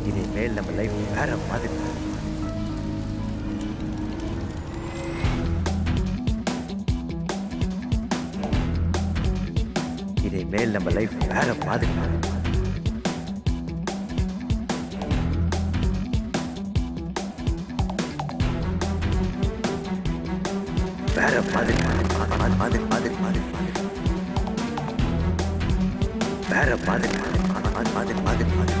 இனிமேல் நம்ம லைஃப் வேற மாதிரி. இனிமேல் நம்ம லைஃப் வேற மாதிரி. வேற மாதிரி மாதிரி மாதிரி மாதிரி மாதிரி வேற மாதிரி மாதிரி மாதிரி மாதிரி மாதிரி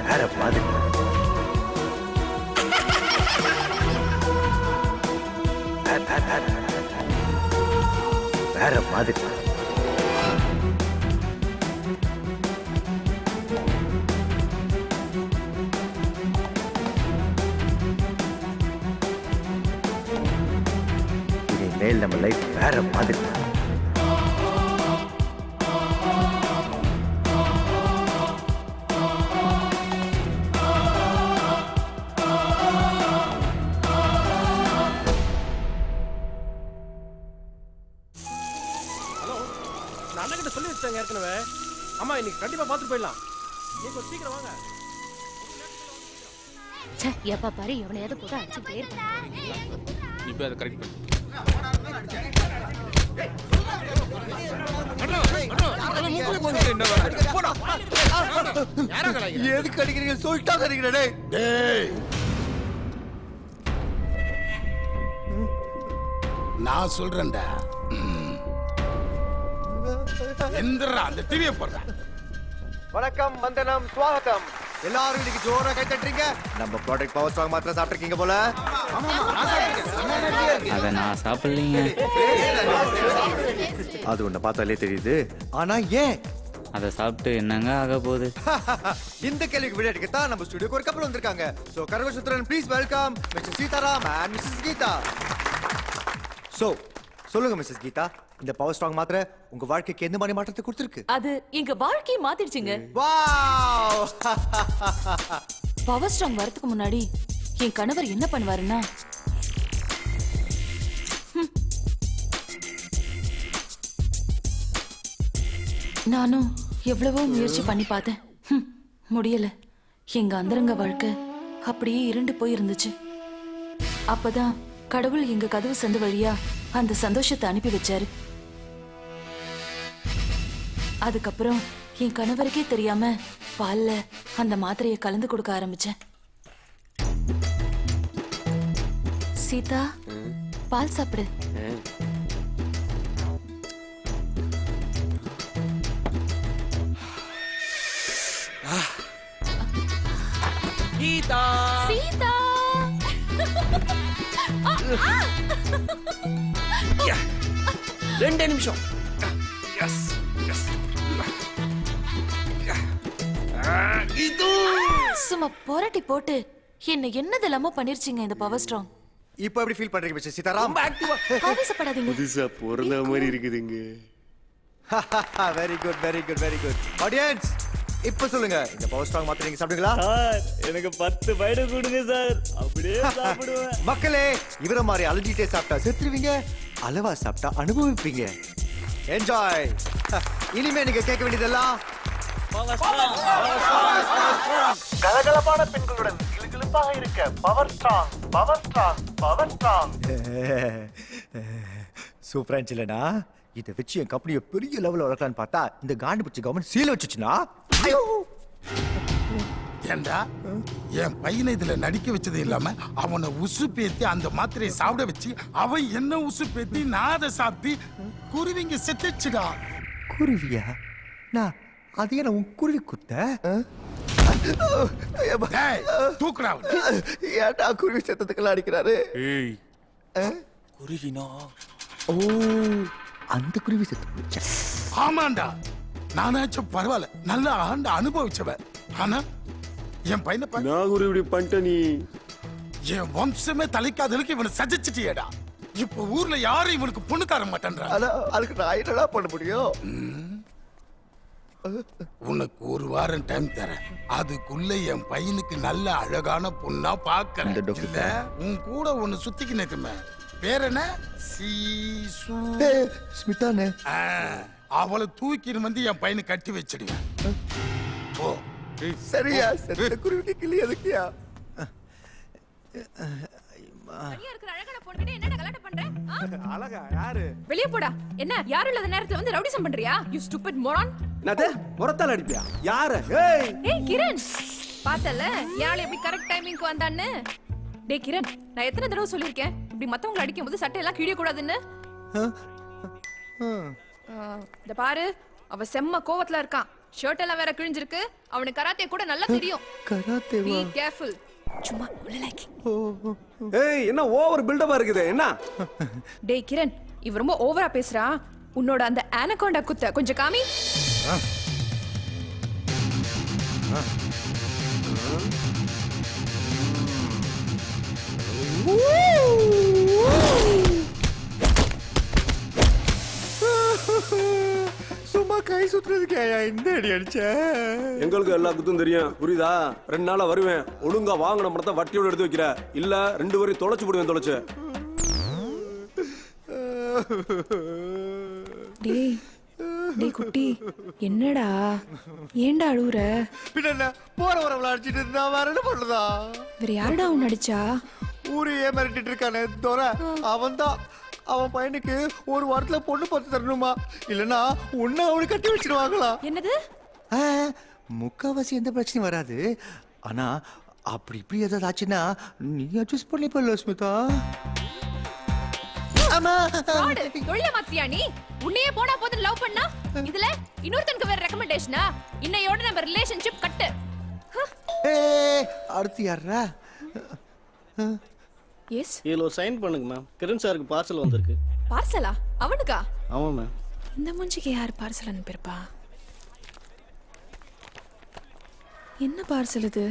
வேற மாதிரி வேற மாதிரி இனிமேல் நம்ம லைஃப் வேற மாதிரி. அண்ணகிட்ட சொல்லி வச்சாங்க ஏற்கனவே. அம்மா இன்னைக்கு கண்டிப்பா பார்த்துட்டு போயிடலாம். நீங்க சீக்கிரம் வாங்க. ச்சே, எப்ப பாரு எவனையாவது போட்டு அடிச்சுட்டே இருக்கான். இப்போ அதை கரெக்ட் பண்ணு. எதுக்கு அடிக்கிறீங்க? சொல்லிட்டா அடிக்கிறே. நான் சொல்றேன்டா. எந்திரா அந்த டிவியை போடுறா. வணக்கம், வந்தனம், ஸ்வாகத்தம். எல்லாரும் இன்னைக்கு ஜோரா கை தட்டுறீங்க. நம்ம ப்ராடக்ட் பவர் ஸ்ட்ராங் மாத்திரம் சாப்பிட்டுருக்கீங்க போல. அதை நான் சாப்பிடலீங்க. அது உன்னை பார்த்தாலே தெரியுது. ஆனா ஏன் அதை சாப்பிட்டு என்னங்க ஆக போகுது? இந்த கேள்விக்கு விளையாட்டுக்கு தான் நம்ம ஸ்டுடியோக்கு ஒரு கப்பல் வந்திருக்காங்க. சோ கரகசுத்ரன், please welcome Mr Sitaram and Mrs Geetha. So சொல்லுங்க மிஸ்ஸஸ் கீதா, இந்த பவர் ஸ்ட்ராங் மாத்திரை உங்க வாழ்க்கைக்கு எந்த மாதிரி மாற்றத்தை கொடுத்திருக்கு? அது எங்க வாழ்க்கையை மாத்திடுச்சுங்க. வாவ்! பவர் ஸ்ட்ராங் வரதுக்கு முன்னாடி என் கணவர் என்ன பண்ணுவாருன்னா, நானும் எவ்வளவோ முயற்சி பண்ணி பார்த்தேன். முடியல. எங்க அந்தரங்க வாழ்க்கை அப்படியே இருண்டு போய் இருந்துச்சு. அப்பதான் கடவுள் எங்க கதவு சந்து வழியா அந்த சந்தோஷத்தை அனுப்பி வச்சாரு. அதுக்கப்புறம் என் கணவருக்கே தெரியாம பால்ல அந்த மாத்திரையை கலந்து கொடுக்க ஆரம்பிச்சேன். சீதா, பால் சாப்பிடு. கீதா, சீதா, 2 நிமிஷம். சும்மா போராட்டி போட்டு என்னதெல்லாமோ பண்ணிருச்சீங்க இந்த பவர் ஸ்ட்ராங். இப்போ எப்படி ஃபீல் பண்றீங்க மிஸ்டர் சீதாராம்? ஆவேசப்படாதீங்க. புதுசா பிறந்த மாதிரி இருக்குதுங்க. Very good very good very good. Audience, இப்போ சொல்லுங்க, இந்த பவர் ஸ்ட்ராங் மாத்திரை நீங்க சாப்பிடுங்களா? சார், எனக்கு 10 பைடு கொடுங்க சார், அப்படியே சாப்பிடுவேன். மக்களே, இவர மாதிரி அலர்ஜிட்டே சாப்பிட்டா செத்துருவீங்க, அளவா சாப்பிட்டா அனுபவிப்பீங்க. என்ஜாய். இனிமே நீங்க கேட்க வேண்டியதெல்லாம் கலகலப்பான பெண்களுடன் கிளுகிளுப்பாக இருக்க power strong, power strong, power strong. சூப்பரா இருந்துச்சுலடா. இதை வச்சு என் கம்பெனியை பெரிய லெவலில் வளர்க்கலான்னு பார்த்தா இந்த காண்டு பிடிச்ச கவர்மெண்ட் சீல் வச்சுச்சுன்னா, ஏண்டா என் பையனை இதுல நடிக்க வச்சது இல்லாம அவனை உசு பேத்தி அந்த மாத்திரையை சாப்பிட வச்சு அவன் என்ன உசு பேத்தி நான் அதை சாப்பிட்டு குருவிங்க செத்துச்சுடா. குருவியா? நான் அதையே நான் உன் குருவி குத்த. டேய், தூக்குடா அவனை. ஏன்டா குருவி சத்தத்துக்கெல்லாம் அடிக்கிறாரு? ஏய் குருவினா ஓ, அந்த குருவி சத்தம். ஆமாண்டா, நானாச்சும் பரவாயில்ல, நல்ல ஆண்ட அனுபவிச்சவன். ஆனா என் பையனை பாரு, நான் ஒரு இப்படி பண்ணிட்ட நீ. என் வம்சமே தலைக்காதலுக்கு இவனை சஜிச்சிட்டியேடா. இப்ப ஊர்ல யாரும் இவனுக்கு பொண்ணு தர மாட்டேன்றா. அதான் அதுக்கு நான் என்னடா பண்ண முடியும்? உனக்கு ஒரு வாரம் டைம் தரேன். அதுக்குள்ள என் பையனுக்கு நல்ல அழகான பொண்ணா பாக்குறேன். இல்ல உன் கூட ஒண்ணு சுத்திக்கு நிற்குமே, பேர் என்ன? சீசு. ஸ்மிதானே. அவளை தூக்கின்னு வந்து என் பையனை கட்டி வச்சிடுவேன். ஓ சரியா? செத்த குருவிக்கு கிளி எதுக்கியா? அழகா யாரு? வெளிய போடா. என்ன யாரும் இல்லாத நேரத்துல வந்து ரவுடிசம் பண்றியா? You stupid moron. என்னது முறத்தால அடிப்பியா? யாரு? ஏய் ஏய் கிரண், பார்த்தல யாழ் எப்படி கரெக்ட் டைமிங்க்கு வந்தான்னு. டேய் கிரண், நான் எத்தனை தடவை சொல்லிருக்கேன் இப்படி மத்தவங்க அடிக்கும்போது சட்டை எல்லாம் கிழிய கூடாதுன்னு. இந்த பாரு, அவ செம்ம கோவத்துல இருக்கான். ஷர்ட் எல்லாம் வேற கிழிஞ்சிருக்கு. அவனுக்கு கராத்தே கூட நல்லா தெரியும். கராத்தேவா? Be careful. சும்மா உலலாக்கி. ஏய் என்ன ஓவர் பில்டப்பா இருக்குது என்ன? டேய் கிரண், இவ ரொம்ப ஓவரா பேசுறா. உன்னோட அந்த ஆனகோண்டா குத்த கொஞ்சம் காமி. சும்மா கை சுத்துறதுக்கு இந்த அடி அடிச்ச? எங்களுக்கு எல்லா குத்தும் தெரியும், புரியுதா? 2 நாளா வருவேன், ஒழுங்கா வாங்கின பணத்தை வட்டியோட எடுத்து வைக்கிற, இல்ல 2 வரையும் தொலைச்சு போடுவேன். தொலைச்சு. டேய் டேய் குட்டி, என்னடா ஏன்டா அழுவுற? பின்ன போற வரவள அடிச்சிட்டு இருந்தா வேற என்ன பண்றதா? வேற யாருடா உன்னை அடிச்சா? ஊரையே மிரட்டிட்டு இருக்கானே தோற, அவன்தான். அவன் பையனுக்கு ஒரு வாரத்துல பொண்ணு பார்த்து தரணுமா, இல்லனா உன்னை அவனுக்கு கட்டி வச்சிருவாங்களா? என்னது? முக்காவாசி எந்த பிரச்சனையும் வராது. ஆனா அப்படி இப்படி ஏதாவது ஆச்சுன்னா நீ அட்ஜஸ்ட் பண்ணி போல ஸ்மிதா. ஆமா, ஃப்ராட். தொழில மாத்தியா நீ? உன்னையே போனா போது லவ் பண்ணா, இதுல இன்னொருத்தனுக்கு வேற ரெக்கமெண்டேஷனா? இன்னையோட நம்ம ரிலேஷன்ஷிப் கட்டு. அடுத்து யாரா? எஸ். இதுல ஒரு சைன் பண்ணுங்க மேம். கிரண் சாருக்கு பார்சல் வந்திருக்கு. பார்சலா? அவனுக்கா? ஆமா மேம். இந்த மூஞ்சிக்கு யார் பார்சல் அனுப்பியிருப்பா? என்ன பார்சல் இது?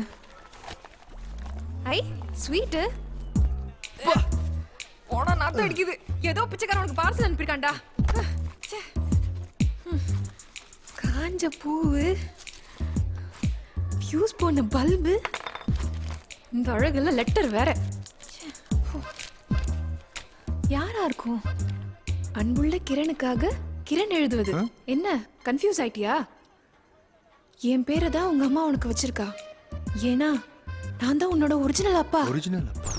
ஐ ஸ்வீட். போடா, நாத்தம் அடிக்குது. ஏதோ பிச்சைக்காரனுக்கு பார்சல் அனுப்பியிருக்கான்டா. காஞ்ச பூவு, ஃபியூஸ் போன பல்பு, இந்த அழகுல லெட்டர் வேற. யாரா இருக்கும்? அன்புள்ள கிரணுக்காக கிரண் எழுதுவது. என்ன கன்ஃபியூஸ் ஆயிட்டியா? என் பேரை தான் உங்க அம்மா உனக்கு வச்சிருக்கா. ஏன்னா நான் தான் உன்னோட ஒரிஜினல் அப்பா. ஒரிஜினல் அப்பா?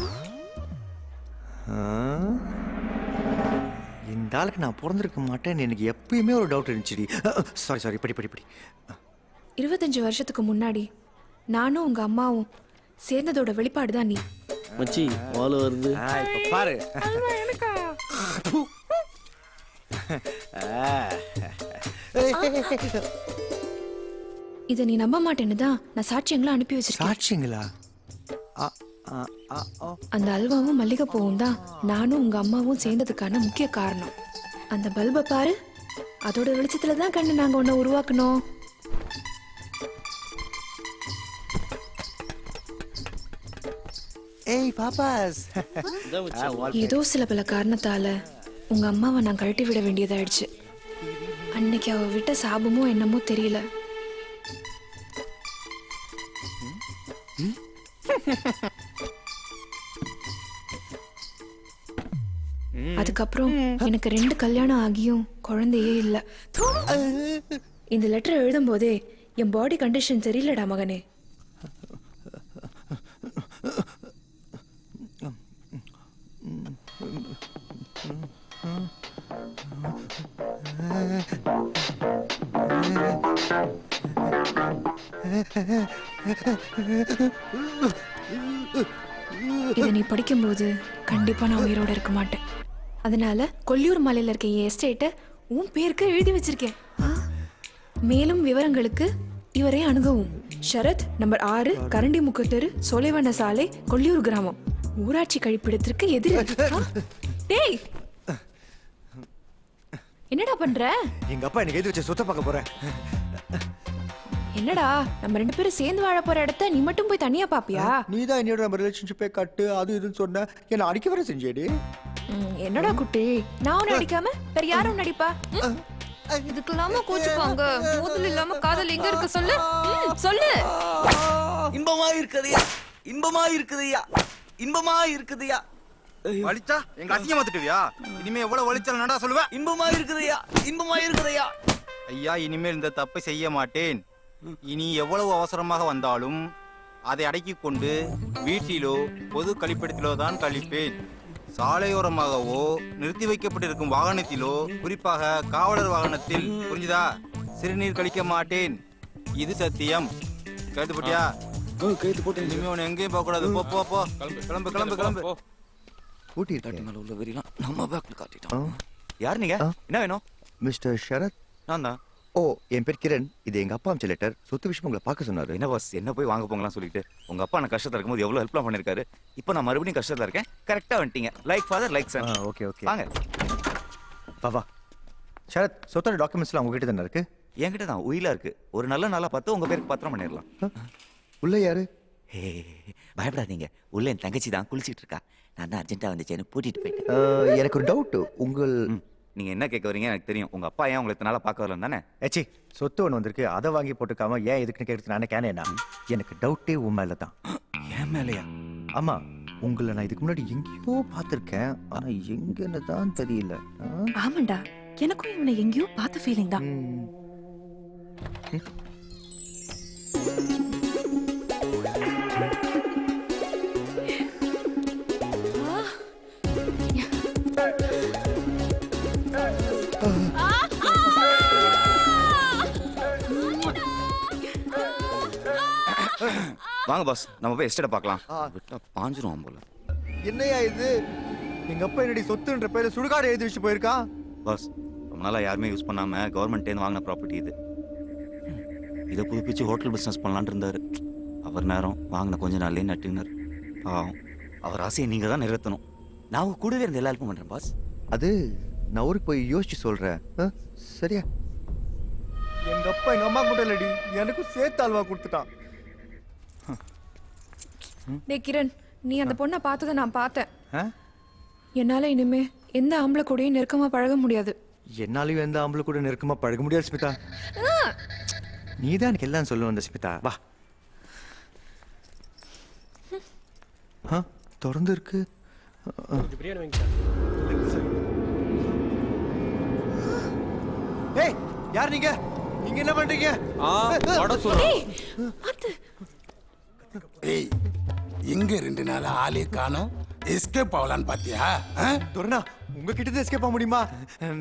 இந்த ஆளுக்கு நான் பிறந்திருக்க மாட்டேன்னு எனக்கு எப்பயுமே ஒரு டவுட் இருந்துச்சு. சாரி, படி. 25 வருஷத்துக்கு முன்னாடி நானும் உங்க அம்மாவும் சேர்ந்ததோட வெளிப்பாடு தான் நீ. மச்சி வால் வருது. இப்ப பாரு. இதை நீ நம்ப மாட்டேன்னு தான் நான் சாட்சியங்களை அனுப்பி வச்சிருக்கேன். சாட்சிங்களா? அந்த அல்வாவும் மல்லிகைப்பூவும் தான் நானும் உங்க அம்மாவும் சேர்ந்ததுக்கான முக்கிய காரணம். அந்த பல்பை பாரு, அதோட வெளிச்சத்துல தான் கண்ணு நாங்க உன்னை உருவாக்கணும். ஏய் பாப்பாஸ். ஏதோ சில பல காரணத்தால உங்க அம்மாவை நான் கழட்டி விட வேண்டியதாயிடுச்சு. அன்னைக்கு அவ விட்ட சாபமோ என்னமோ தெரியல. அதுக்கப்புறம் எனக்கு 2 கல்யாணம் ஆகியும் குழந்தையே இல்ல. இந்த லெட்டர் எழுதும் போதே என் பாடி கண்டிஷன் சரியில்லடா மகனே. இதை நீ படிக்கும்போது கண்டிப்பா நான் உயிரோட இருக்க மாட்டேன். அதனால கொல்லியூர் மலையில இருக்க என் எஸ்டேட்டை உன் பேருக்கு எழுதி வச்சிருக்கேன். மேலும் விவரங்களுக்கு இவரை அணுகவும். ஷரத், நம்பர் 6, கரண்டி முக்கத்தெரு, சோலைவன சாலை, கொள்ளியூர் கிராமம். ஊராட்சி கழிப்பிடத்திற்கு எதிரே. டேய், என்னடா பண்ற? எங்க அப்பா எனக்கு எழுதி வச்ச சொத்தை பார்க்க போறேன். என்னடா, நம்ம 2 பேரும் சேர்ந்து வாழ போற இடத்த நீ மட்டும் போய் தனியா பாப்பியா? நீ தான் என்னோட நம்ம ரிலேஷன்ஷிப்பை கட்டு அது இதுன்னு சொன்ன, என்ன அடிக்க வர செஞ்சேடி. என்னடா குட்டி, நான் உன்னை அடிக்காம வேற யாரும் நடிப்பா? இதுக்கு இல்லாம கோச்சுப்பாங்க. மோதல் இல்லாம காதல் எங்க இருக்கு சொல்லு. சொல்லு. இன்பமா இருக்குதையா, இன்பமா இருக்குதையா, இன்பமா இருக்குதையா. வலிச்சா எங்க அசிங்கமா திட்டுவியா? இனிமே எவ்வளவு வலிச்சாலும் நடா சொல்லுவேன். இன்பமா இருக்குதையா, இன்பமா இருக்குதையா. ஐயா, இனிமேல் இந்த தப்பை செய்ய மாட்டேன். இனி எவ்வளவு அவசரமாக வந்தாலும் அதை அடக்கிக் கொண்டு வீட்டிலோ பொது கழிப்பிடத்திலோ தான் கழிப்பேன். சாலையோரமாகவோ நிறுத்தி வைக்கப்பட்டிருக்கும் வாகனத்திலோ, குறிப்பாக காவலர் வாகனத்தில், புரிஞ்சுதா, சிறுநீர் கழிக்க மாட்டேன். இது சத்தியம். கழுத்து போட்டியா? கைத்து போட்டு இனிமே உன்னை எங்கேயும் போக கூடாது. போ போ போ, கிளம்பு கிளம்பு கிளம்பு. ஊட்டி மேல உள்ள வெறிலாம் நம்ம பேக்ல காட்டிட்டோம். யார் நீங்க? என்ன வேணும்? மிஸ்டர் ஷரத். நான் தான். ஓ, என் பேர் கிரண். இது எங்க அப்பா அமிச்ச லெட்டர். சொத்து விஷயம் உங்களை பார்க்க சொன்னாரு. என்ன பாஸ், என்ன போய் வாங்க போங்கலாம் சொல்லிட்டு உங்க அப்பா நான் கஷ்டத்துல இருக்கும்போது எவ்வளவு ஹெல்ப்லாம் பண்ணிருக்காரு. இப்போ நான் மறுபடியும் கஷ்டத்துல இருக்கேன். கரெக்டா வந்துட்டீங்க. Like father like son. Okay okay, வாங்க. வா வா. ஷரத், சொத்தோட டாக்குமெண்ட்ஸ்லாம் உங்ககிட்ட தானே இருக்கு? என்கிட்ட தான் உயிலா இருக்கு. ஒரு நல்ல நாளா பார்த்து உங்க பேருக்கு பத்திரம் பண்ணிடலாம். உள்ள யாரு? ஹே, பயப்படாதீங்க. உள்ள என் தங்கச்சி தான் குளிச்சிட்டு இருக்கா. நான் தான் அர்ஜென்ட்டா வந்துச்சேன்னு கூட்டிட்டு போயிட்டேன். எனக்கு ஒரு டவுட். உங்கள் நீங்க என்ன கேட்க வரீங்க எனக்கு தெரியும். உங்க அப்பா ஏன் உங்களை இத்தனால பார்க்க வரல தானே? ஏச்சி, சொத்து ஒன்று வந்திருக்கு, அதை வாங்கி போட்டுக்காம ஏன் எதுக்குன்னு கேட்டு நானே கேனேன்னா, எனக்கு டவுட்டே உன் மேல தான். ஏன் மேலையா? ஆமா, உங்களை நான் இதுக்கு முன்னாடி எங்கேயோ பார்த்துருக்கேன், ஆனா எங்கன்னு தான் தெரியல. ஆமாண்டா, எனக்கும் இவனை எங்கேயோ பார்த்த ஃபீலிங் தான். வாங்க பாஸ், நம்ம போய் எஸ்டேட் பார்க்கலாம். விட்டா பாஞ்சிரும் போல. என்னையா இது? எங்க அப்பா என்னடி சொத்துன்ற பேர்ல சுடுகாடு எழுதி வச்சு போயிருக்கா. பாஸ், ரொம்ப நாளா யாருமே யூஸ் பண்ணாம கவர்மெண்ட்டேருந்து வாங்கின ப்ராப்பர்ட்டி இது. இதை புதுப்பிச்சு ஹோட்டல் பிசினஸ் பண்ணலான்னு இருந்தாரு. அவர் நேரம் வாங்கின கொஞ்ச நாள்லயே நட்டுனார். பாவம், அவர் ஆசையை நீங்க தான் நிறைவேற்றணும். நான் கூடவே இருந்து எல்லா ஹெல்ப்பும் பண்றேன் பாஸ். அது நான் ஊருக்கு போய் யோசிச்சு சொல்றேன். சரியா? எங்க அப்பா எங்க அம்மா கூட இல்லடி, எனக்கும் சேர்த்து அல்வா கொடுத்துட்டான். டேய் கிரண், நீ அந்த பொண்ணை பார்த்ததை நான் பார்த்தேன். என்னால இனிமே எந்த ஆம்பளை கூடயும் நெருக்கமா பழக முடியாது. என்னாலையும் எந்த ஆம்பளை கூட நெருக்கமா பழக முடியாது ஸ்மிதா. நீதான் எனக்கு எல்லாம் சொல்ல வந்த ஸ்மிதா. வா. திறந்து இருக்கு. பிரியாணி வாங்கிட்டேன். ஏய், யார் நீங்க? நீங்க என்ன பண்றீங்க? ஏய், எங்க 2 நாளா ஆளே காணோம்? எஸ்கேப் ஆகலான்னு பாத்தியா? துரணா, உங்ககிட்ட இருந்து எஸ்கேப் ஆக முடியுமா?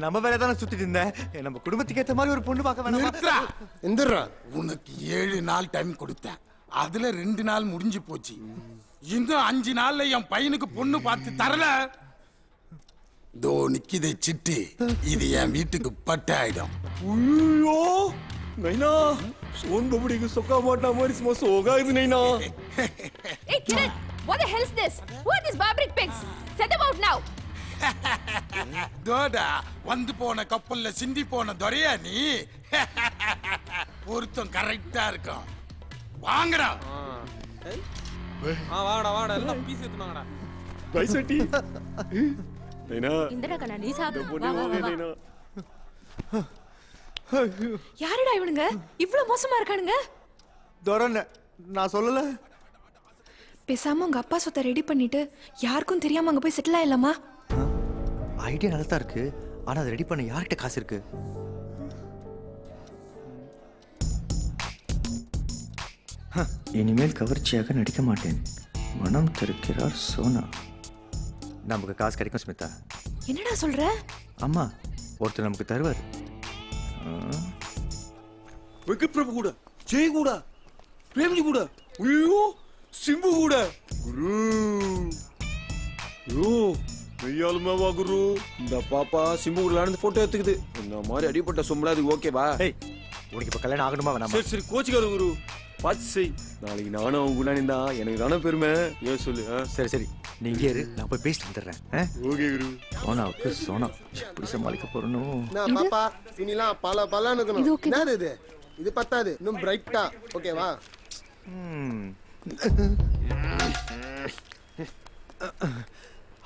நம்ம வேலை தானே சுத்திட்டு இருந்தேன். நம்ம குடும்பத்துக்கு ஏத்த மாதிரி ஒரு பொண்ணு பார்க்க வேணாம். எந்திரா. உனக்கு 7 நாள் டைம் கொடுத்தேன். அதுல 2 நாள் முடிஞ்சு போச்சு. இன்னும் 5 நாள்ல என் பையனுக்கு பொண்ணு பார்த்து தரல. தோ நிக்கிதை சிட்டு. இது என் வீட்டுக்கு பட்ட ஆயிடும். ஐயோ நைனா, சோன் பபடிக்கு சொக்கா மாட்டா மாதிரி சும்மா சோகா இது நைனா. Hey Kiran, what the hell is this? Who are these barbaric pigs? Set them out now. தோடா, வந்து போன கப்பல்ல சிந்தி போன துரையா நீ? பொருத்தம் கரெக்டா இருக்கும். வாங்கடா. வாங்கடா வாங்கடா, எல்லாம் பீஸ் எடுத்துனாங்கடா. பைசட்டி நைனா, இந்தடா கண்ணா, நீ சாப்பிடு. பொண்ணு வா வா வாங்க வா. நைனா. யாருடா இவனுங்க இவ்வளவு மோசமா இருக்கானுங்க? துரண, நான் சொல்லல. பேசாம உங்க அப்பா சொத்தை ரெடி பண்ணிட்டு யாருக்கும் தெரியாம அங்க போய் செட்டில் ஆயிடலாமா? ஐடியா நல்லா தான் இருக்கு, ஆனா அதை ரெடி பண்ண யார்கிட்ட காசு இருக்கு? இனிமேல் கவர்ச்சியாக நடிக்க மாட்டேன். மனம் தருக்கிறார் சோனா. நமக்கு காசு கிடைக்கும் ஸ்மிதா. என்னடா சொல்ற? அம்மா, ஒருத்தர் நமக்கு தருவார். வெங்கட் பிரபு கூட, ஜெய் கூட, பிரேம்ஜி கூட, ஐயோ சிம்பு கூட. குரு ஐயோ மெய்யாலுமே வா குரு. இந்த பாப்பா சிம்பு கூட நடந்து போட்டோ எடுத்துக்குது. இந்த மாதிரி அடிப்பட்ட சொம்பளா அது ஓகேவா? ஏய், உனக்கு இப்ப கல்யாணம் ஆகணுமா வேணாமா? சரி சரி கோச்சிக்காத குரு, பார்த்து செய். நாளைக்கு நானும் அவங்க கூட நின்றா எனக்கு தானே பெருமை. ஏன் சொல்லு. சரி சரி நீ இங்கே இரு, நான் போய் பேசிட்டு வந்துடுறேன். ஓகே குரு. சோனாவுக்கு சோனா எப்படி சமாளிக்க போறணும்? பாப்பா இனிலாம் பல பலன்னு இருக்கணும். என்னது இது? இது பத்தாது, இன்னும் பிரைட்டா. ஓகேவா?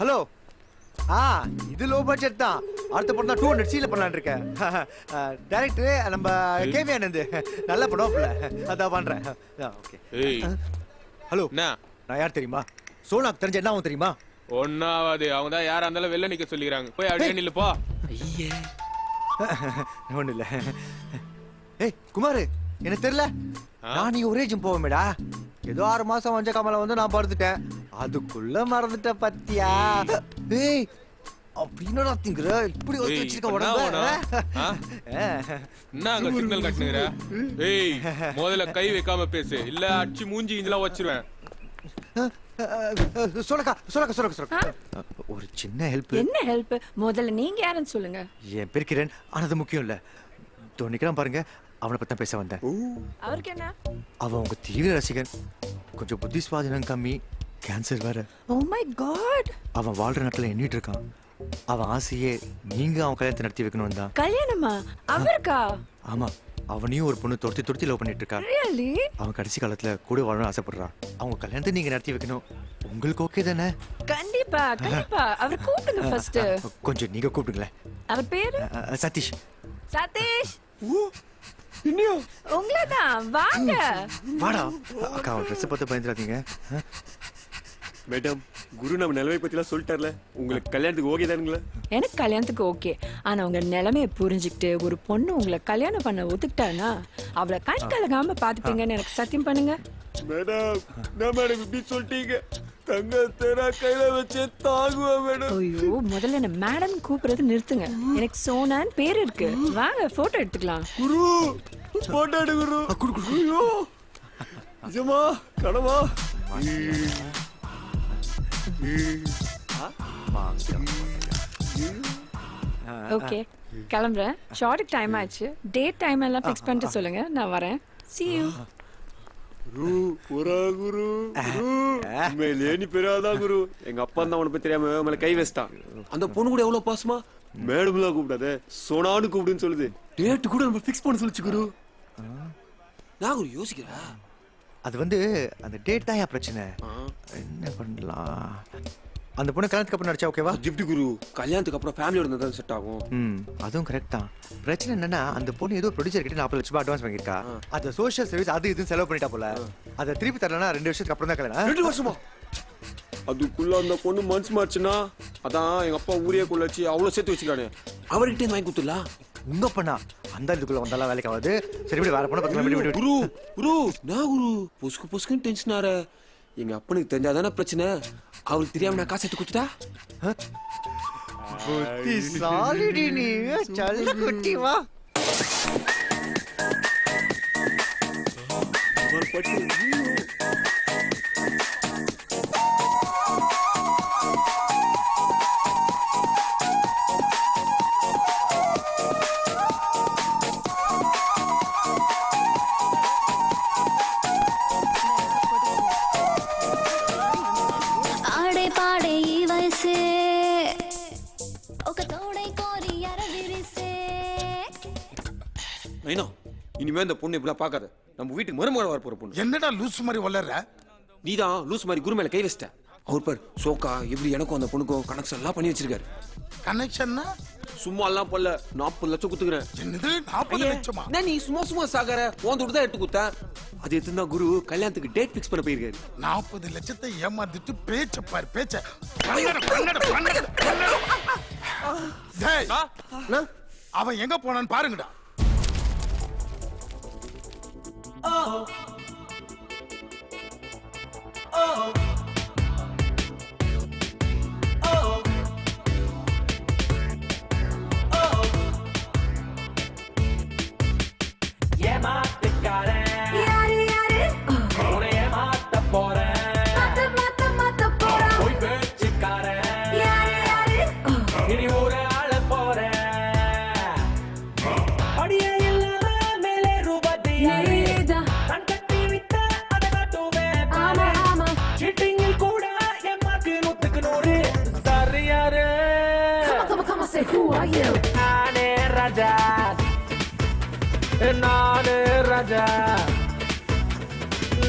ஹலோ. இது லோ பட்ஜெட் தான். அடுத்த படம் தான் 200 சீல பண்ணலான்னு இருக்கேன். டைரக்டர் நம்ம கேவி ஆனந்த் நல்ல படம்ல, அதான் பண்றேன். ஓகே. ஏய் ஹலோ. என்ன? நான் யார் தெரியுமா? சோனாக்கு தெரிஞ்ச என்ன ஆகும் தெரியுமா? ஒன்னாவது அவங்க தான் யாரா இருந்தாலும் வெளில நிக்க சொல்லிக்கிறாங்க. போய் அப்படியே நில்லு போ. ஐயே ஒன்றும் இல்லை. ஏய் குமார், எனக்கு தெரியல. நான் நீ ஒரே ஜிம் போவேமேடா. ஏதோ 6 மாசம் வஞ்ச காமல வந்து நான் படுத்துட்டேன், அதுக்குள்ள மறந்துட்ட பத்தியா? ஏய் அப்படின்னா திங்குற இப்படி ஒத்து வச்சிருக்க உடம்பு. என்ன அங்க சிக்னல் கட்டுங்கற? ஏய் முதல்ல கை வைக்காம பேசு, இல்ல அடிச்சு மூஞ்சி இஞ்சலாம் வச்சிருவேன். சொல்லக்கா ஒரு சின்ன ஹெல்ப். என்ன ஹெல்ப்? முதல்ல நீங்க யாருன்னு சொல்லுங்க. என் பேர் கிரண், ஆனா அது முக்கியம் இல்ல. தோணிக்கிறான் பாருங்க, அவனை பத்தி பேச வந்தேன். அவருக்கு என்ன? அவன் உங்க தீவிர ரசிகன், கொஞ்சம் புத்தி சுவாதீனம் கம்மி, கேன்சர் வேற. Oh my God. அவன் வாழ்ற நாட்டுல எண்ணிட்டு இருக்கான். அவன் ஆசையே நீங்க அவன் கல்யாணத்தை நடத்தி வைக்கணும் தான். கல்யாணமா? அவருக்கா? ஆமா, அவனையும் ஒரு பொண்ணு துரத்தி லவ் பண்ணிட்டு இருக்கா. ரியலி? அவன் கடைசி காலத்துல கூட வாழணும்னு ஆசைப்படுறான். அவங்க கல்யாணத்தை நீங்க நடத்தி வைக்கணும். உங்களுக்கு ஓகே தானே? கண்டிப்பா கண்டிப்பா. அவர் கூப்பிடுங்க ஃபர்ஸ்ட். கொஞ்சம் நீங்க கூப்பிடுங்களேன். அவர் பேரு? சதீஷ். சதீஷ் உங்களதான், வாங்க. வாடா அக்கா, ட்ரெஸ் பார்த்து பயந்துடாதீங்க. மேடம், குரு நம்ம நிலைமை பத்திலாம் சொல்லிட்டார்ல, உங்களுக்கு கல்யாணத்துக்கு ஓகே தானுங்களா? எனக்கு கல்யாணத்துக்கு ஓகே. ஆனா உங்க நிலைமையை புரிஞ்சுக்கிட்டு ஒரு பொண்ணு உங்களை கல்யாணம் பண்ண ஒத்துக்கிட்டானா அவளை கண் கலகாம பாத்துப்பீங்கன்னு எனக்கு சத்தியம் பண்ணுங்க. மேடம் நான் மேடம் இப்படி சொல்லிட்டீங்க, தங்கத்தை நான் கையில வச்சே தாங்குவேன் மேடம். ஐயோ முதல்ல என்ன மேடம் கூப்பிடுறது நிறுத்துங்க. எனக்கு சோனான்னு பேர் இருக்கு. வாங்க போட்டோ எடுத்துக்கலாம். குரு போட்டோ எடு குரு. ஐயோ நிஜமா கனவா? ஓகே கிளம்புறேன். ஷார்ட்டுக்கு டைம் ஆயிடுச்சு. டேட் டைம் எல்லாம் ஃபிக்ஸ் பண்ணிட்டு சொல்லுங்க, நான் வரேன். see you. குரு போரா குரு. மேலே நீ பெறாதா குரு. எங்க அப்பா தான் அவனை பத்தி தெரியாம மேல கை வச்சிட்டான். அந்த பொண்ணு கூட எவ்வளவு பாசமா, மேடம்லாம் கூப்பிடாத சோனான்னு கூப்பிடுன்னு சொல்லுது. டேட் கூட நம்ம ஃபிக்ஸ் பண்ண சொல்லுச்சு குரு. நான் குரு யோசிக்கிறேன். அது வந்து அந்த டேட் தான் பிரச்சனை. என்ன பண்ணலாம்? அந்த பொண்ணு கல்யாணத்துக்கு அப்புறம் நடிச்சா ஓகேவா? எப்படி குரு, கல்யாணத்துக்கு அப்புறம் ஃபேமிலியோட இருந்தா செட் ஆகும். அதுவும் கரெக்ட் தான். பிரச்சனை என்னன்னா அந்த பொண்ணு ஏதோ ப்ரொடியூசர் கிட்ட 40 லட்சம் ரூபாய் அட்வான்ஸ் வாங்கியிருக்கா. அது சோஷியல் சர்வீஸ் அது இதுன்னு செலவு பண்ணிட்டா போல. அதை திருப்பி தரலன்னா 2 வருஷத்துக்கு அப்புறம் தான் கல்யாணம். 2 வருஷமா? அதுக்குள்ள அந்த பொண்ணு மனசு மாறுச்சுன்னா அதான் எங்க அப்பா ஊரே குள்ளச்சு அவ்வளவு சேர்த்து வச்சுக்கானே, அவர்கிட்ட வாங்கி கொடுத்துடலாம். உங்க பண்ணா அந்த இதுக்குள்ள வந்தாலும் வேலைக்கு ஆகுது. சரி விடு, வேற பொண்ணை பக்கத்துல குரு. குரு நான் குரு பொசுக்கு பொசுக்குன்னு டென்ஷன் ஆற. எங்க அப்பனுக்கு தெரிஞ்சாதானே பிரச்சனை. அவளுக்கு தெரியாம நான் காசு எடுத்து கொடுத்துட்டா? சாலிடி நீ சல்ல குட்டி வா. இனிமே அந்த பொண்ணு இப்படிலாம் பார்க்காத. நம்ம வீட்டுக்கு மருமகள் வர போற பொண்ணு. என்னடா லூஸ் மாதிரி வளர்ற? நீதான் லூஸ் மாதிரி குரு மேல கை வச்சிட்ட. அவர் பேர் சோக்கா எப்படி எனக்கும் அந்த பொண்ணுக்கும் கனெக்ஷன் எல்லாம் பண்ணி வச்சிருக்காரு. கனெக்ஷன்னா சும்மா எல்லாம் பண்ணல. 40 லட்சம் குத்துக்கிறேன். என்னது 40 லட்சமா? நீ சும்மா சாகற ஓந்து தான் எடுத்து குத்த. அது எடுத்துதான் குரு கல்யாணத்துக்கு டேட் ஃபிக்ஸ் பண்ண போயிருக்காரு. 40 லட்சத்தை ஏமாத்திட்டு பேச்ச பாரு பேச்ச. அவன் எங்க போனான்னு பாருங்கடா. நீதான் கண் கட்டி விட்ட அதை காட்டுவேன் ஆமா ஆமா சீட்டிங்கில் கூட என் மார்க்கு 100க்கு 100 சரியாரு come on say who are you நானே ராஜா நானே ராஜா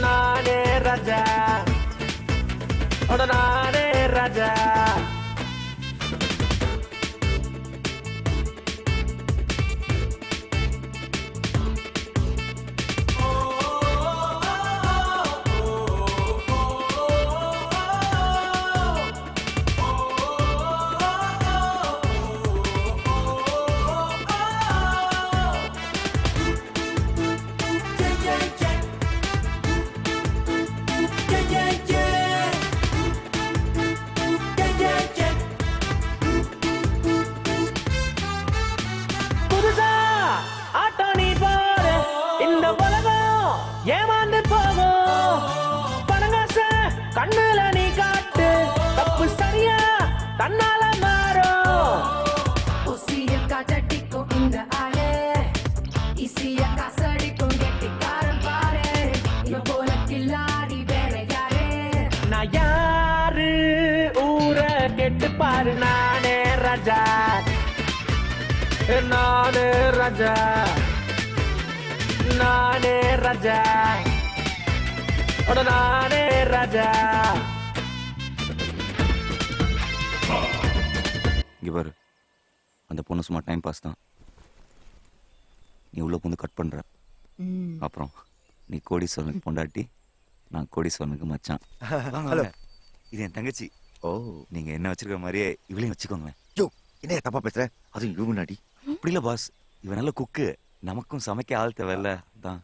நானே ராஜா அட நானே ராஜா புதுசா ஆட்டோ நீ போற இந்த உலகம் ஏமாந்து போகும் பணங்காச கண்ணுல நீ காட்டு தப்பு சரியா தன்னால மாறும் உசிய காட்டடிக்கும் இந்த ஆளே இசிய காசடிக்கும் கெட்டிக்காரன் பாரு இவ போல கில்லாடி வேற யாரு நான் யாரு ஊர கெட்டு பாரு நானே ராஜா நானே ராஜா நானே ராஜா அட நானே ராஜா இங்க பாரு, அந்த பொண்ணு சும்மா டைம் பாஸ் தான். நீ உள்ள புந்து கட் பண்ற. அப்புறம் நீ கோடீஸ்வரனுக்கு பொண்டாட்டி, நான் கோடீஸ்வரனுக்கு மச்சான். ஹலோ, இது என் தங்கச்சி. ஓ, நீங்க என்ன வச்சிருக்க மாதிரியே இவளையும் வச்சுக்கோங்களேன். யோ, என்ன தப்பா பேசுற? அதுவும் இவ முன்னாடி. அப்படி இல்ல பாஸ், இவன் நல்ல குக்கு, நமக்கும் சமைக்க ஆள் தேவையில்ல தான்.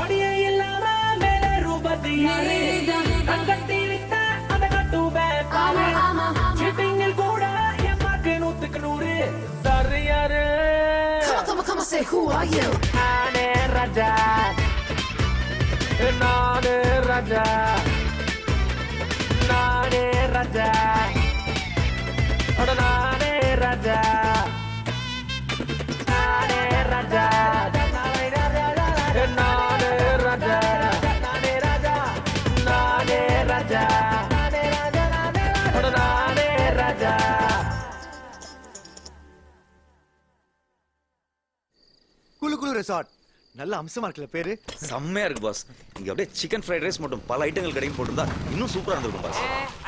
அடியே இல்லாம மேல ரூபத்தி கண் கட்டி விட்ட அதை காட்டுவேன் பாரு சீட்டிங்கில் கூட என் மார்க்கு 100க்கு 100 சரியாரு say who are you நானே ராஜா நானே ராஜா நானே ராஜா அட நானே ராஜா நானே ராஜா நானே ராஜா நானே ராஜா நானே ராஜா அட நானே ராஜா குளு குளு ரெசார்ட். நல்ல அம்சமா இருக்குல்ல பேரு. செம்மையா இருக்கு பாஸ். இங்க அப்படியே சிக்கன் ஃப்ரைட் ரைஸ் மட்டும் பல ஐட்டங்கள் கிடைக்கும் போட்டிருந்தா இன்னும் சூப்பரா இருந்திருக்கும் பாஸ்.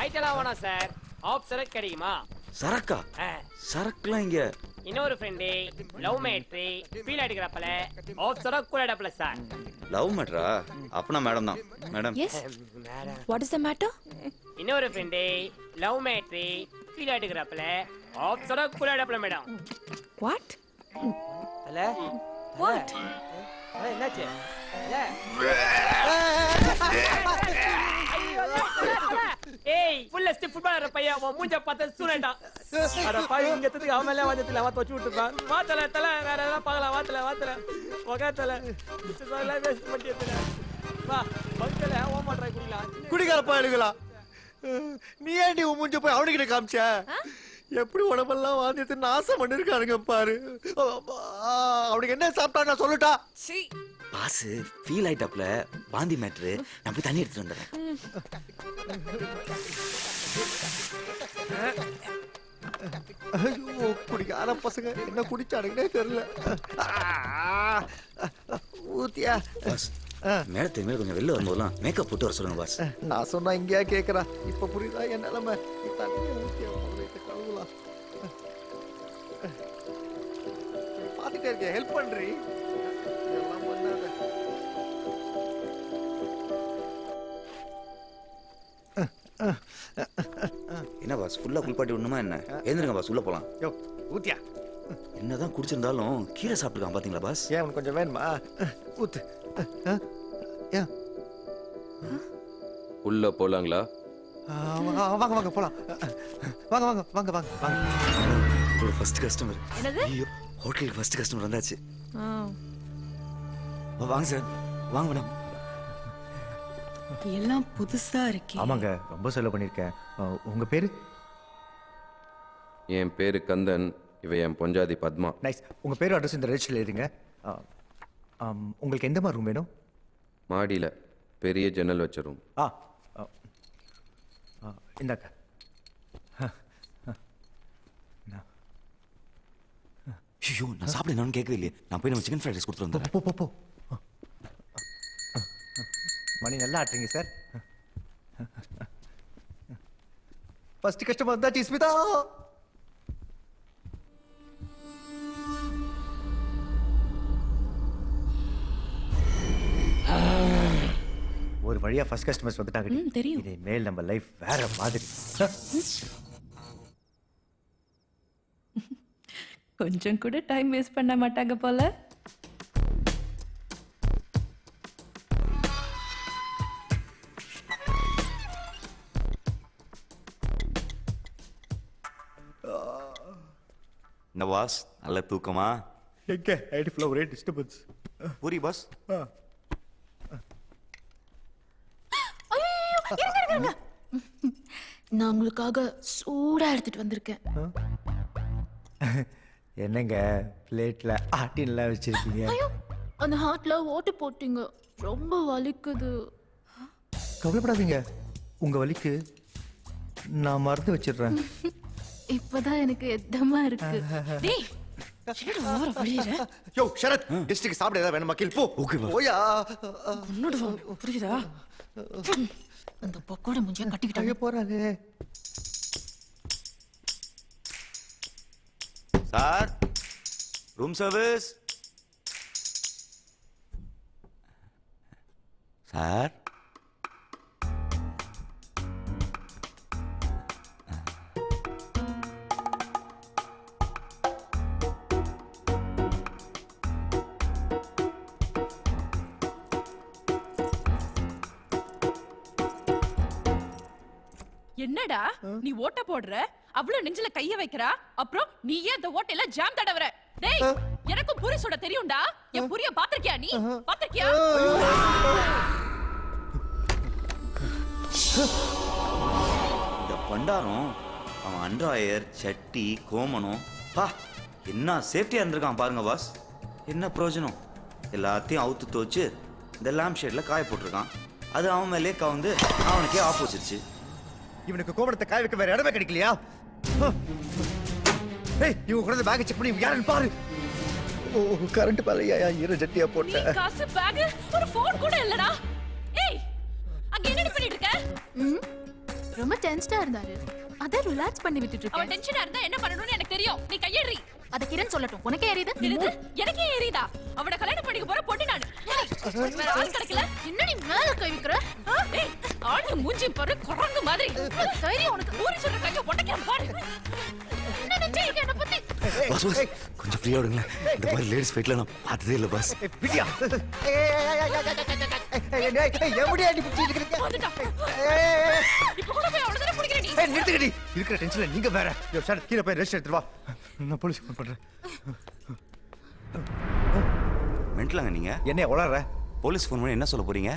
ஐட்டலாம் வேணாம் சார், ஆஃப் சரக்கு கிடைக்குமா? சரக்கா? சரக்குலாம் இங்க. இன்னொரு ஃப்ரெண்டு லவ் மேட்ரி ஃபீல் அடிக்கிறப்பல ஆஃப் சரக்கு கூட அடப்பல சார். லவ் மேட்டரா? அப்பனா மேடம் தான். Madam. Yes. What is the matter? இன்னொரு ஃப்ரெண்டு லவ் மேட்ரி ஃபீல் அடிக்கிறப்பல ஆஃப் சரக்கு கூட அடப்பல மேடம். வாட்? அல்ல வாட்? என்னாச்சு? ஏய், ஃபுல் ஸ்டிப் ஃபுட்பாலர் பையன் அவன் மூஞ்ச பார்த்து சூனேட்டான். அட பாய், இங்க எத்ததுக்கு அவன் மேல வந்ததுல அவன் தொச்சு விட்டுறான். வாத்தல தல வேற ஏதாவது பார்க்கலாம். வாத்தல ஒகத்தல இதெல்லாம் வேஸ்ட் பண்ணிட்டல. வா பக்கல ஓமா ட்ரை குடிக்கலாம். குடிகார பயலுகளா, நீ ஏன்டி உன் மூஞ்ச போய் அவனுக்கிட்ட காமிச்ச? எப்படி உடம்பெல்லாம் வாந்தியத்தை நாசம் பண்ணிருக்கானுங்க பாரு. அவனுக்கு என்ன சாப்பிட்டா நான் சொல்லட்டா? பாஸ் ஃபீல் ஆயிட்டாப்ல, வாந்தி மேட்ரு. நான் போய் தண்ணி எடுத்துட்டு வந்துடுறேன். ஐயோ, குடிக்கார பசங்க என்ன குடிச்சானுங்கன்னே தெரியல. ஊத்தியா பாஸ், மேடத்துக்கு மேல கொஞ்சம் வெளில வரும்போதெல்லாம் மேக்கப் போட்டு வர சொல்லுங்க பாஸ். நான் சொன்னா இங்கேயா கேட்கறா? இப்ப புரியுதா என் நிலைமை? தண்ணியை ஊத்தியா கழுவலாம். பாத்துட்டே இருக்கேன், ஹெல்ப் பண்றீ? இதெல்லாம் பண்ணாத. என்ன பாஸ், ஃபுல்லா குளிப்பாட்டி விடணுமா என்ன? எழுந்திருங்க பாஸ், உள்ள போலாம். யோ, ஊத்தியா. என்னதான் குடிச்சிருந்தாலும் கீரை சாப்பிட்டுருக்கான் பாத்தீங்களா பாஸ்? ஏன் உனக்கு கொஞ்சம் வேணுமா? ஊத்து. உள்ள போலாங்களா? வாங்க வாங்க போலாம். வாங்க வாங்க வாங்க வாங்க வாங்க. First customer. என்னது? ஐயோ, ஹோட்டலுக்கு ஃபர்ஸ்ட் கஸ்டமர் வந்தாச்சு. வாங்க சார், வாங்க மேடம். எல்லாம் புதுசா இருக்கே. ஆமாங்க, ரொம்ப செலவு பண்ணியிருக்கேன். உங்க பேரு? என் பேரு கந்தன், இவ என் பொஞ்சாதி பத்மா. நைஸ். உங்க பேரு அட்ரஸ் இந்த ரெஜிஸ்டர்ல எழுதுங்க. உங்களுக்கு எந்த மாதிரி ரூம் வேணும்? மாடியில் பெரிய ஜன்னல் வச்ச ரூம். இந்தாக்க. ஐயோ, நான் சாப்பிட என்னன்னு கேட்கவே இல்லையே. நான் போய் நம்ம சிக்கன் ஃப்ரைட் ரைஸ் கொடுத்துட்டு வந்தேன். போ போ போ. மணி நல்லா ஆட்டுறீங்க சார். ஃபர்ஸ்ட் கஸ்டமர் வந்தாச்சு ஸ்மிதா. ஒரு வழியா ஃபர்ஸ்ட் கஸ்டமர்ஸ் வந்துட்டாங்க. தெரியும். இதே மேல் நம்ம லைஃப் வேற மாதிரி. கொஞ்சம் கூட டைம் வேஸ்ட் பண்ண மாட்டாங்க போல. என்ன பாஸ், நல்ல தூக்கமா? எங்க ஐடி ஃப்ளோ ஒரே டிஸ்டர்பன்ஸ். பூரி பாஸ். நான் உங்களுக்காக சூடா எடுத்துட்டு வந்திருக்கேன். என்னங்க பிளேட்ல ஆட்டின்லாம் வச்சிருக்கீங்க? அந்த ஹார்ட்ல ஓட்டு போட்டீங்க, ரொம்ப வலிக்குது. கவலைப்படாதீங்க, உங்க வலிக்கு நான் மருந்து வச்சிடுறேன். இப்பதான் எனக்கு எத்தமா இருக்கு. டேய், யோ ஷரத், டிஸ்ட்ரிக்ட் சாப்பிட ஏதாவது வேணுமா? கில் போ. ஓகே பா. ஓயா. புரியுதா? அந்த பக்கோட முஞ்சியா கட்டிக்கிட்டாங்க போறாங்க. Sir, room service. சார், என்னடா நீ ஓட்ட போடுற, அவ்வளவு நெஞ்சில கைய வைக்கிறா, அப்புறம் நீயே அந்த ஓட்டையில ஜாம் தடவற. டேய், எனக்கும் பூரி சுட தெரியும்டா. என் பூரிய பாத்திருக்கியா? நீ பாத்திருக்கியா? இந்த பண்டாரம் அவன் அண்ட்ராயர் சட்டி கோமனம் பா என்ன சேஃப்டியா இருந்திருக்கான் பாருங்க பாஸ். என்ன பிரயோஜனம்? எல்லாத்தையும் அவுத்து துவச்சு இந்த லேம்ப் ஷேட்ல காய போட்டிருக்கான். அது அவன் மேலே கவுந்து அவனுக்கே ஆப்போசிட்ச்சு. இவனுக்கு கோபத்தை காய வைக்க வேற இடமே கிடைக்கலையா? ஏய், இவங்க கூட பேக் செக் பண்ணி யாருன்னு பாரு. ஓ, கரண்ட் பாலையா ஈர ஜட்டியா போட்ட. நீ காசு பேக் ஒரு ஃபோன் கூட இல்லடா. ஏய், அங்க என்ன பண்ணிட்டு இருக்க? ரொம்ப டென்ஷனா இருந்தாரு, அத ரிலாக்ஸ் பண்ணி விட்டுட்டு இருக்கேன். அவன் டென்ஷனா இருந்தா என்ன பண்ணணும்னு எனக்கு தெரியும். நீ கையேறி. அத கிரண் சொல்லட்டும். உனக்கே ஏறிது? எனக்கே ஏறிதா? அவன கல்யாணம் பண்ணிக்க போற பொண்ணு நானு. வேற ஆள் கிடைக்கல. என்னடி மேல கை வைக்கிற? ஏய், ஆளு மூஞ்சி பாரு, குரங்கு மாதிரி. தைரியம் உனக்கு. ஊரி சொல்ற கைய உடைக்கிறேன் பாரு. என்ன நினைச்சீங்க என்ன பத்தி? பாஸ் பாஸ், கொஞ்சம் ஃப்ரீயா விடுங்களேன். இந்த மாதிரி லேடிஸ் ஃபைட்ல நான் பார்த்ததே இல்லை பாஸ். பிடியா? எப்படியா நீ பிடிச்சிட்டு இருக்கீங்க? இப்போ கூட போய் அவளை தானே பிடிக்கிறேன் நீ. ஏய், நிறுத்துக்கடி. இருக்கிற டென்ஷன்ல நீங்க வேற. யோ ஷரத், கீழே போய் ரெஸ்ட் எடுத்துட்டு வா. நான் போலீஸ் ஃபோன் பண்றேன். மென்டலாங்க நீங்க? என்ன உளறற? போலீஸ் ஃபோன் பண்ணி என்ன சொல்ல போறீங்க?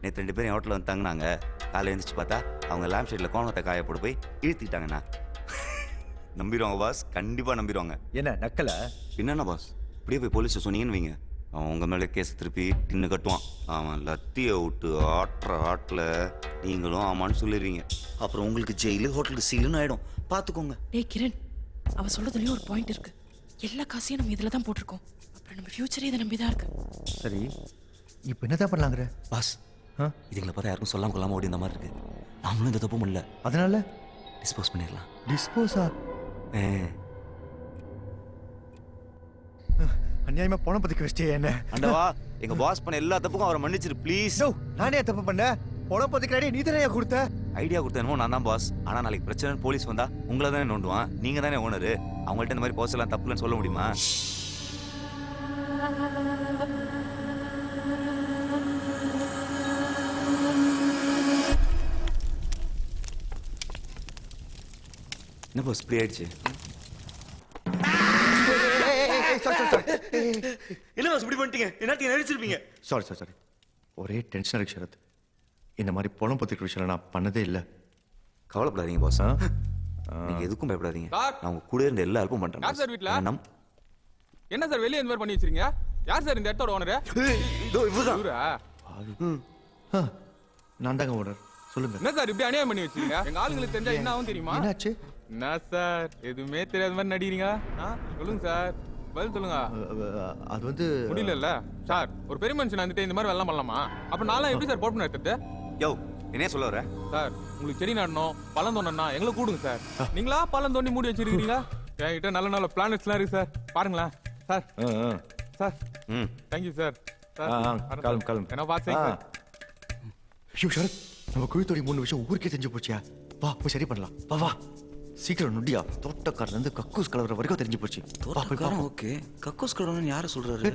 நேற்று 2 பேரும் ஹோட்டலில் வந்து தங்கினாங்க. காலையில் எழுந்திரிச்சு பார்த்தா அவங்க லேம்ப் ஷேட்ல கோணத்தை காய போட்டு போய் இழுத்துக்கிட்டாங்கண்ணா. நம்பிடுவாங்க பாஸ், கண்டிப்பா நம்பிடுவாங்க. என்ன நக்கல? என்னன்னா பாஸ், இப்படியே போய் போலீஸ் சொன்னீங்கன்னு வைங்க, அவன் உங்க மேலே கேஸ் திருப்பி டின்னு கட்டுவான். அவன் லத்தியை விட்டு ஆட்டுற ஆட்டில் நீங்களும் ஆமான்னு சொல்லிடுவீங்க. அப்புறம் உங்களுக்கு ஜெயிலு ஹோட்டலுக்கு சீலுன்னு ஆயிடும். பார்த்துக்கோங்க. டேய் கிரண், அவ சொல்றதுலயும் ஒரு பாயிண்ட் இருக்கு. எல்லா காசையும் நம்ம இதுல தான் போட்டிருக்கோம். அப்புறம் நம்ம ஃபியூச்சரே இதை நம்பி தான் இருக்கு. சரி, இப்போ என்னதான் பண்ணலாங்கிற? பாஸ், இதுங்களை பார்த்தா யாருக்கும் சொல்லாம கொள்ளாம ஓடி இந்த மாதிரி இருக்கு. நாமளும் இந்த தப்பு பண்ணல, அதனால டிஸ்போஸ் பண்ணிடலாம். டிஸ்போஸா? அநியாயமா பணம் பத்திக்க வச்சிட்டே என்ன? அண்டவா, எங்க பாஸ் பண்ண எல்லா தப்புக்கும் அவரை மன்னிச்சிரு ப்ளீஸ். நானே தப்பு பண்ணேன். பணம் பத்திக்க ஐடியா நீ தானே கொடுத்த. ஐடியா கொடுத்தேனோ நான் தான் பாஸ். ஆனா நாளைக்கு பிரச்சனை போலீஸ் வந்தா உங்களை தானே நோண்டுவான். நீங்க தானே ஓனரு. அவங்கள்ட்ட இந்த மாதிரி போஸ் எல்லாம் தப்புலன்னு சொல்ல முடியுமா? என்ன பாஸ் இப்படி ஆயிடுச்சு? என்ன பாஸ் இப்படி பண்ணிட்டீங்க? என்னத்தையும் நடிச்சிருப்பீங்க. சாரி ஒரே டென்ஷனாக இருக்கு ஷரத். இந்த மாதிரி பொணம் பத்திரிக்கை விஷயம் நான் பண்ணதே இல்லை. கவலைப்படாதீங்க பாஸ். நீங்க எதுக்கும் பயப்படாதீங்க. நான் உங்க கூட இருந்து எல்லா ஹெல்ப்பும் பண்றேன். யார் சார் வீட்ல? என்ன சார் வெளியே இந்த மாதிரி பண்ணி வச்சிருக்கீங்க? யார் சார் இந்த இடத்தோட ஓனர்? இதோ இவர்தான். நான் தாங்க ஓனர். சொல்லுங்க. என்ன சார் இப்படி அநியாயம் பண்ணி வச்சிருக்கீங்க? எங்க ஆளுங்களுக்கு தெரிஞ்சா என்ன ஆகும் தெரியுமா? என்னாச்சு? என்ன சார் எதுவுமே தெரியாத மாதிரி நடிக்கிறீங்க? சொல்லுங்க சார், பதில் சொல்லுங்க. அது வந்து முடியல சார். ஒரு பெரிய மனுஷன் வந்துட்டு இந்த மாதிரி வெள்ளம் பண்ணலாமா? அப்ப நான்லாம் எப்படி சார் போட்டு எடுத்துட்டு? யோ என்ன சொல்ல வர சார்? உங்களுக்கு செடி நடணும், பழம் தோண்டனா எங்களை கூடுங்க சார். நீங்களா பழம் தோண்டி மூடி வச்சிருக்கீங்க? என்கிட்ட நல்ல நல்ல பிளானட்ஸ்லாம் இருக்கு சார், பாருங்களேன் சார். Sir thank you sir. கிளம்பு. என்ன பார்த்தீங்க சார்? ஐயோ ஷரத், நம்ம குழித்தோடி 3 விஷயம் ஊருக்கே தெரிஞ்சு போச்சியா? வா போய் சரி பண்ணலாம். வா சீக்கிரம் நொடியா. தோட்டக்காரன் இருந்து கக்கூஸ் கலவர வரைக்கும் தெரிஞ்சு போச்சு. தோட்டக்காரன் ஓகே, கக்கூஸ் கலவரன்னு யாரை சொல்றாரு?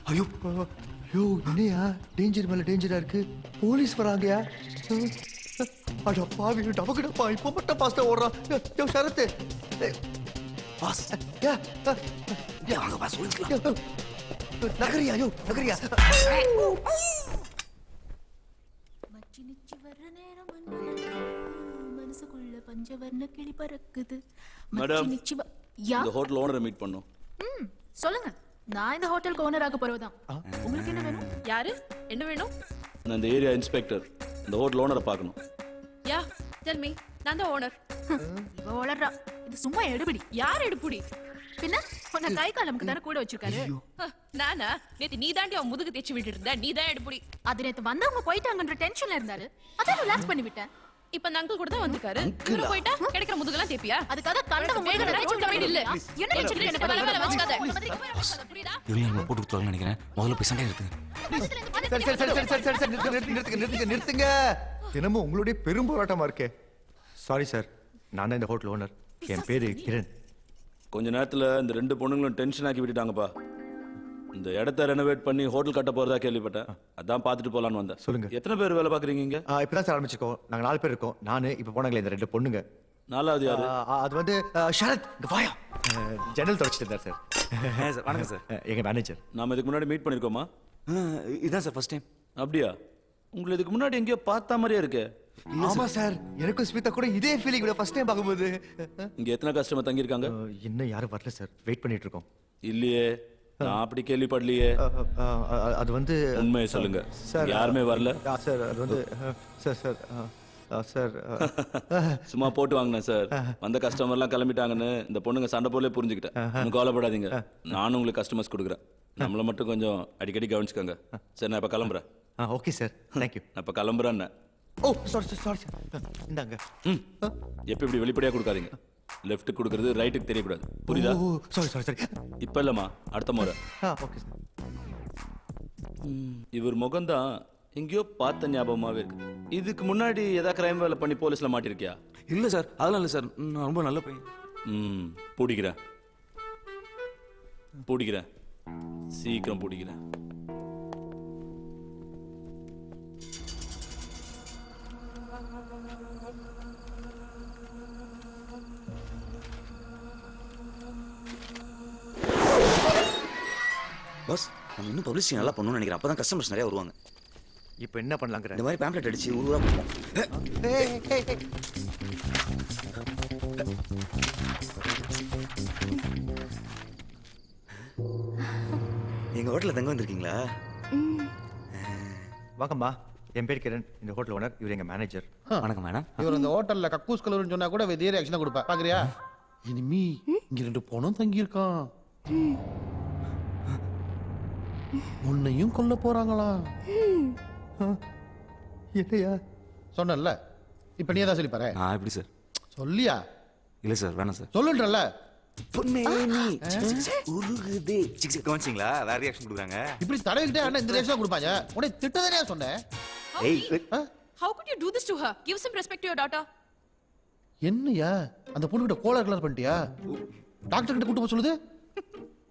ஐயோ என்னையா டேஞ்சர் மேல டேஞ்சரா இருக்கு. போலீஸ் வராங்கயா. அட பாவி டபக்குடப்பா இப்போ மட்டும் பாஸ்டா ஓடுறான். யோ ஷரத் பாஸ் வாங்க பாஸ் ஒளிஞ்சுக்கலாம். நகரியா மனசுக்குள்ள பஞ்சவர்ண கிளி பறக்குது. மேடம், இந்த ஹோட்டல் ஓனரை மீட் பண்ணோம். சொல்லுங்க. நான் இந்த ஹோட்டலுக்கு ஓனர் ஆக போறவதான். உங்களுக்கு என்ன வேணும்? யாரு? என்ன வேணும்? நான் இந்த ஏரியா இன்ஸ்பெக்டர். இந்த ஹோட்டல் ஓனரை பார்க்கணும். யா டெல் மீ. நான் தான் ஓனர். இவ ஓனரா? இது சும்மா எடுபடி. யார் எடுபடி? பின்ன உன்னை கை காலமுக்கு தானே கூட வச்சிருக்காரு. நானா? நேத்து நீ தாண்டி அவன் முதுகு தேய்ச்சி விட்டு இருந்த. நீ தான் எடுபடி. அது நேத்து வந்தவங்க போயிட்டாங்கன்ற டென்ஷன்ல இருந்தாரு. அதான் ரிலாக்ஸ் பண்ணி விட்டேன். இப்ப அந்த அங்கிள் கூட தான் வந்திருக்காரு. இவரு போயிட்டா கிடைக்கிற முதுகெல்லாம் தேப்பியா? அதுக்காக கண்டவ முதுகு தேய்ச்சிட்ட வேண்டிய இல்ல. என்ன நினைச்சிட்டு எனக்கு வேலை வேலை வச்சுக்காத. புரியுதா? இவங்க போட்டு கொடுத்துருவாங்கன்னு நினைக்கிறேன். முதல்ல போய் சண்டை எடுத்துங்க. நிறுத்துங்க. தினமும் உங்களுடைய பெரும் போராட்டமா இருக்கே. சாரி சார், நான் தான் இந்த ஹோட்டல் ஓனர். என் பேரு கிரண். கொஞ்ச நேரத்துல இந்த 2 பொண்ணுங்களும் டென்ஷன் ஆக்கி விட்டுட்டாங்கப்பா. இந்த இடத்த ரெனோவேட் பண்ணி ஹோட்டல் கட்ட போறதா கேள்விப்பட்டேன். அதான் பார்த்துட்டு போலான்னு வந்தேன். சொல்லுங்க. எத்தனை பேர் வேலை பாக்குறீங்க இங்க? இப்பதான் சார் ஆரம்பிச்சிருக்கோம். நாங்க 4 பேர் இருக்கோம். நானு இப்ப போனாங்களே இந்த 2 பொண்ணுங்க. 4வது யாரு? அது வந்து ஷரத். வாயா. ஜன்னல் தொடச்சிட்டு இருந்தார் சார். சார் வணக்கம் சார். எங்க மேனேஜர். நாம இதுக்கு முன்னாடி மீட் பண்ணிருக்கோமா? இதான் சார் ஃபர்ஸ்ட் டைம். அப்படியா? உங்களை இதுக்கு முன்னாடி எங்கேயோ பார்த்த மாதிரியே இருக்கு. ஆமா சார், எனக்கும் ஸ்மிதா கூட இதே ஃபீலிங். ஃபர்ஸ்ட் டைம் பார்க்கும்போது. இங்க எத்தனை கஸ்டமர் தங்கி இருக்காங்க? இன்னும் யாரும் வரல சார். வெயிட் பண்ணிட்டு இருக்கோம். இல்லையே, நான் அப்படி கேள்விப்படலையே. அது வந்து உண்மையை சொல்லுங்க சார். யாருமே வரல சார். அது வந்து சார் சும்மா போட்டு வாங்கினேன் சார். வந்த கஸ்டமர்லாம் கிளம்பிட்டாங்கன்னு இந்த பொண்ணுங்க சண்டை போலே புரிஞ்சுக்கிட்டேன். ஒன்றும் கவலைப்படாதீங்க, நானும் உங்களுக்கு கஸ்டமர்ஸ் கொடுக்குறேன். நம்மள மட்டும் கொஞ்சம் அடிக்கடி கவனிச்சுக்கோங்க. சரி, நான் இப்போ கிளம்புறேன். Okay sir, thank you. நான் இப்போ கிளம்புறேன். ஓ சாரி சார். இந்தாங்க. எப்போ இப்படி வெளிப்படையாக கொடுக்காதீங்க. லெஃப்ட் கொடுக்கறது ரைட்டுக்கு தெரியக்கூடாது, புரியுதா? சாரி. இப்போ இல்லைம்மா, அடுத்த முறை. Okay sir. இவர் முகம்தான் எங்கேயோ பார்த்த ஞாபகமாகவே இருக்கு. இதுக்கு முன்னாடி ஏதாவது கிரைம் வேலை பண்ணி போலீஸில் மாட்டிருக்கியா? இல்லை சார், அதெல்லாம் இல்லை சார். நான் ரொம்ப நல்ல பையன். பிடிக்கிறேன், சீக்கிரம் பிடிக்கிறேன். பாஸ், நம்ம இன்னும் பப்ளிசிட்டி நல்லா பண்ணணும்னு நினைக்கிறேன். அப்பதான் கஸ்டமர்ஸ் நிறைய வருவாங்க. இப்போ என்ன பண்ணலாங்கிற? இந்த மாதிரி பேம்ப்ளெட் அடிச்சு ஊரா போவோம். எங்க ஹோட்டல்ல தங்க வந்திருக்கீங்களா? வாங்கம்மா, என் பேர் கிரண். இந்த ஹோட்டல் ஓனர். இவர் எங்க மேனேஜர். வணக்கம் மேடம். இவர் இந்த ஹோட்டல்ல கக்கூஸ் கலவரன்னு சொன்னா கூட இதே ரியாக்ஷன் கொடுப்பா. பாக்குறியா? இனிமே இங்க 2 பொண்ணும் தங்கி இருக்கான். உன்னையும் கொல்ல போறாங்களா? என்னையா சொன்னல? இப்ப நீ தான் சொல்லி பாரு. நான் எப்படி சார் சொல்லியா? இல்ல சார், வேணாம் சார். சொல்லுன்றல. உருகுதே. கவனிச்சிங்களா? வேற ரியாக்ஷன் கொடுக்குறாங்க. இப்படி தடவிக்கிட்டே அண்ணா இந்த ரியாக்ஷன் கொடுப்பாங்க. உன்னை திட்டதானே சொன்னேன். How could you do this to her? Give some respect to your daughter. என்னையா அந்த பொண்ணு கிட்ட கோலர் கலர் பண்ணிட்டியா? டாக்டர் கிட்ட கூட்டு போக சொல்லுது.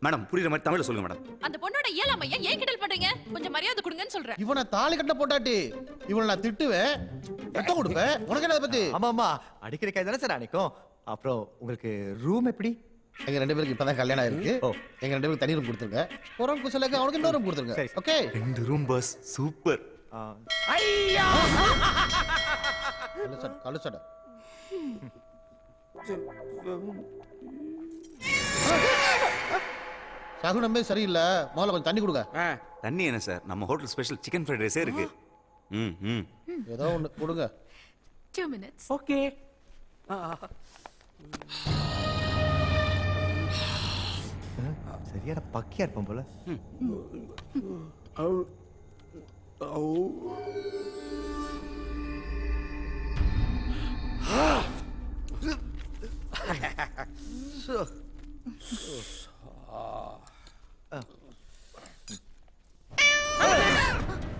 மேடம் புரியுற மாதிரி தமிழ்ல சொல்லுங்க மேடம். அந்த பொண்ணோட இயலாமைய ஏன் கிண்டல் பண்றீங்க? கொஞ்சம் மரியாதை கொடுங்கன்னு சொல்றேன். இவனை தாலி கட்ட போட்டாட்டி இவனை நான் திட்டுவேன், ரத்தம் கொடுப்பேன். உனக்கு என்ன பத்தி? ஆமா அடிக்கிற கை தானே சார் அன்னைக்கும். அப்புறம் உங்களுக்கு ரூம் எப்படி? எங்க 2 பேருக்கு இப்பதான் கல்யாணம் ஆயிருக்கு. எங்க 2 பேருக்கு தனி ரூம் கொடுத்துருங்க. போறோம் குசலுக்கு அவனுக்கு இன்னொரு ரூம் கொடுத்துருங்க. Okay 2 room bus super. ஐயா கலுசட சகுனமே சரியில்லை. முதல்ல கொஞ்சம் தண்ணி கொடுங்க. தண்ணி என்ன சார், நம்ம ஹோட்டல் ஸ்பெஷல் சிக்கன் ஃப்ரைட் ரைஸே இருக்கு. ஏதோ ஒன்று கொடுங்க. 2 minutes. ஓகே. சரியான பக்கியா இருப்போம் போல.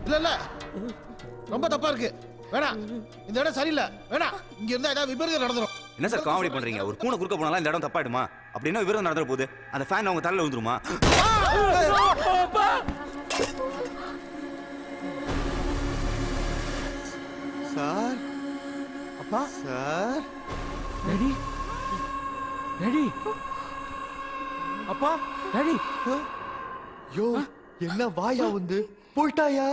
இல்ல இல்ல ரொம்ப தப்பா இருக்கு. வேணாம், இந்த இடம் சரியில்லை. வேணாம், இங்க இருந்தா ஏதாவது விபரீதம் நடந்துரும். என்ன சார் காமெடி பண்றீங்க? ஒரு பூனை குறுக்க போனாலும் இந்த இடம் தப்பாயிடுமா? அப்படின்னா விபரீதம் நடந்துற போகுது. அந்த ஃபேன் அவங்க தலையில விழுந்துருமா? சார் அப்பா சார் ரெடி ரெடி அப்பா ரெடி. யோ என்ன வாயா வந்து போயிட்டாயா?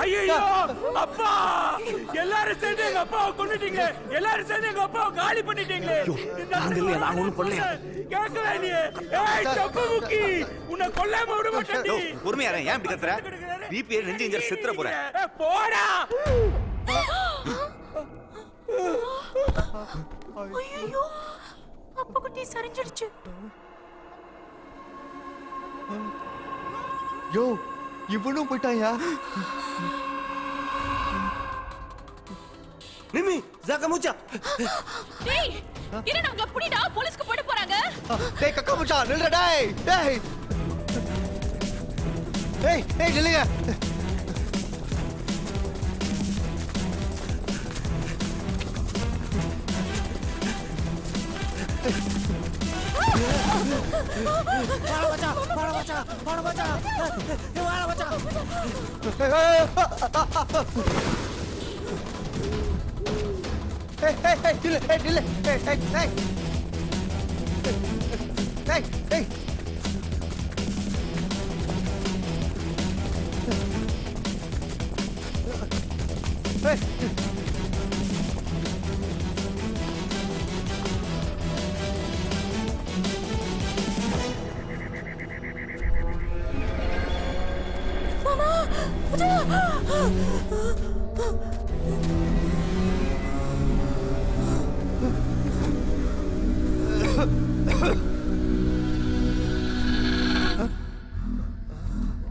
ஐயோ அப்பா, எல்லாரும் சேர்ந்து எங்க அப்பாவை கொன்னுட்டீங்க. எல்லாரும் சேர்ந்து எங்க அப்பாவை காலி பண்ணிட்டீங்களே. நாங்க இல்லையா, நாங்க ஒண்ணும் பண்ணலையா? கேட்கவே நீ. ஏய் சப்பு முக்கி, உன்னை கொல்லாம விட மாட்டேன். பொறுமையா ஏன் இப்படி கத்துற? பிபி நெஞ்சு இன்ஜர் செத்துற போற. போடா. ஐயோ அப்பா குட்டி சரிஞ்சிடுச்சு. யோ இவனும் போயிட்டாயா? நிமி ஜகமுச்சா. டேய் கிரண் அவங்கள புடிடா, போலீஸ்க்கு போட போறாங்க. டேய் கக்கா முச்சா நில்லுடா. டேய் டேய் டேய் டேய் நில்லுங்க.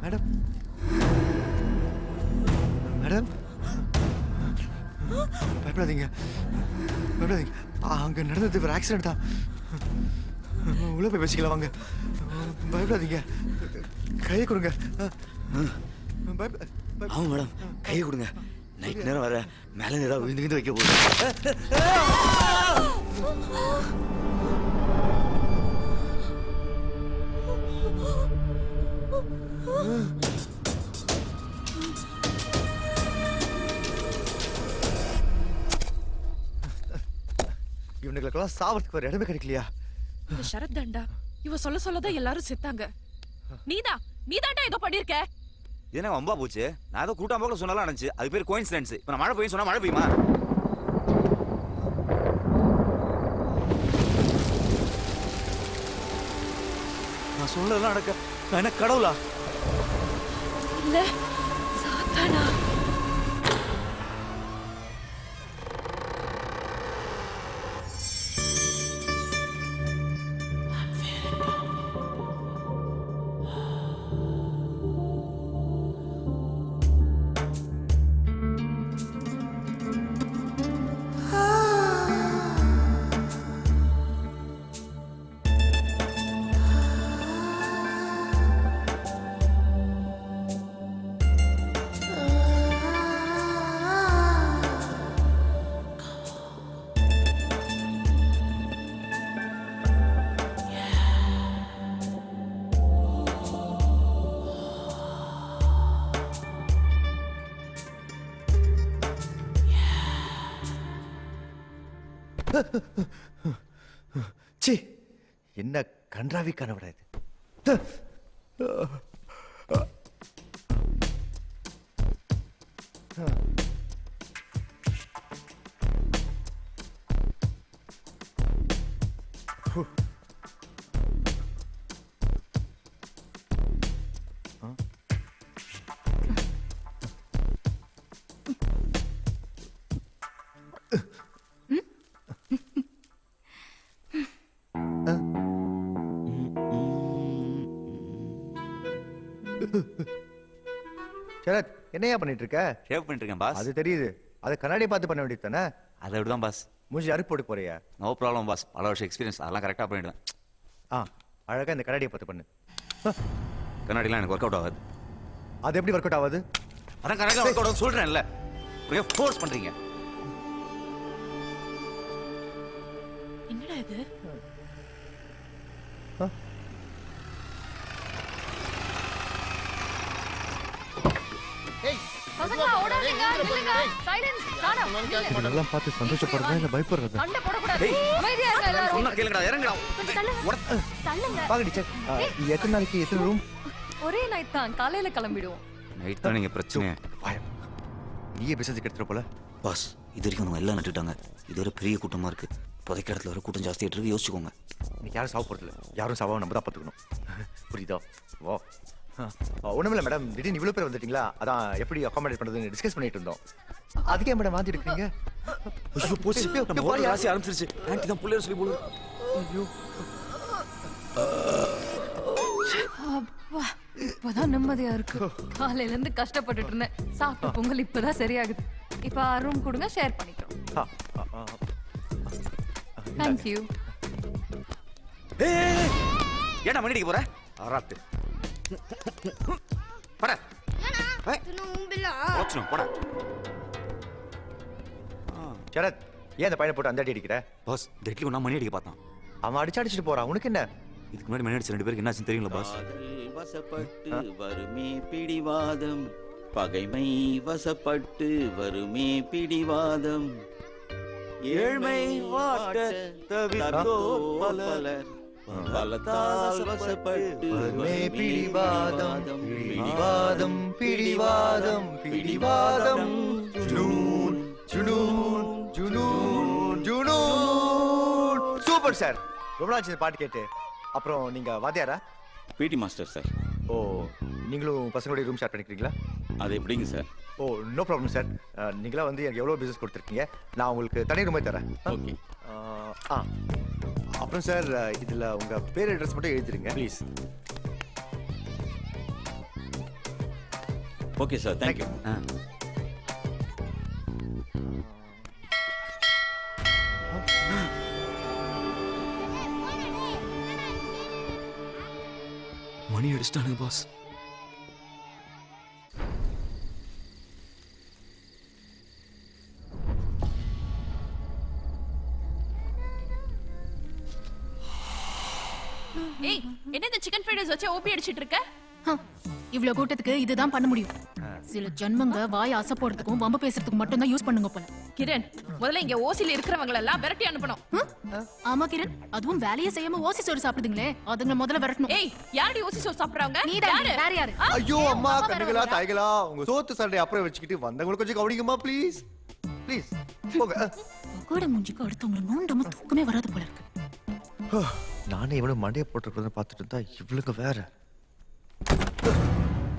மேடம் மேடம் பயப்படாதீங்க பயப்படாதீங்க. அங்க நடந்தது ஒரு ஆக்சிடென்ட் தான். உள்ள போய் பேசிக்கலாம் வாங்க. பயப்படாதீங்க, கையை கொடுங்க. ஆமாம் மேடம், கையை கொடுங்க. நைட் நேரம் வர மேலே ஏதாவது விழுந்து வைக்க போகுது. இவனுங்களுக்கெல்லாம் சாவறதுக்கு ஒரு இடமே கிடைக்கலையா? இந்த ஷரத் தாண்டா, இவ சொல்ல சொல்லதான் எல்லாரும் செத்தாங்க. நீதாண்டா ஏதோ பண்ணிருக்க. என்ன வம்பா போச்சு? நான் ஏதோ கூட்டம் போல சொன்னாலும் நினைச்சு அது பேர் கோயின்சிடன்ஸ். இப்போ நான் மழை பெய்யும் சொன்னா மழை பெய்யுமா? நான் சொல்றதெல்லாம் நடக்க நான் என்ன கடவுளா? இல்ல சாத்தானா? சி என்ன கன்றாவி கனவுடா இது. சரத் என்னையா பண்ணிட்டு இருக்க? ஷேவ் பண்ணிட்டு இருக்கேன் பாஸ். அது தெரியுது. அது கண்ணாடியை பார்த்து பண்ண வேண்டியது தானே? அதை விடுதான் பாஸ். மூஞ்சி அறுப்பு போட்டு போறியா? No problem boss. பல வருஷம் எக்ஸ்பீரியன்ஸ், அதெல்லாம் கரெக்டாக பண்ணிடுவேன். அழகா இந்த கண்ணாடியை பார்த்து பண்ணு. கண்ணாடிலாம் எனக்கு ஒர்க் அவுட் ஆகாது. அது எப்படி ஒர்க் அவுட் ஆகாது? அதான் கரெக்டாக ஒர்க் அவுட் சொல்றேன்ல, ஃபோர்ஸ் பண்றீங்க. என்னடா இது? பசங்களா ஓடாதீங்க, நில்லுங்க. சைலன்ஸ். நானா? இதெல்லாம் பார்த்து சந்தோஷப்படுறதா இல்ல பயப்படுறதா? சண்டை போடக்கூடாது. அமைதியா இருங்க எல்லாரும். சொன்னா கேளுங்கடா, இறங்குடா. கொஞ்சம் தள்ளுங்க. தள்ளுங்க. பாங்க டீச்சர், எத்தனை நாளைக்கு எத்தனை ரூம்? ஒரே நைட் தான், காலையில கிளம்பிடுவோம். நைட் தான் நீங்க பிரச்சனை. நீயே பிசினஸ் எடுத்துற போல. பாஸ், இது வரைக்கும் நம்ம எல்லாம் நட்டுட்டாங்க. இது ஒரு பெரிய கூட்டமா இருக்கு. புதைக்க இடத்துல வர கூட்டம் ஜாஸ்தியாட்டு இருக்கு, யோசிச்சுக்கோங்க. இன்னைக்கு யாரும் சாவ போறதில்ல. யாரும் சாவா நம்ம தான் பார்த்துக்கணும். புரியுதா? வா. ஒண்ணுமில்ல மேடம், திடீர்னு இவ்வளவு பேர் வந்துட்டீங்களா, அதான் எப்படி அகாமடேட் பண்றதுன்னு டிஸ்கஸ் பண்ணிட்டு இருந்தோம். அதுக்கே மேடம் வாந்தி எடுக்கிறீங்க? ஐயோ போச்சு, நம்ம ஓட ராசி ஆரம்பிச்சிருச்சு. ஆன்ட்டி தான் புள்ளைய சொல்லி போடு. ஐயோ அப்பா, இப்பதான் நிம்மதியா இருக்கு. காலையில இருந்து கஷ்டப்பட்டுட்டு இருந்தேன். சாப்பிட்ட பொங்கல் இப்பதான் சரியாகுது. இப்ப ரூம் கொடுங்க, ஷேர் பண்ணிக்கிறோம். Thank you. ஏடா மணி அடிக்க போற? ஆராத்து பட போடா. சரத், ஏன் அந்த பையனை போட்டு அந்த அடி அடிக்கிற? பாஸ், டெட்லி நான் மணி அடிக்க பார்த்தான். அவன் அடிச்சுட்டு போறான், உனக்கு என்ன? இதுக்கு முன்னாடி மணி அடிச்ச 2 பேருக்கு என்னாச்சுன்னு தெரியுங்களா பாஸ்? வசப்பட்டு வருமே பிடிவாதம், பகைமை வசப்பட்டு வருமே பிடிவாதம், ஏழ்மை வாட்ட தவிர்த்தோர் பலர், பலத்தால் வசப்பட்டு வருமே பிடிவாதம், பிடிவாதம், பிடிவாதம், பிடிவாதம், ஜுனூன், ஜுனூன், ஜுனூன், ஜுனூன். சூப்பர் சார், ரொம்ப நாள் இந்த பாட்டு கேட்டு. அப்புறம் நீங்க வாத்தியாரா? PT master sir. ஓ, நீங்களும் பசங்களோட ரூம் ஷேர் பண்ணிக்கிறீங்களா? அது எப்படிங்க சார்? ஓ, நோ ப்ராப்ளம் சார். நீங்களா வந்து எனக்கு எவ்வளோ பிஸ்னஸ் கொடுத்துருக்கீங்க, நான் உங்களுக்கு தனி ரூமே தரேன். ஓகே. அப்புறம் சார், இதில் உங்கள் பேர் அட்ரஸ் மட்டும் எழுதிருங்க ப்ளீஸ். Okay sir, thank you. மணி அடிச்சிட்டானுங்க பாஸ். ஏய், என்ன இந்த சிக்கன் ஃப்ரைட் ரைஸ் வச்சு ஓபி அடிச்சிட்டு இருக்க? இவ்ளோ கூட்டத்துக்கு இதுதான் பண்ண முடியும். சில ஜன்மங்க வாய் அசை போடுறதுக்கும் வம்பு பேசுறதுக்கும் மட்டும் தான் யூஸ் பண்ணுங்க போல. கிரண், முதல்ல இங்க ஓசில இருக்கிறவங்க எல்லாம் விரட்டி அனுப்பணும். ஆமா கிரண், அதுவும் வேலையை செய்யாம ஓசி சோறு சாப்பிடுதுங்களே, அதுங்களை முதல்ல விரட்டணும். ஏய், யாரடி ஓசி சோறு சாப்பிடுறாங்க? நீ தான். வேற யாரு? ஐயோ அம்மா, கண்ணுகளா தாய்களா, உங்க சோத்து சண்டை அப்புறம் வச்சுக்கிட்டு வந்தவங்களுக்கு கொஞ்சம் கவனிக்குமா ப்ளீஸ் ப்ளீஸ். போங்க. கூட மூஞ்சிக்கு அடுத்தவங்களை நோண்டாம தூக்கமே வராது போல இருக்கு. நானே இவ்வளவு மண்டையை போட்டுருக்கிறத பார்த்துட்டு இருந்தா இவளுக்கு வேற.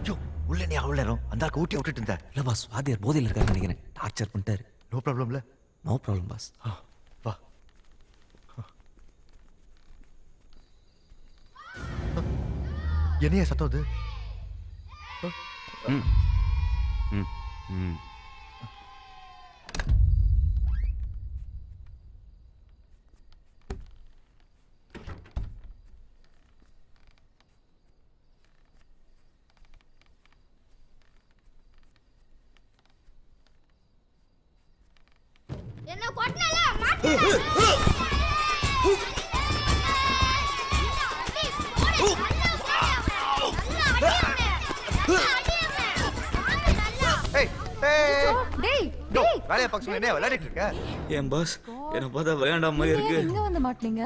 ஐயோ, உள்ள நீ அவ்வளோ நேரம் அந்த ஆக்கு ஊட்டி விட்டுட்டு இருந்த. இல்லை பாஸ், வாத்தியார் போதையில் இருக்காருன்னு நினைக்கிறேன். டார்ச்சர் பண்ணிட்டாரு. நோ ப்ராப்ளம்ல? No problem boss. வா. என்னையா சத்தம் அது? ம் ம் ம் என்ன கொட்டனல மாட்டே. ஏய், ஏய். டேய், வேலைய பக்கம் என்ன விளையாடிட்டு இருக்க? ஏன் பாஸ், என்ன பார்த்தா வேண்டாம் மாதிரி இருக்கு. இங்க வந்து மாட்டீங்க?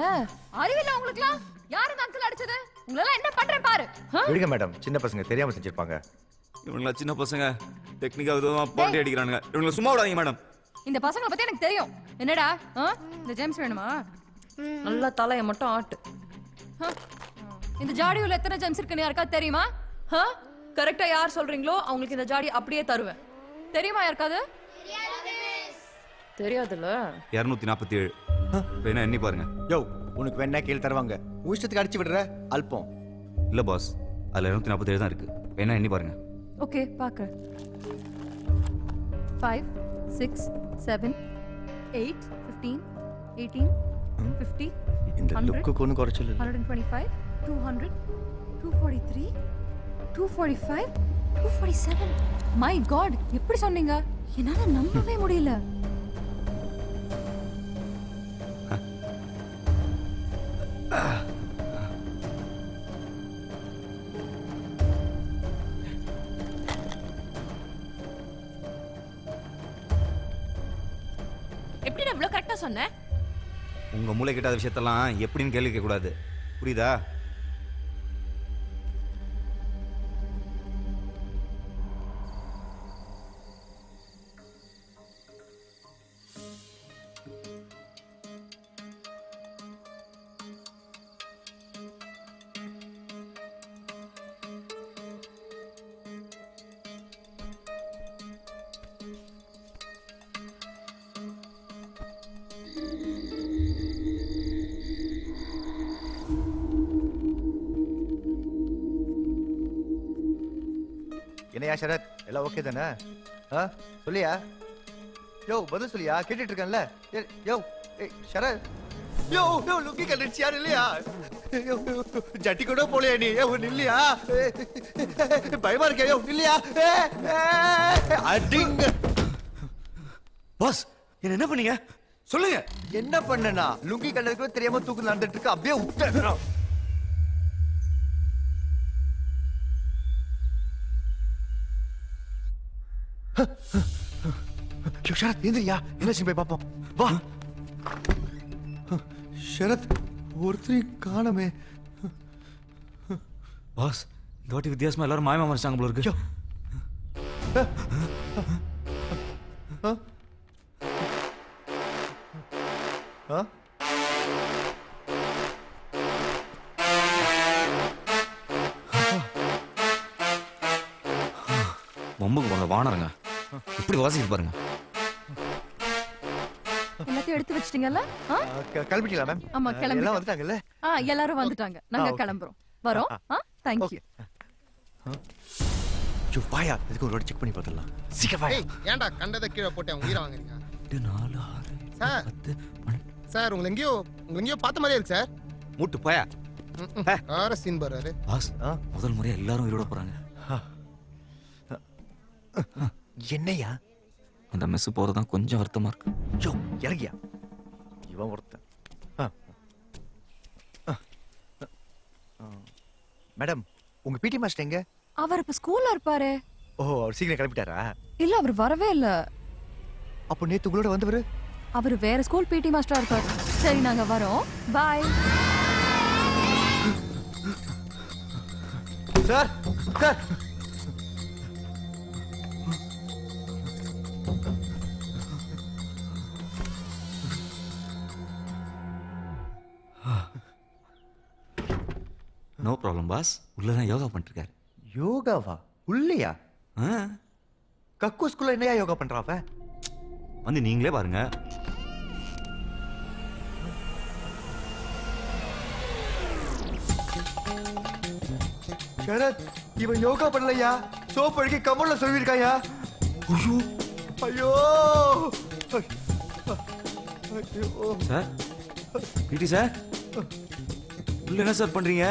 அறிவில்ல உங்களுக்குலாம்? யாரு இந்த அங்கிள் அடிச்சது? உங்களெல்லாம் என்ன பண்றேன் பாரு. விடுங்க மேடம், சின்ன பசங்க தெரியாம செஞ்சிருப்பாங்க. இவங்களா சின்ன பசங்க டெக்னிக்கா விதமா பாட்டி அடிக்கிறானுங்க. இவங்கள சும்மா விடாதீங்க மேடம். இந்த பசங்களை பத்தி எனக்கு தெரியும். என்னடா இந்த ஜேம்ஸ் வேணுமா? நல்ல தலைய மட்டும் ஆட்டு. இந்த ஜாடியுள்ள எத்தனை ஜெம்ஸ் இருக்குன்னு யாருக்காவது தெரியுமா? கரெக்டா யார் சொல்றீங்களோ அவங்களுக்கு இந்த ஜாடி அப்படியே தருவேன். தெரியுமா யாருக்காவது? தெரியாதுல்ல. 247. வேணா எண்ணி பாருங்க. யோ, உனக்கு வேணா கீழே தருவாங்க. உயிஷ்டத்துக்கு அடிச்சு விடுற அல்பம். இல்ல பாஸ், அதுல 247 தான் இருக்கு. வேணா எண்ணி பாருங்க. ஓகே, பாக்க. 5 6 7 8 15 18 50 இந்த லுக்கு ஒன்னு குறைச்சல. 125 200 243 245 247. மை காட், எப்படி சொன்னீங்க? என்னால நம்பவே முடியல. எப்படி இவ்ளோ கரெக்ட்டா சொன்ன? உங்க மூளை கிட்டாத விஷயத்தெல்லாம் எப்படின்னு கேள்வி கேட்க கூடாது, புரியுதா? என்னையா சரத், எல்லாம் ஓகே தானே? சொல்லியா? யோ, பதில் சொல்லியா? கேட்டுட்டு இருக்கேன்ல. யோ சரத், யோ லுக்கி கண்டிச்சு யாரு இல்லையா? ஜட்டி கூட போலையா நீ? இல்லையா? பயமா இருக்க? யோ இல்லையா? அடிங்க பாஸ், என்ன பண்ணீங்க சொல்லுங்க. என்ன பண்ணனா? லுங்கி கண்டதுக்கு தெரியாம தூக்கு நடந்துட்டு இருக்கு, அப்படியே விட்டுறோம். ஷரத், எந்திரியா, என்ன போய் பாப்போம், வா. ஷரத், ஒருத்தரை காணமே. பாஸ், இந்த வாட்டி வித்தியாசமா எல்லாரும் மாயமா மறைச்சாங்க போல இருக்கு. பொம்புக்கு போங்க வானருங்க, இப்படி வாசிக்கு பாருங்க. எல்லாத்தையும் எடுத்து வச்சிட்டீங்கல்ல? கிளம்பிட்டீங்களா மேம்? ஆமா, கிளம்பி. எல்லாம் வந்துட்டாங்கல்ல? எல்லாரும் வந்துட்டாங்க. நாங்க கிளம்புறோம். வரோம். Thank you. யோ வாயா, இதுக்கு ஒரு செக் பண்ணி பார்த்துடலாம். சீக்கிரம் வாயா. ஏன்டா கண்டதை கீழே போட்டு உயிரை வாங்குறீங்க? 4 6 சார், 10 சார் உங்களை எங்கேயோ பார்த்த மாதிரியே இருக்கு சார். மூட்டு போயா. ஆர சீன் பாரு. பாஸ், முதல் முறையா எல்லாரும் உயிரோட போறாங்க. என்னையா? அந்த மெஸ் போறதான் கொஞ்சம் வருத்தமா இருக்கு. யோ இறங்கியா, இவன் ஒருத்தன். மேடம், உங்க பிடி மாஸ்டர் எங்க? அவர் இப்ப ஸ்கூல்ல இருப்பாரு. ஓ, அவர் சீக்கிரம் கிளம்பிட்டாரா? இல்ல, அவர் வரவே இல்ல. அப்போ நேத்து உங்களோட வந்தவரு? அவர் வேற ஸ்கூல் பிடி மாஸ்டரா இருக்காரு. சரி, நாங்க வரோம். Bye. Sir, sir. No problem boss, உள்ளதான் யோகா பண்ணிருக்காரு. யோகாவா? உள்ளையா? கக்கு ஸ்கூல்ல என்னையா யோகா பண்றாவ? வந்து நீங்களே பாருங்க. சரத், இவன் யோகா பண்ணலையா? சோப் அழுக்கி கமல்ல சொல்லிருக்காயா? ஐயோ ஐயோ ஐயோ. சார், பிடி சார், உள்ள என்ன சார் பண்றீங்க?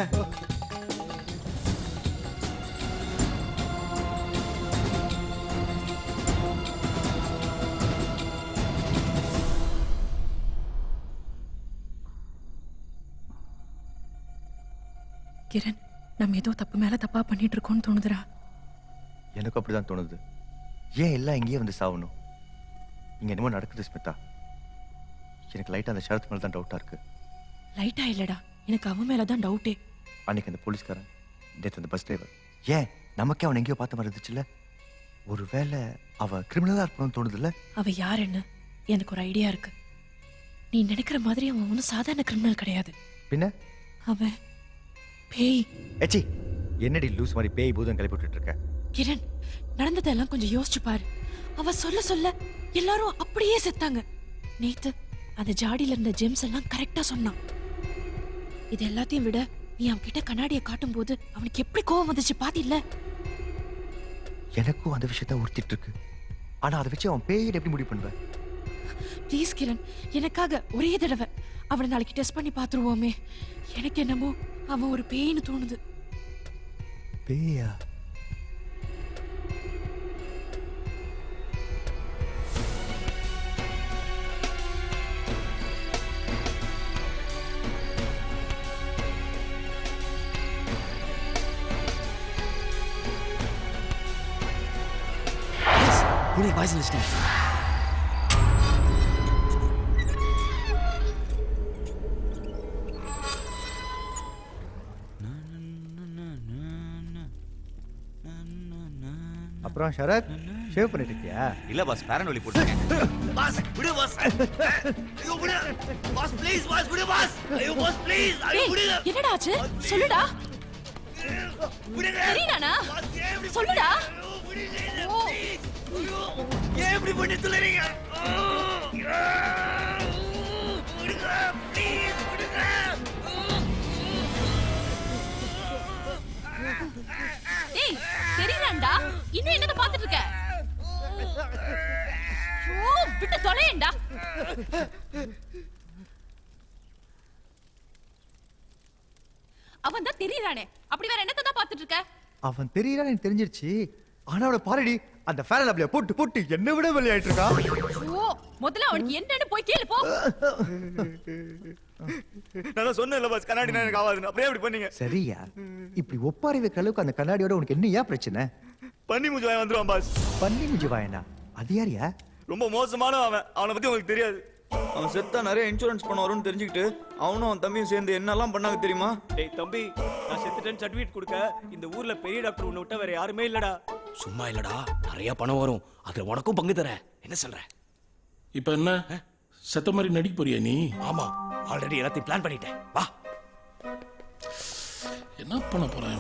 கிரண், நம்ம ஏதோ தப்பு மேல தப்பா பண்ணிட்டு இருக்கோம்னு தோணுதுடா. எனக்கு அப்படிதான் தோணுது. ஏன் எல்லாம் இங்கேயே வந்து சாவணும்? இங்க என்னமோ நடக்குது ஸ்மிதா. எனக்கு லைட்டா அந்த ஷரத் மேல தான் டவுட்டா இருக்கு. லைட்டா இல்லடா, எனக்கு அவன் மேலதான் டவுட்டே. அன்னைக்கு அந்த போலீஸ்காரன், நேத்து அந்த பஸ் டிரைவர், ஏன் நமக்கே அவன் எங்கேயோ பார்த்த மாதிரி இருந்துச்சுல்ல? ஒருவேளை அவ கிரிமினலா இருக்கணும்னு தோணுதுல்ல? அவ யாருன்னு எனக்கு ஒரு ஐடியா இருக்கு. நீ நினைக்கிற மாதிரி அவன் ஒன்றும் சாதாரண கிரிமினல் கிடையாது. பின்ன அவன் பேய். ஏச்சி, என்னடி லூஸ் மாதிரி பேய் பூதம் கிளப்பி விட்டுட்டு இருக்க? கிரண், நடந்ததெல்லாம் கொஞ்சம் யோசிச்சு பாரு. அவ சொல்ல சொல்ல எல்லாரும் அப்படியே செத்தாங்க. நேத்து அந்த ஜாடியில இருந்த ஜெம்ஸ் எல்லாம் கரெக்டா சொன்னான். இது எல்லாத்தையும் விட நீ அவன்கிட்ட கண்ணாடியை காட்டும் போது அவனுக்கு எப்படி கோவம் வந்துச்சு பாத்தில்ல? எனக்கும் அந்த விஷயத்த உறுத்திட்டு இருக்கு. ஆனா அதை வச்சு அவன் பேய் எப்படி முடிவு பண்ணுவேன்? ப்ளீஸ் கிரண், எனக்காக ஒரே தடவை அவனை நாளைக்கு டெஸ்ட் பண்ணி பாத்துருவோமே. எனக்கு என்னமோ அவன் ஒரு பேய்னு தோணுது. பேயா? Pune voice list. அப்புறம் ஷரத், ஷேவ் பண்ணிட்டு இருக்கியா? இல்ல பாஸ், பேரன் ஒலி போட்டுருக்கேன். பாஸ் விடு பாஸ். ஐயோ விடு பாஸ், ப்ளீஸ் பாஸ், விடு பாஸ். ஐயோ பாஸ் ப்ளீஸ், ஐயோ விடு. என்னடா ஆச்சு? சொல்லுடா. தெரியலனா? சொல்லுடா. ஏன் இப்படி பண்ணி துளறீங்க? விடுங்க ப்ளீஸ், விடுங்க. ஏய், தெரியலடா. இன்னும் என்னத பாத்துட்டு இருக்க? ஓ, விட்டு தொலையேண்டா. அவன் தான் தெரியறானே. அப்படி வேற என்னத தான் பாத்துட்டு இருக்க? அவன் தெரியறானே எனக்கு தெரிஞ்சிருச்சு. ஆனா அவளை பாருடி, அந்த ஃபேன் அப்படியே போட்டு போட்டு என்ன விட விளையாட்டு இருக்கா. ஓ, முதல்ல அவனுக்கு என்னன்னு போய் கேளு போ. நான் சொன்னேன்ல பாஸ், கண்ணாடி எனக்கு ஆகாதுன்னு. அப்படியே அப்படி பண்ணீங்க. சரியா? இப்படி ஒப்பாரி வைக்கிற அளவுக்கு அந்த கண்ணாடியோட உனக்கு என்ன ஏன் பிரச்சனை? பண்ணி மூஞ்சி வாய் வந்துருவான் பாஸ். பண்ணி மூஞ்சி வாயனா? அது யாரியா? ரொம்ப மோசமான அவன். அவனை பத்தி உங்களுக்கு தெரியாது. அவன் செத்தா நிறைய இன்சூரன்ஸ் பண்ண வரும்னு தெரிஞ்சுக்கிட்டு அவனும் அவன் தம்பியும் சேர்ந்து என்னெல்லாம் பண்ணாங்க தெரியுமா? டேய் தம்பி, நான் செத்துட்டேன்னு சர்டிஃபிகேட் கொடுக்க இந்த ஊர்ல பெரிய டாக்டர் உன்னை விட்டா வேற யாருமே இல்லடா. சும்மா இல்லடா, நிறைய பணம் வரும். அதுல உனக்கும் பங்கு தரேன். என்ன சொல்ற? இப்ப என்ன செத்த மாதிரி நடிக்க போறியா நீ? ஆமா, ஆல்ரெடி எல்லாத்தையும் பிளான் பண்ணிட்டேன். வா. என்ன பண்ண போறேன்?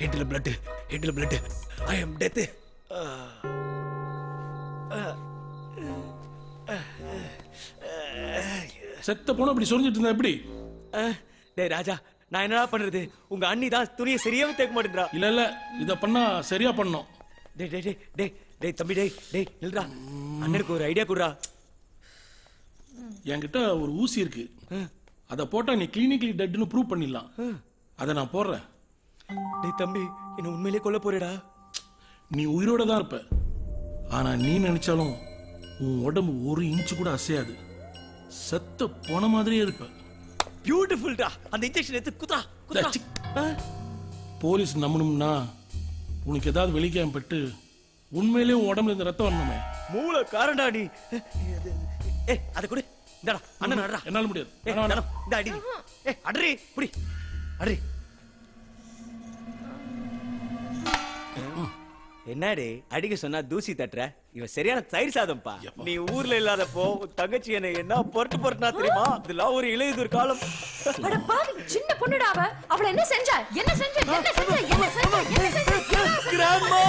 ஹெட்ல பிளட், ஹெட்ல பிளட். ஐ அம் டெத். செத்த போன அப்படி சொல்லிட்டு இருந்தா எப்படி? டேய் ராஜா, நான் என்னடா பண்றது? உங்க அண்ணி தான் துணியை சரியாவே தேக்க மாட்டேன்றா. இல்ல இல்ல, இத பண்ணா சரியா பண்ணணும். டேய் டேய் டேய் டேய் டேய் தம்பி, டேய் டேய் நில்றா. அண்ணனுக்கு ஒரு ஐடியா குடுறா. என்கிட்ட ஒரு ஊசி இருக்கு. அத போட்டா நீ கிளினிக்கலி டெட்னு ப்ரூவ் பண்ணிடலாம். அத நான் போடுறேன். டேய் தம்பி, என்ன உண்மையிலே கொல்ல போறேடா? நீ உயிரோட தான் இருப்ப. ஆனா நீ நினைச்சாலும் உன் உடம்பு ஒரு இன்ச்சு கூட அசையாது. செத்த போன மாதிரியே இருப்ப. பியூட்டிஃபுல்டா. அந்த இன்ஜெக்ஷன் எடுத்து குத்ரா குத்ரா. போலீஸ் நம்பணும்னா உனக்கு ஏதாவது வெளிக்காம பட்டு உண்மையிலேயே உன் உடம்புல இந்த ரத்தம் வரணுமே. மூளை காரண்டா நீ. ஏய் அத குடு. இந்தடா அண்ணன் அடடா. என்னால முடியாது. இந்த அடி. ஏய் அடறி புடி. அடறி. என்னடே அடிக்க சொன்னா தூசி தட்டுற? இவன் சரியான தயிர் சாதம்ப்பா. நீ ஊர்ல இல்லாதப்போ தங்கச்சி என்ன பொறுத்து பொறுத்தா தெரியுமா? இதெல்லாம் ஒரு இளையதொரு காலம். அட பாவி, சின்ன பொண்ணுடா அவ. அவள என்ன செஞ்சா? என்ன செஞ்சா? என்ன செஞ்சா? என்ன செஞ்சா? என்ன செஞ்சா? கிராண்ட்மா!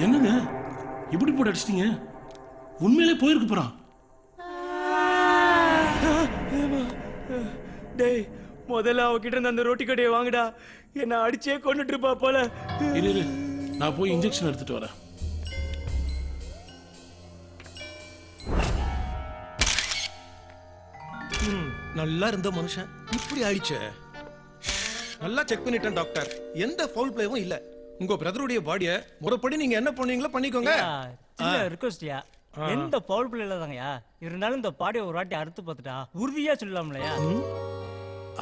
என்னங்க இப்படி போட்டு அடிச்சிட்டீங்க? உண்மையிலே போயிருக்கு போறான். டேய், முதல்ல அவகிட்ட இருந்து அந்த ரொட்டி கடையை வாங்குடா. என்ன அடிச்சே கொண்டுட்டு இருப்பா போல. இரு, நான் போய் இன்ஜெக்ஷன் எடுத்துட்டு வரேன். நல்லா இருந்த மனுஷன் இப்படி ஆயிடுச்சு. நல்லா செக் பண்ணிட்டேன் டாக்டர், எந்த ஃபவுல் பிளேவும் இல்ல. உங்க பிரதருடைய பாடிய முறைப்படி நீங்க என்ன பண்ணீங்களோ பண்ணிக்கோங்க. ரிக்வெஸ்ட்யா, எந்த பவுல் பிள்ளை இல்லதாங்கயா. இருந்தாலும் இந்த பாடியை ஒரு வாட்டி அறுத்து பார்த்துட்டா உறுதியா சொல்லலாம்லையா?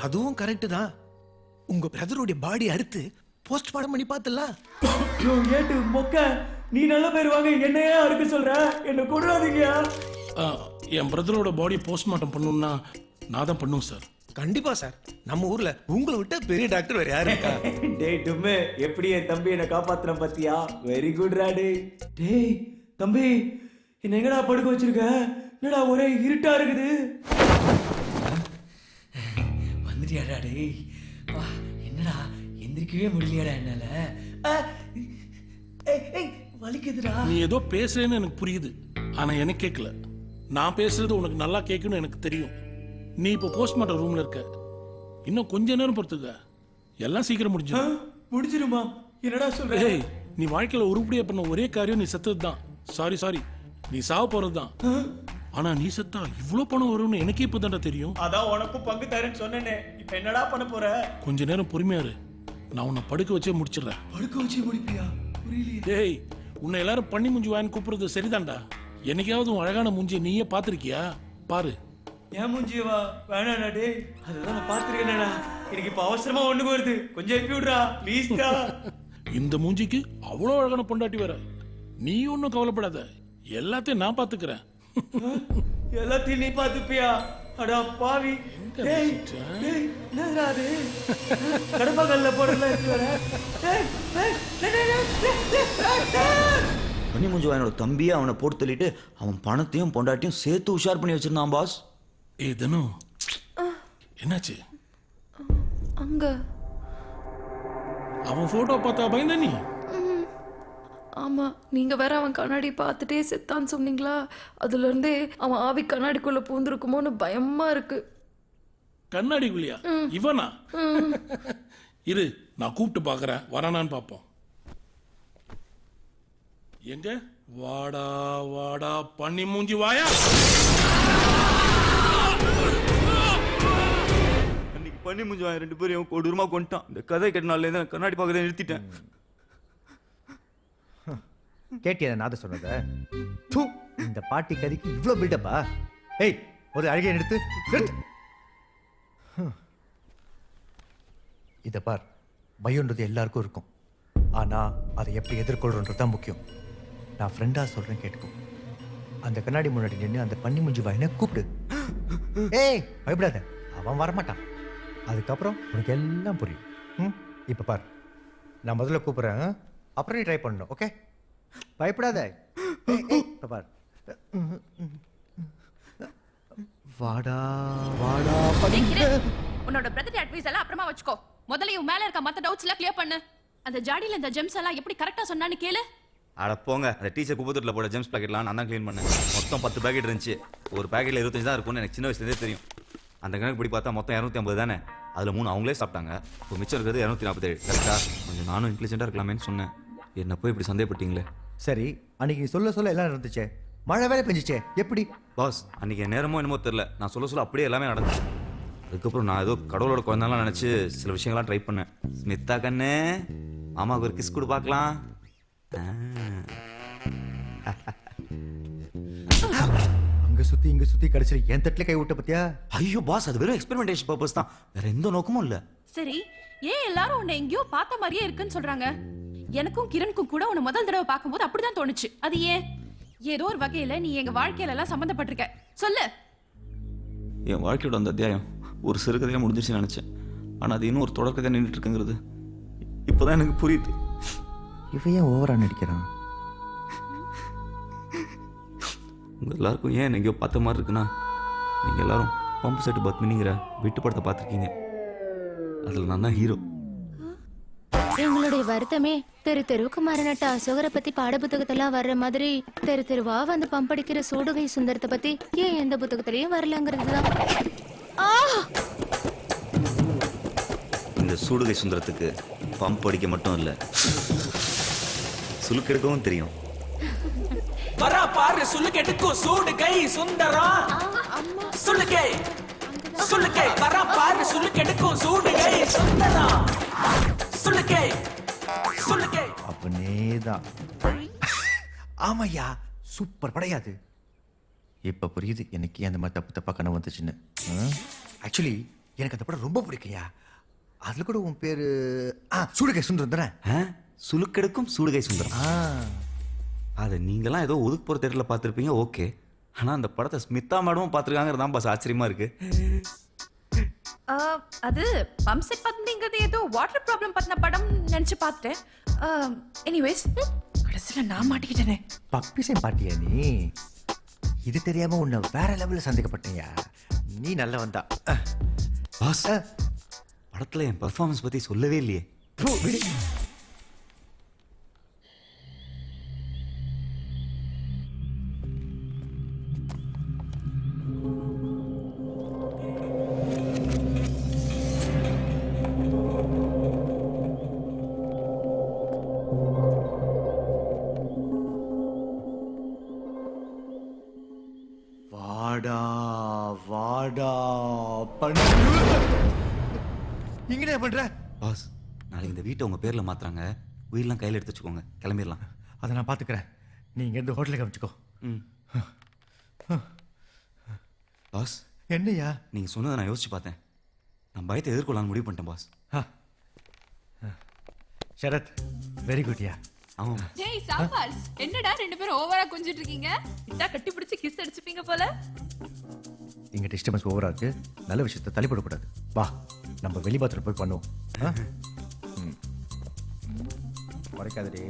அதுவும் கரெக்ட் தான். உங்க பிரதருடைய பாடி அறுத்து போஸ்ட்மார்ட்டம் பண்ணி பார்த்தலாம். ஏட்டு மொக்க, நீ நல்ல பேர் வாங்க என்னையா இருக்க சொல்ற என்ன கொடாதீங்கயா. என் பிரதரோட பாடி போஸ்ட்மார்ட்டம் பண்ணணும்னா நான் தான் பண்ணுவேன் சார். கண்டிப்பா சார். நம்ம ஊர்ல உங்களை விட்ட பெரிய டாக்டர் வேற யாரு இருக்கா? டேய் டும்மே, எப்படி என் தம்பி என்ன காப்பாத்துன பாத்தியா? வெரி குட் ரா டேய். டேய் தம்பி, என்ன எங்கடா படுக்க வச்சிருக்க? என்னடா ஒரே இருட்டா இருக்குது. வந்துட்டியாடா டேய்? வா, என்னடா எந்திரிக்கவே முடியலையாடா என்னால? வலிக்குதுடா. நீ ஏதோ பேசுறேன்னு எனக்கு புரியுது, ஆனா எனக்கு கேட்கல. நான் பேசுறது உனக்கு நல்லா கேட்கணும்னு எனக்கு தெரியும். நீ இப்போ போஸ்ட்மார்ட்டம் ரூம்ல இருக்க. இன்னும் கொஞ்ச நேரம் பொறுத்துக்க, எல்லாம் சீக்கிரம் முடிஞ்சிடும். முடிஞ்சிருமா? என்னடா சொல்ற? ஏய், நீ வாழ்க்கையில உருப்படியா பண்ண ஒரே காரியம் நீ செத்தது தான். சாரி, நீ சாவ போறது தான். ஆனா நீ செத்தா இவ்வளவு பணம் வரும்னு எனக்கே இப்பதான்டா தெரியும். அதான் உனக்கும் பங்கு தரேன்னு சொன்னேனே. இப்போ என்னடா பண்ண போற? கொஞ்ச நேரம் பொறுமையா இரு, நான் உன்னை படுக்க வச்சே முடிச்சிடுறேன். படுக்க வச்சே முடிப்பியா? புரியலையே. டேய், உன்னை எல்லாரும் பண்ணி மூஞ்சி வாங்கி கூப்பிடுறது சரிதான்டா. என்னைக்காவது உன் அழகான மூஞ்சியை நீயே பார்த்திருக்கியா? பாரு. ஏன் மூஞ்சியவா? வேணாடா டேய், அதெல்லாம் நான் பார்த்துருக்கேன்டா. எனக்கு இப்போ அவசரமா ஒண்ணுக்கு வருது, கொஞ்சம் எழுப்பி விடுறா ப்ளீஸ்டா. இந்த மூஞ்சிக்கு அவ்வளோ அழகான பொண்டாட்டி வேற. நீ ஒன்றும் கவலைப்படாத, எல்லாத்தையும் நான் பார்த்துக்கிறேன். எல்லாத்தையும் நீ பார்த்துப்பியா? அடா பாவி. டேய் டேய், என்னடா அது? கடப்பாக்கல்ல போடல இருக்கு வர. டேய் டேய் டேய். பண்ணி மூஞ்சி வாயனோட தம்பியை அவனை போட்டு தள்ளிட்டு அவன் பணத்தையும் பொண்டாட்டியும் சேர்த்து உஷார் பண்ணி வச்சிருந்தான் பாஸ். ஏய் தனு, என்னாச்சு? அங்க அவன் போட்டோ பார்த்தா பயந்த நீ? ஆமா, நீங்க வேற அவன் கண்ணாடி பார்த்துட்டே செத்தான்னு சொன்னீங்களா, அதுல இருந்தே அவன் ஆவி கண்ணாடிக்குள்ள பூந்துருக்குமோன்னு பயமா இருக்கு. கண்ணாடிக்குள்ளியா? இவனா? இரு, நான் கூப்பிட்டு பார்க்கறேன், வரானான்னு பார்ப்போம். எங்க? வாடா வாடா பண்ணி மூஞ்சி வாயா. அன்னைக்கு பண்ணி மூஞ்சி வாய 2 பேரும் கொடூரமா கொண்டுட்டான். இந்த கதை கேட்டனால நான் கண்ணாடி பார்க்கறத நிறுத்திட்டேன். கேட்டியா நான் சொன்னத? இந்த பாட்டி கதைக்கு இவ்வளவு பில்டப்பா? ஏய், ஒரு அழகிய நிறுத்து. இத பார், பயம்ன்றது எல்லாருக்கும் இருக்கும், ஆனா அதை எப்படி எதிர்கொள்றோன்றது தான் முக்கியம். நான் ஃப்ரெண்டா சொல்றேன், கேட்டுக்கோ. அந்த கண்ணாடி முன்னாடி நின்று அந்த பண்ணி மூஞ்சி வாயினை கூப்பிடு. ஏய், பயப்படாத, அவன் வரமாட்டான். அதுக்கப்புறம் உனக்கு எல்லாம் புரியும். இப்ப பார், நான் முதல்ல கூப்பிடுறேன், அப்புறம் நீ ட்ரை பண்ணணும். ஓகே? பயப்படாத. இப்ப பார். வாடா வாடா உன்னோட பிரதர் அட்வைஸ் எல்லாம் அப்புறமா வச்சுக்கோ. முதல்ல இவன் மேல இருக்க மத்த டவுட்ஸ் எல்லாம் கிளியர் பண்ணு. அந்த ஜாடியில இந்த ஜெம்ஸ் எல்லாம் எப்படி கரெக்டா சொன்னான்னு கேளு. அட போங்க, அந்த டீச்சர் குப்பத்தூர்ல போட ஜெம்ஸ் பாக்கெட்லாம் நான் தான் க்ளீன் பண்ணேன். மொத்தம் 10 பாக்கெட் இருந்துச்சு. ஒரு பாக்கெட்ல 25 தான் இருக்கும்னு எனக்கு சின்ன வயசுலேருந்தே தெரியும். அந்த கணக்கு படி பார்த்தா மொத்தம் 250 தானே. அதில் 3 அவங்களே சாப்பிட்டாங்க. இப்போ மிச்சம் இருக்கிறது 247. கரெக்டா? கொஞ்சம் நானும் இன்டெலிஜென்ட்டாக இருக்கலாமேன்னு சொன்னேன். என்ன போய் இப்படி சந்தேகப்பட்டீங்களே. சரி, அன்னைக்கு சொல்ல எல்லாம் நடந்துச்சே, மழை வேலை பெஞ்சிச்சே, எப்படி? பாஸ், அன்னைக்கு நேரமோ என்னமோ தெரியல, நான் சொல்ல அப்படியே எல்லாமே நடந்துச்சு. அதுக்கப்புறம் நான் ஏதோ கடவுளோட குழந்தைலாம் நினச்சி சில விஷயங்கள்லாம் ட்ரை பண்ணேன். ஸ்மிதா கண்ணு, மாமாவுக்கு ஒரு கிஸ் கொடு பார்க்கலாம். அங்க சுத்தி கடைசியில் என் தட்டில் கை விட்ட பத்தியா? ஐயோ பாஸ், அது வெறும் எக்ஸ்பெரிமெண்டேஷன் பர்பஸ் தான், வேற எந்த நோக்கமும் இல்லை. சரி, ஏன் எல்லாரும் உன்னை எங்கேயோ பார்த்த மாதிரியே இருக்குன்னு சொல்றாங்க? எனக்கும் கிரணுக்கும் கூட உன்னை முதல் தடவை பார்க்கும்போது அப்படிதான் தோணுச்சு. அது ஏன்? ஏதோ ஒரு வகையில நீ எங்க வாழ்க்கையில எல்லாம் சம்பந்தப்பட்டிருக்க. சொல்லு. என் வாழ்க்கையோட அந்த அத்தியாயம் ஒரு சிறுகதையாக முடிஞ்சிருச்சுன்னு நினச்சேன். ஆனால் அது இன்னும் ஒரு தொடர்கதையாக நின்றுட்டு இருக்குங்கிறது இப்போதான் எனக்கு புரியுது. இவன் ஏன் ஓவரா நடிக்கிறான்? உங்கள் எல்லாருக்கும் ஏன் எங்கேயோ பார்த்த மாதிரி இருக்குன்னா, நீங்கள் எல்லாரும் பம்பு செட்டு பத்மினிங்கிற விட்டு படத்தை பார்த்துருக்கீங்க. அதில் நான் தான் ஹீரோ. எங்களுடைய வருத்தமே தெரு தெருவுக்கு மரணட்ட அசோகரை பத்தி பாட புத்தகத்தெல்லாம் வர்ற மாதிரி தெரு தெருவா வந்து பம்படிக்கிற சூடுகை சுந்தரத்தை பத்தி ஏன் எந்த புத்தகத்திலையும் வரலங்கிறது தான். இந்த சூடுகை சுந்தரத்துக்கு பம்ப் அடிக்க மட்டும் இல்லை, சுலுக்கெடுக்கவும் தெரியும். வரா பாரு சுளுக்கெடுக்கும் சூடுகை சுந்தரம். சுளுக்கை சுளுக்கை வரா பாரு சுளுக்கெடுக்கும் சூடுகை சுந்தரம். சுளுக்கை சுளுக்கை அவனேதான். ஆமையா, சூப்பர் படையாது. இப்ப புரியுது எனக்கு அந்த மாதிரி தப்பா கனவு வந்துச்சுன்னு. ஆக்சுவலி எனக்கு அந்த படம் ரொம்ப பிடிக்கையா. அதுல கூட உன் பேரு சூடுகை சுந்தரம் தானே? சுலுக்கெடுக்கும் சூடுகை சுந்தரம். அதை நீங்களாம் ஏதோ ஒதுக்குப்புற தேட்டரில் பார்த்துருப்பீங்க, ஓகே. ஆனால் அந்த படத்தை ஸ்மிதா மேடமும் பார்த்துருக்காங்கிறது தான் பாஸ் ஆச்சரியமாக இருக்கு. அது பம்ப் செட் பத்திங்கிறது ஏதோ வாட்டர் ப்ராப்ளம் பத்தின படம் நினைச்சு பார்த்துட்டேன். எனிவேஸ் கடைசியில் நான் மாட்டிக்கிட்டேனே. பப்பிசை பாட்டியா நீ? இது தெரியாம உன்னை வேற லெவலில் சந்தேகப்பட்டேயா? நீ நல்ல வந்தா. பாஸ், படத்தில் என் பர்ஃபார்மன்ஸ் பற்றி சொல்லவே இல்லையே. வாடா வாடா இங்க என்ன பண்ற? பாஸ், நாளைக்கு இந்த வீட்டை உங்கள் பேரில் மாற்றுறாங்க. உயிரெலாம் கையில் எடுத்து வச்சுக்கோங்க, கிளம்பிடலாம். அதை நான் பார்த்துக்கிறேன். நீ இங்கேருந்து ஹோட்டலுக்கு அமைச்சுக்கோ. பாஸ், என்னையா? நீங்கள் சொன்னதை நான் யோசிச்சு பார்த்தேன். நான் பயத்தை எதிர்கொள்ளலான்னு முடிவு பண்ணிட்டேன் பாஸ். சரத், வெரி குட்யா. ஆமாம். ஜெய் சாபாஸ், என்னடா ரெண்டு பேரும் ஓவரா கொஞ்சிட்டு இருக்கீங்க? இட்டா கட்டி பிடிச்சி கிஸ் அடிச்சுப்பீங்க போல. இங்க டிஸ்டர்பன்ஸ் ஓவரா இருக்கு. நல்ல விஷயத்தை தள்ளிப்படக்கூடாது. வா, நம்ம வெளி பாத்ரூம் போய் பண்ணுவோம். மறைக்காதடி.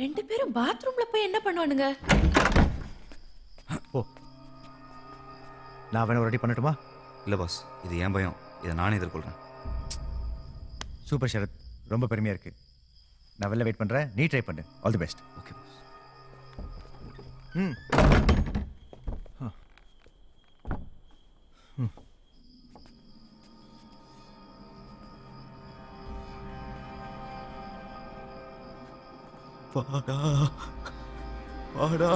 ரெண்டு பேரும் பாத்ரூம்ல போய் என்ன பண்ணுவானுங்க? ஓ, நான் வேணா ரெடி பண்ணட்டுமா? இல்லை பாஸ், இது என் பயம். இதை நானே எதிர்கொள்கிறேன். சூப்பர் சரத், ரொம்ப பெருமையா இருக்கு. நான் வெளில வெயிட் பண்றேன், நீ ட்ரை பண்ணு. All the best. Okay boss. வாடா வாடா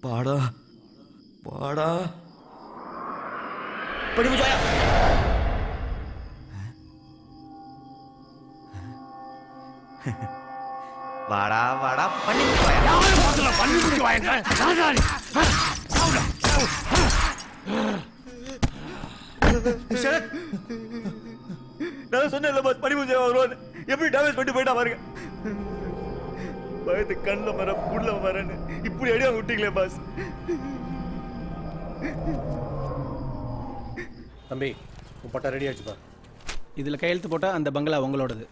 பாடா பாடா படி முஜாயா. வாடா வாடா பண்ணி நான் சொன்னேன்ல பாஸ், படி முஜாயா வருவான்னு. எப்படி டேமேஜ் பண்ணிட்டு போயிட்டா பாருங்க. பயத்து கண்ணில் மர புள்ள மரன்னு இப்படி அடியா விட்டீங்களே பாஸ். தம்பி, உன் பட்டா ரெடி ஆச்சுப்பா. இதில் கையெழுத்து போட்டால் அந்த பங்களா உங்களோடது.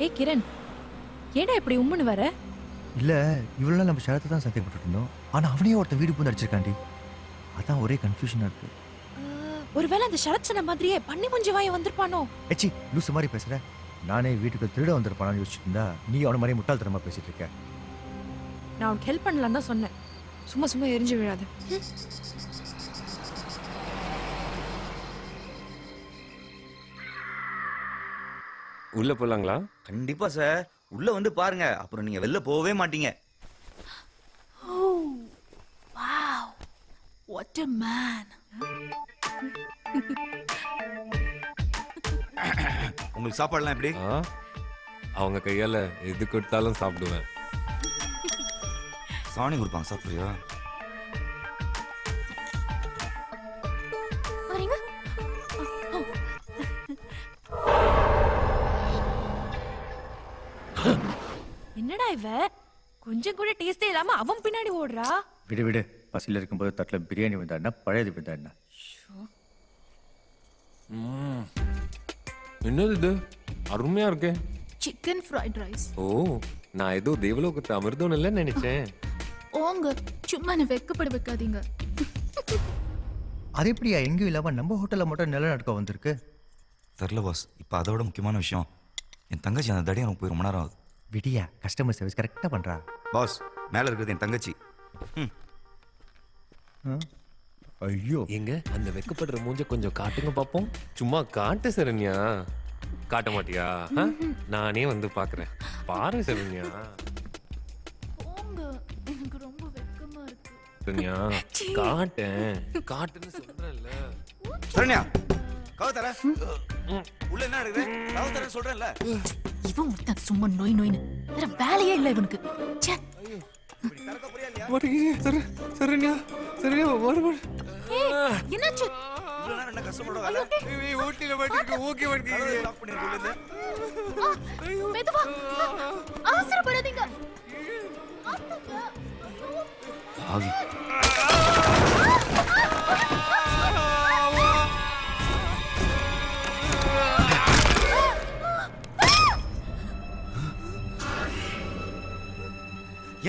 ஏய் கிரண், ஏடா இப்படி உம்முன்னு வர? இல்ல, இவ்வளவு நாள் நம்ம ஷரத்தை தான் சந்தேகப்பட்டு இருந்தோம். ஆனா அவனையே ஒருத்தன் வீடு பூந்து அடிச்சிருக்காண்டி. அதான் ஒரே கன்ஃபியூஷனா இருக்கு. ஒருவேளை அந்த ஷரத் சொன்ன மாதிரியே பண்ணி முஞ்சி வாய வந்திருப்பானோ? ஏச்சி, லூசு மாதிரி பேசுற. நானே வீட்டுக்கு திருட வந்திருப்பானு யோசிச்சுட்டு இருந்தா நீ அவன மாதிரி முட்டாள்தனமா பேசிட்டு இருக்க. நான் உனக்கு ஹெல்ப் பண்ணலான்னு தான் சொன்னேன். சும்மா சும்மா எரிஞ்சு விழாது. உள்ள போலாங்களா? கண்டிப்பா சார், உள்ள வந்து பாருங்க, அப்புறம் நீங்க வெளில போகவே மாட்டீங்க. Wow, what a man. உங்களுக்கு சாப்பாடுலாம் எப்படி? அவங்க கையால எது கொடுத்தாலும் சாப்பிடுவேன். சாணி கொடுப்பாங்க, சாப்பிடுறியா? வரீங்க? என்னடா இவ கொஞ்சம் கூட டேஸ்டே இல்லாம அவன் பின்னாடி ஓடுறா. விடு விடு, பசியில் இருக்கும்போது தட்டில் பிரியாணி வந்தா என்ன, பழையது வந்தா என்ன? என்னது இது? அருமையா இருக்கே. Chicken fried rice. ஓ, நான் ஏதோ தேவலோகத்தை அமிர்தம் இல்லைன்னு நினைச்சேன். ஓங்க, சும்மா என்ன வெக்கப்பட வைக்காதீங்க. அது எப்படியா எங்கேயும் இல்லாம நம்ம ஹோட்டல்ல மட்டும் நிலநடுக்கம் வந்திருக்கு? தெரில பாஸ். இப்போ அதை விட முக்கியமான விஷயம், என் தங்கச்சி அந்த தடியை போய் ரொம்ப நேரம் ஆகுது. விடியா, கஸ்டமர் சர்வீஸ் கரெக்டாக பண்றா. பாஸ், மேலே இருக்கிறது என் தங்கச்சி. ஐயோ எங்க அந்த வெக்கப்படுற மூஞ்ச கொஞ்சம் காட்டுங்க பாப்போம். சும்மா காட்டு சரண்யா. காட்ட மாட்டியா? நானே வந்து பாக்குறேன். பாரு சரண்யா. எனக்கு ரொம்ப வெக்கமா இருக்கு. சரண்யா காட்டேன். காட்டுன்னு சொல்றேன்ல. சரண்யா கவு தர. உள்ள என்ன இருக்குது? கவு தர சொல்றேன்ல. இவன் ஒருத்தன் சும்மா நோய் நோய்னு. வேற வேலையே இல்ல இவனுக்கு. ச்சே. சரண்யா சரண்யா வர. என்னாச்சு? இவ்வளவு நேரம் என்ன கஷ்டப்பட வேலை? ஊட்டில மாட்டிருக்கு. ஊக்கி மாட்டிருக்கு. லாக் பண்ணிருக்கீங்க. மெதுவா. அவசரப்படாதீங்க. ஆவி.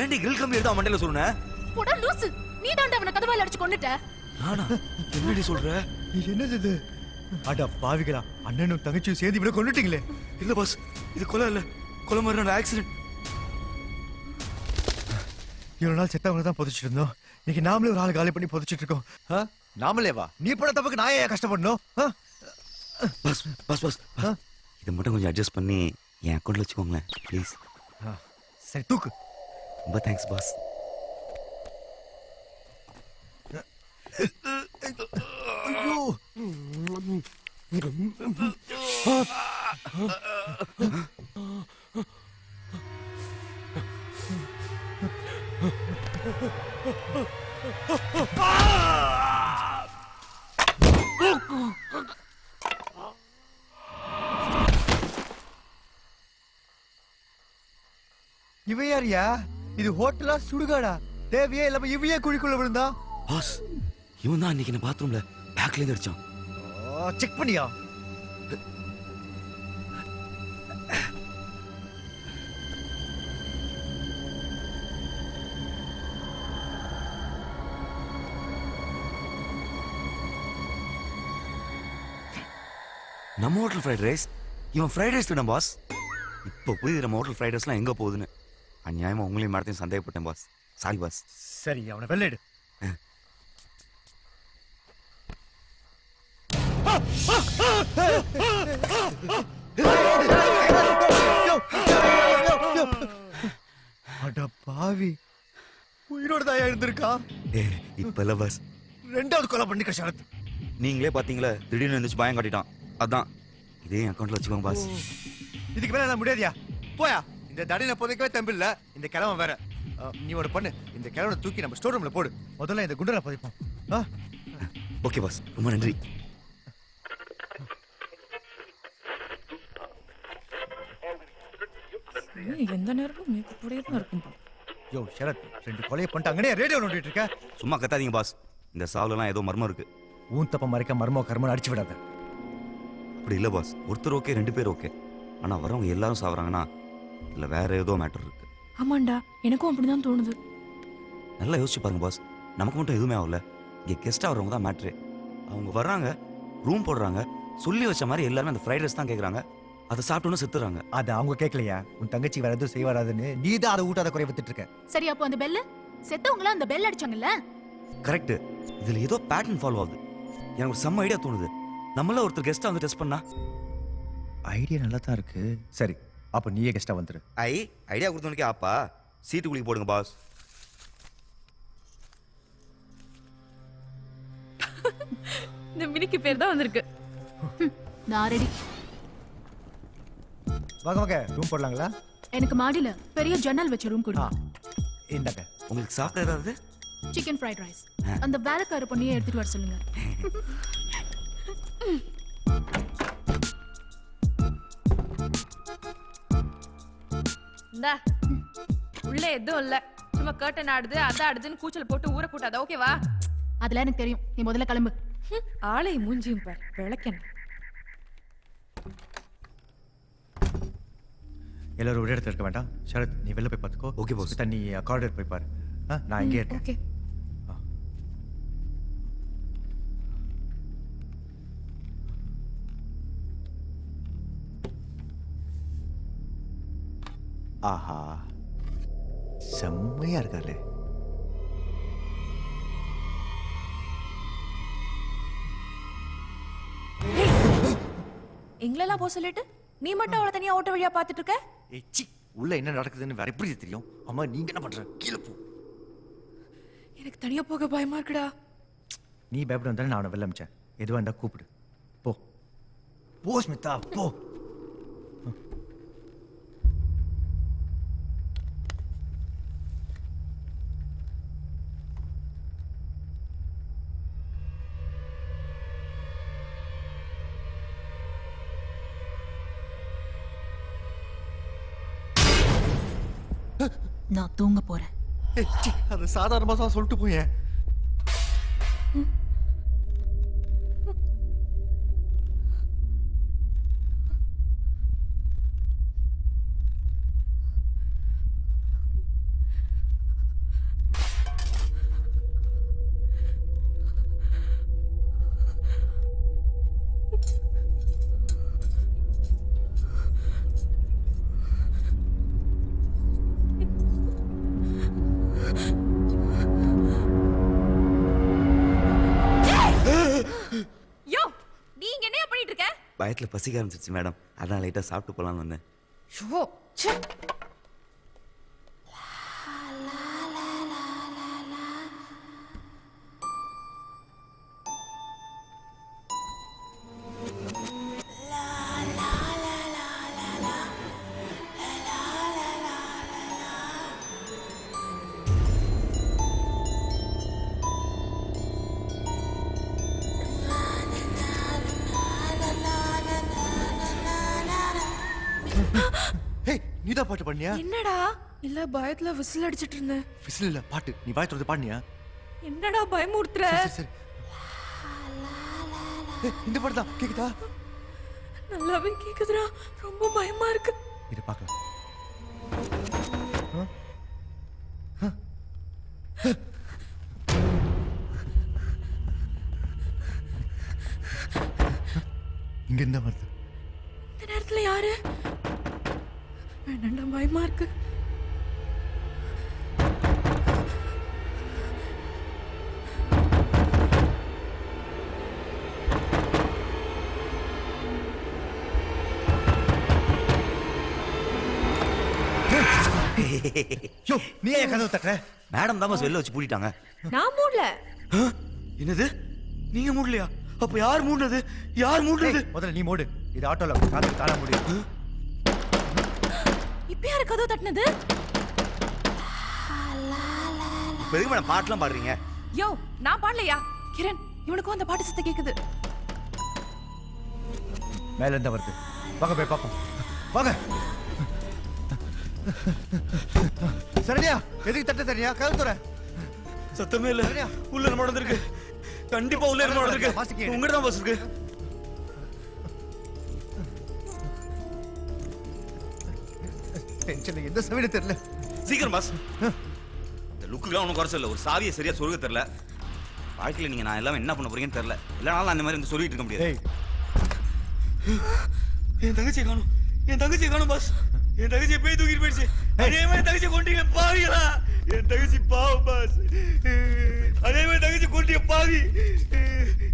ஏன்டி கிரில் கம்பி எடுத்து மண்டையில சொல்லுன? போடா லூசு. நீ தாண்டா அவனை கதவால அடிச்சு கொன்னுட்ட. நானா? என்னடி சொல்ற? என்னது இது? அட பாவிகளா, அண்ணனும் தங்கச்சியும் சேர்ந்து இவ்வளவு கொண்டுட்டீங்களே. இல்ல பாஸ், இது கொலை இல்ல. கொலை மாதிரி ஆக்சிடென்ட். இவ்வளவு நாள் செத்தவங்க தான் புதைச்சிட்டு இருந்தோம். இன்னைக்கு நாமளே ஒரு ஆள் காலி பண்ணி புதைச்சிட்டு இருக்கோம். நாமளே வா. நீ பட தப்புக்கு நான் ஏன் கஷ்டப்படணும்? பாஸ் பாஸ் பாஸ் இதை மட்டும் கொஞ்சம் அட்ஜஸ்ட் பண்ணி என் அக்கௌண்ட்ல வச்சுக்கோங்களேன் ப்ளீஸ். சரி தூக்கு. ரொம்ப தேங்க்ஸ் பாஸ். ஐயோ இவ யாரியா? இது ஹோட்டலா சுடுகாடா? தேவையே இல்லாம இவையே குழிக்குள்ள விழுந்தா? பாஸ் இவன் தான் அன்னைக்கு என்ன பாத்ரூம்ல பேக்ல இருந்து அடிச்சான். செக் பண்ணியா? நம்ம ஹோட்டல் ஃப்ரைட் ரைஸ். இவன் ஃப்ரைட் ரைஸ் தானே பாஸ். இப்போ புரியுது நம்ம ஹோட்டல் ஃப்ரைட் ரைஸ்லாம் எங்க போகுதுன்னு. அநியாயமா உங்களையும் மேடத்தையும் சந்தேகப்பட்டேன் பாஸ். Sorry boss. சரி அவனை வெள்ளைடு. அட பாவி, உயிரோட தான் இருந்திருக்கா? இப்ப இல்ல பாஸ். ரெண்டாவது கொலை பண்ணி கஷாரத். நீங்களே பாத்தீங்களா, திடீர்னு இருந்துச்சு பயம் காட்டிட்டான். அதான் இதே அக்கௌண்ட்ல வச்சுக்கோங்க பாஸ். இதுக்கு மேல நான் முடியாதியா? போயா. இந்த தடியில புதைக்கவே தம்பில்ல. இந்த கிழவன் வேற. நீ ஒன்று பண்ணு, இந்த கிழவனை தூக்கி நம்ம ஸ்டோர் ரூம்ல போடு. முதல்ல இந்த குண்டரை புதைப்போம். ஓகே பாஸ், ரொம்ப நன்றி. எந்த நேரமும் கூடயே தான் இருக்கும். யோ ஷரத், ரெண்டு கொலையை பண்ணிட்டாங்கன்னே ரேடியோ நோண்டிட்டு இருக்க. சும்மா கத்தாதீங்க பாஸ். இந்த சாவுலலாம் ஏதோ மர்மம் இருக்கு. ஊன் தப்ப மறைக்க மர்மோ கர்மம் அடிச்சு விடாத. அப்படி இல்ல பாஸ். ஒருத்தர் ஓகே, ரெண்டு பேர் ஓகே. ஆனா வரவங்க எல்லாரும் சாவறாங்கன்னா இல்ல வேற ஏதோ மேட்டர் இருக்கு. ஆமாண்டா, எனக்கும் அப்படிதான் தோணுது. நல்லா யோசிச்சு பாருங்க பாஸ். நமக்கு மட்டும் எதுவுமே ஆகல. இங்க கெஸ்டா வரவங்க தான் மேட்ரு. அவங்க வர்றாங்க, ரூம் போடுறாங்க, சொல்லி வச்ச மாதிரி எல்லாரும் அந்த ஃப்ரைட் ரைஸ் தான் கேட்குறாங்க. அதை சாப்பிட்டோன்னு செத்துறாங்க. அது அவங்க கேட்கலையா? உன் தங்கச்சி வேற எதுவும் செய்வாராதுன்னு நீ தான் அதை ஊட்டாத குறை வித்துட்டு இருக்க. சரி, அப்போ அந்த பெல்ல செத்தவங்கள அந்த பெல் அடிச்சாங்கல்ல? கரெக்ட். இதுல ஏதோ பேட்டர்ன் ஃபாலோ ஆகுது. எனக்கு ஒரு செம்ம ஐடியா தோணுது. நம்மள ஒருத்தர் கெஸ்டா வந்து டெஸ்ட் பண்ணா. ஐடியா நல்லா தான் இருக்கு. சரி, அப்ப நீயே கெஸ்டா வந்துரு. ஐடியா கொடுத்தவனுக்கே ஆப்பா. சீட்டு குளிக்க போடுங்க பாஸ். இந்த மினிக்கு பேர் தான் வந்திருக்கு. நான் ரெடி. வாங்க வாங்க, ரூம் போடலாங்களா? எனக்கு மாடியில பெரிய ஜன்னல் வச்ச ரூம் கொடுங்க. இந்தாங்க. உங்களுக்கு சாப்பிட ஏதாவது? Chicken fried rice. அந்த வேலைக்கார பொண்ணையே எடுத்துட்டு வர சொல்லுங்க. இந்தா, உள்ள எதுவும் இல்ல. சும்மா கர்டன் ஆடுது, அதான் ஆடுதுன்னு கூச்சல் போட்டு ஊற கூட்டாத. ஓகேவா? அதெல்லாம் எனக்கு தெரியும். நீ முதல்ல கிளம்பு. ஆளை மூஞ்சியும் பார், விளக்கணும். எல்லாரும் ஒரே இடத்துல இருக்க வேண்டாம். ஷரத், நீ வெளில போய் பார்த்துக்கோ. Okay pass. நீ காரிடர் போய் பாரு. நான் இங்கே இருக்கேன். ஓகே. ஆஹா, செம்மையா இருக்காரு. எங்களெல்லாம் போக சொல்லிட்டு நீ மட்டும் அவளை தனியா ஓட்ட வழியா பாத்துட்டு இருக்க? சி உள்ள என்ன நடக்குதுன்னு வேற எப்படி தெரியும்? அம்மா நீங்க என்ன பண்ற? கீழே போ. எனக்கு தனியா போக பயமா இருக்குடா. நீ பயப்பட வந்தாலும் நான் அவனை வெளில அமிச்சேன். எதுவாக இருந்தால் கூப்பிடு. போ போ ஸ்மிதா போ. நான் தூங்க போறேன். அது சாதாரணமாக தான் சொல்லிட்டு போயேன். பயத்தில் பசிக்க ஆரம்பிச்சிருச்சு மேடம், அதான் லைட்டாக சாப்பிட்டு போகலான்னு வந்தேன். ஷோ ச்சே. நீதான் பாட்டு பாடினியா? என்னடா? இல்ல பயத்துல விசில் அடிச்சிட்டு இருந்தேன். விசில் இல்ல பாட்டு. நீ வாய் திறந்து பாடினியா? என்னடா பயமுறுத்துற? சரி இந்த பாட்டு தான் கேக்குதா? நல்லாவே கேக்குதுடா. ரொம்ப பயமா இருக்கு. இரு பார்க்கலாம். இங்க இருந்தா வருது. இந்த நேரத்துல யாரு? வேண்டாம் பயமா இருக்கு. யோ நீ ஏன் கதவு தட்டுற? மேடம் தான் வெளில வச்சு பூட்டிட்டாங்க. நான் மூடல. என்னது? நீங்க மூடலையா? அப்ப யார் மூடுனது? யார் மூடுனது? முதல்ல நீ மூடு. இது ஆட்டோல காதுக்கு தாள முடியும். இப்ப யாரு கதவு தட்டினது? இப்ப எதுக்கு மேடம் பாட்டுலாம் பாடுறீங்க? யோ நான் பாடலையா? கிரண் இவனுக்கும் அந்த பாட்டு சத்தம் கேக்குது. மேல இருந்து வருது. வாங்க போய் பாப்போம். வாங்க. சரியா? எதுக்கு தட்ட சரியா? கதவு தர. சத்தமே இல்ல. உள்ள என்ன நடந்திருக்கு? கண்டிப்பா உள்ள என்ன நடந்திருக்கு? உங்ககிட்ட தான் பஸ் இருக்கு. டென்ஷன்ல எந்த சமையல தெரியல. சீக்கிரம் பாஸ். இந்த லுக்குலாம் ஒன்றும் குறைச்சல. ஒரு சாவியை சரியா சொல்லுக தெரியல. வாழ்க்கையில் நீங்க நான் எல்லாம் என்ன பண்ண போறீங்கன்னு தெரியல. இல்லைனாலும் அந்த மாதிரி வந்து சொல்லிட்டு இருக்க முடியாது. என் தங்கச்சியை காணும். என் தங்கச்சியை காணும் பாஸ். என் தங்கச்சி போய் தூக்கிட்டு போயிடுச்சு. அதே மாதிரி தங்கச்சி கொண்டீங்க பாவிகளா. என் தங்கச்சி பாவம் பாஸ். அதே மாதிரி தங்கச்சி கொண்டீங்க பாவி.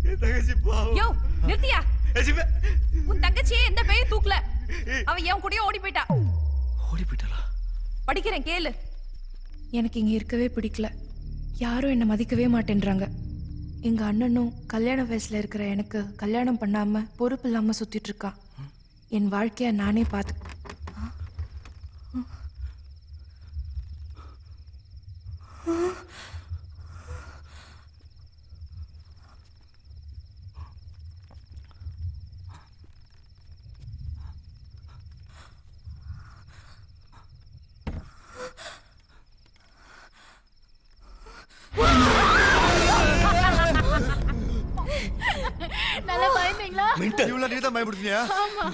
என் தங்கச்சி பாவம். யோ நிறுத்தியா? உன் தங்கச்சியே எந்த பேய் தூக்கல. அவ என் கூடயே ஓடி போயிட்டா. ஓடி போயிட்டாளா? படிக்கிறேன் கேளு. எனக்கு இங்க இருக்கவே பிடிக்கல. யாரும் என்ன மதிக்கவே மாட்டேன்றாங்க. எங்க அண்ணனும் கல்யாண வயசுல இருக்கிற எனக்கு கல்யாணம் பண்ணாம பொறுப்பு இல்லாம சுத்திட்டு இருக்கா. என் வாழ்க்கைய நானே பார்த்து நல்லா பயந்தீங்களா? இவ்வளவு நீ தான் பயப்படுத்தியா? ஆமா.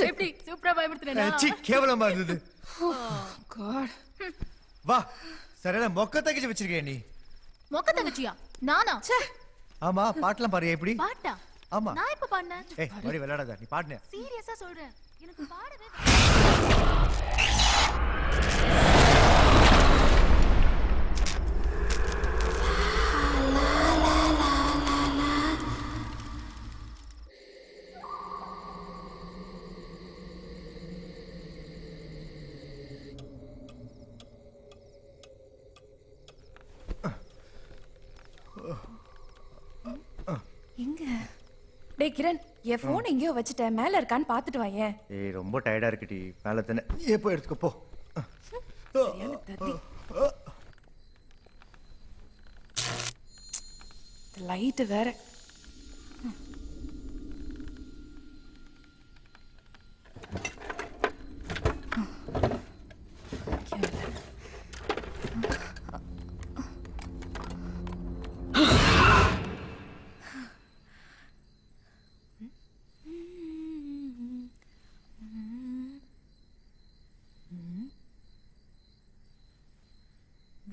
எப்படி சூப்பரா பயப்படுத்துறேனா? சி கேவலமா இருந்தது. காட். வா சரியான மொக்க தங்கச்சி வச்சிருக்கேன் நீ. மொக்க தங்கச்சியா? நானா? ஆமா பாட்டெல்லாம் பாரு எப்படி? பாட்டா? ஆமா. நான் இப்ப பாடுனேன். ஏய் ஓடி விளையாடாத. நீ பாடுன. சீரியஸா சொல்றேன். எனக்கு பாடவே டேய் கிரண் என் போன் எங்கேயோ வச்சுட்டேன் மேல இருக்கான்னு பாத்துட்டு வாயேன். ஏய் ரொம்ப டயர்டா இருக்குடி மேல தானே நீ போய் எடுத்துக்கோ போ. சரியான தத்தி. லைட் வேற.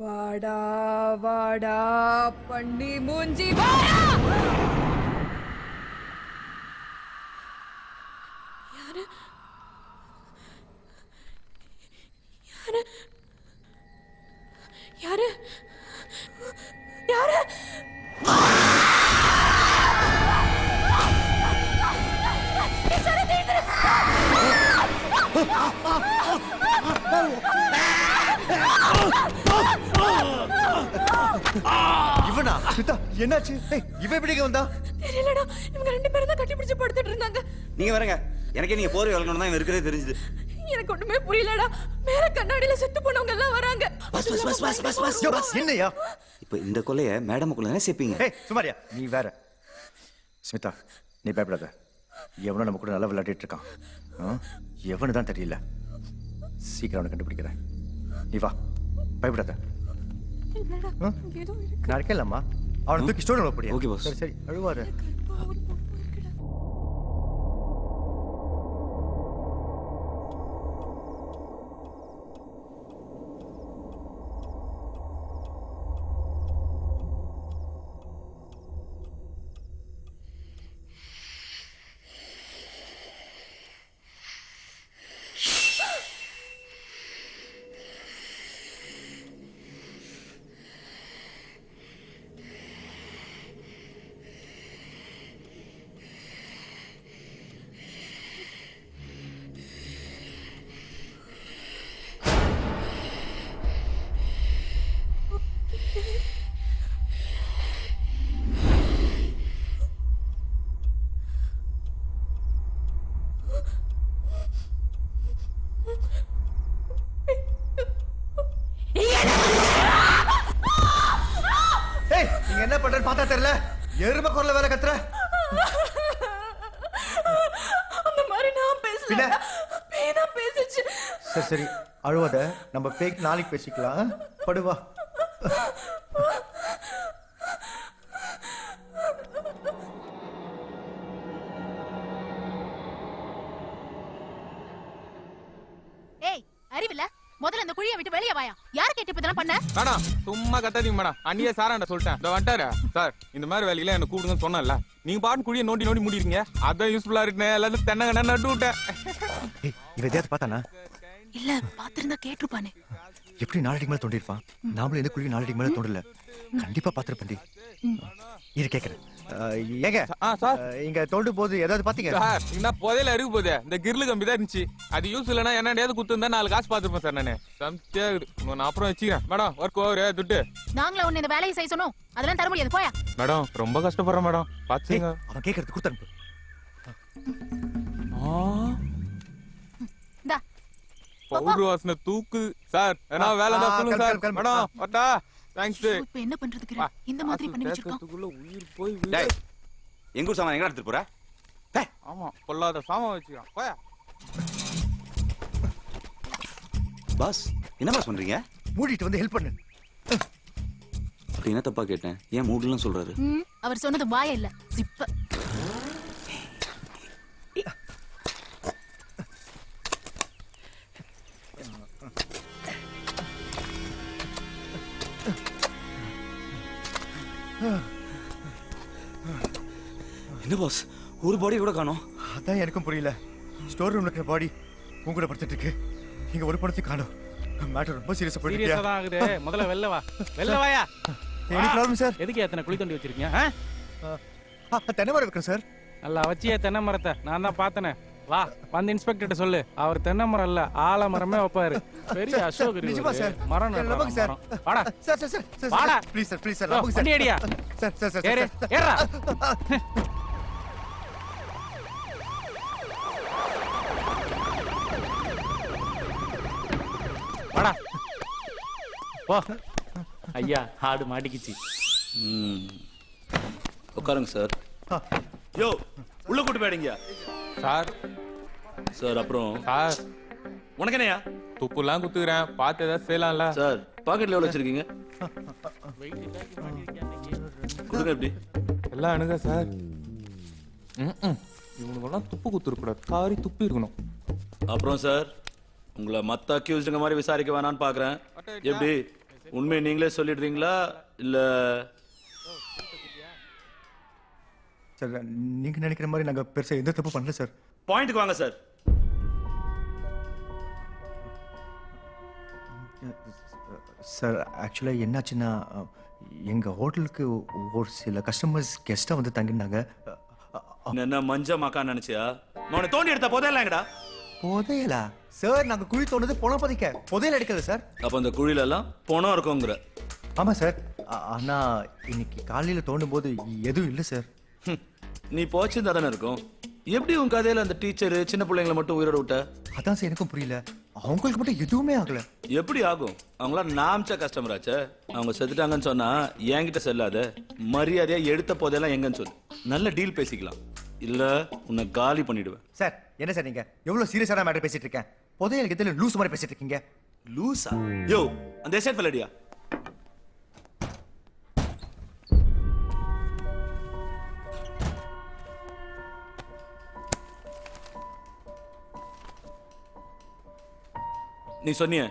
வாடா வாடா பண்ணி மூஞ்சி வாடா. யாரு யாரு யாரு யாரு இவனா சித்தா என்னாச்சு? ஏய் இவன் எப்படிங்க வந்தா? தெரியலடா, இவங்க ரெண்டு பேரும் தான் கட்டி பிடிச்சு படுத்துட்டு இருந்தாங்க. நீங்க வரங்க, எனக்கே நீங்க போர் வளர்க்கணும் தான் இவன் இருக்கிறதே தெரிஞ்சுது. எனக்கு ஒண்ணுமே புரியலடா. மேல கண்ணாடியில செத்து போனவங்க எல்லாம் வராங்க. பஸ் என்னையா? இப்போ இந்த கொலையை மேடமுக்குள்ள தானே சேர்ப்பீங்க. ஏய் சுமாரியா நீ வேற. ஸ்மிதா நீ பயப்படாத, எவனோ நம்ம கூட நல்லா விளையாடிட்டு இருக்கான். எவனு தான் தெரியல, சீக்கிரம் அவனை கண்டுபிடிக்கிறேன். நீ வா, பயப்படாத. நான் இருக்கேன்லம்மா, அவனை தூக்கி ஸ்டோர் ரூம்ல போடியா. Okay boss. சரி சரி அழுவாரு. என்ன பண்றேன்னு பார்த்தா தெரியல, எருமை குரல்ல வேலை கத்துற. அந்த மாதிரி நான் பேசல, பேய் தான் பேசிச்சு. சரி சரி அழுவாத, நம்ம பேய்க்கு நாளைக்கு பேசிக்கலாம். படுவா. ஏய் அறிவில்ல, முதல்ல அந்த குழியை விட்டு வெளியே வாயா. யார் கேட்டு இப்ப இதெல்லாம் பண்ண? மேடம் சும்மா கத்தாதீங்க மேடம், அண்ணியே சாராண்ட சொல்லிட்டேன். இந்த வந்துட்டாரு சார், இந்த மாதிரி வேலையில என்ன கூப்பிடுங்கன்னு சொன்னேன்ல, நீங்க பாட்டு குழியை நோண்டி நோண்டி முடிக்கிறீங்க. அதான் யூஸ்ஃபுல்லா இருக்குன்னு எல்லாரும் தென்னங்க நட்டு விட்டேன். இவ எதையாவது பார்த்தானா? இல்ல பாத்திருந்தா கேட்டுருப்பானே. எப்படி நாளைக்கு மேல தோண்டிருப்பான்? நாமளும் எந்த குழி நாளைக்கு மேல தோண்டல, கண்டிப்பா பாத்திருப்பண்டி. இது கேக்குறேன். ஏங்க சார் இங்க தோண்டு போது ஏதாவது பாத்தீங்க? சார் என்ன புதையில இருக்கு போதே, இந்த கிரில் கம்பி தான் இருந்துச்சு. அது யூஸ் இல்லைன்னா என்னடையாவது குத்து இருந்தா 4 காசு பாத்துருப்பேன் சார். நானு சம்தியா நான் அப்புறம் வச்சுக்கிறேன் மேடம். ஒர்க் ஓவர் துட்டு. நாங்களே ஒண்ணு இந்த வேலையை செய்ய சொன்னோம், அதெல்லாம் தர முடியாது. போயா மேடம், ரொம்ப கஷ்டப்படுறேன் மேடம், பாத்துங்க. அவன் கேக்குறது கொடுத்து அனுப்பு. இந்தா பவுடர் வாசனை தூக்கு சார். ஏன்னா வேலை தான் சொல்லுங்க சார். Madam வட்டா thanks. இப்ப என்ன பண்றதுக்கு இந்த மாதிரி பண்ணி வச்சிருக்கோம். உயிர் போய் டேய் எங்க ஊர் சாமான் எங்க எடுத்துட்டு போற? ஆமா பொல்லாத சாமான் வச்சுக்கான். போயா பாஸ். என்ன பாஸ் பண்றீங்க? மூடிட்டு வந்து ஹெல்ப் பண்ணு. அப்படி என்ன தப்பா கேட்டேன்? ஏன் மூடலாம் சொல்றாரு? அவர் சொன்னது வாய இல்ல சிப்ப. என்ன பாஸ், ஒரு பாடி கூட காணோம். அதான் எனக்கும் புரியல. ஸ்டோர் ரூம்ல இருக்கிற பாடி உங்க கூட படுத்துட்டு இருக்கு, இங்க ஒரு படத்தை காணோம். மேட்டர் ரொம்ப சீரியஸா போயிட்டு இருக்கு. சீரியஸா தான் ஆகுது. முதல்ல வெளில வா. வெளில வாயா. Any problem sir? எதுக்கு எத்தனை குழி தோண்டி வச்சிருக்கீங்க? தென்னை மரம் இருக்கு சார். நல்லா வச்சியே தென்னை மரத்தை, நான் தான் பார்த்தனே. வா வந்து இன்ஸ்பெக்டர் சொல்லு, அவர் தென்னை மரம் இல்ல ஆலமரமே வைப்பாரு. பெரிய அசோக் நிஜமா சார்? மரம் நம்புங்க சார். வாடா சார் சார் சார் வாடா. ப்ளீஸ் சார், ப்ளீஸ் சார், நம்புங்க சார். வண்டி அடியா. சார் சார் சார் ஏறு ஏறா. போ ஐயா ஆடு மாட்டிக்கிச்சு. உட்காருங்க சார். யோ உள்ள கூட்டு போயிடுங்க சார். சார் அப்புறம் சார் உனக்கு என்னையா துப்புலாம் குத்துக்கிறேன், பார்த்து ஏதாவது செய்யலாம்ல சார்? பாக்கெட்ல எவ்வளவு வச்சிருக்கீங்க? கொடுங்க எப்படி எல்லாம் அணுக சார். இவனுக்கெல்லாம் துப்பு குத்துருக்கூடாது, காரி துப்பி இருக்கணும். அப்புறம் சார் உங்களை மத்த அக்யூஸ்டுங்க மாதிரி விசாரிக்க வேணான்னு பாக்குறேன். எப்படி உண்மையை நீங்களே சொல்லிடுறீங்களா இல்ல? சார் நீங்க நினைக்கிற மாதிரி நாங்க பெருசா எந்த தப்பு பண்ணல சார். பாயிண்ட்க்கு வாங்க சார். சார் ஆக்சுவலாக என்னாச்சுன்னா எங்கள் ஹோட்டலுக்கு ஒரு சில கஸ்டமர்ஸ் கெஸ்ட்டாக வந்து தங்கினாங்க. என்ன மஞ்ச மாக்கா நினைச்சியா? அவனை தோண்டி எடுத்த புதையலாங்கடா. புதையலா சார்? நாங்கள் குழி தோண்டது பணம் பதிக்க, புதையல் எடுக்கல சார். அப்போ அந்த குழியில எல்லாம் பணம் இருக்குங்கிற? ஆமாம் சார். ஆனால் இன்னைக்கு காலையில் தோண்டும் போது எதுவும் இல்லை சார். நீ போச்சிருந்தா தானே இருக்கும். எப்படி உன் கதையில அந்த டீச்சர் சின்ன பிள்ளைங்களை மட்டும் உயிரோட விட்ட? அதான் சார் எனக்கும் புரியல. அவங்களுக்கு மட்டும் எதுவுமே ஆகல. எப்படி ஆகும்? அவங்களாம் நாம்ச்ச கஸ்டமர் ஆச்சே. அவங்க செத்துட்டாங்கன்னு சொன்னா என்கிட்ட செல்லாத, மரியாதையா எடுத்த போதெல்லாம் எங்கன்னு சொல்லு. நல்ல டீல் பேசிக்கலாம், இல்ல உன்னை காலி பண்ணிடுவேன். சார் என்ன சார் நீங்க எவ்வளவு சீரியஸான மேட்டர் பேசிட்டு இருக்கேன்? புதையல் எதில் லூஸ் மாதிரி பேசிட்டு இருக்கீங்க. லூசா? யோ அந்த எஸ்டேட் ஃபெல்லடியா? நீ சொன்னியே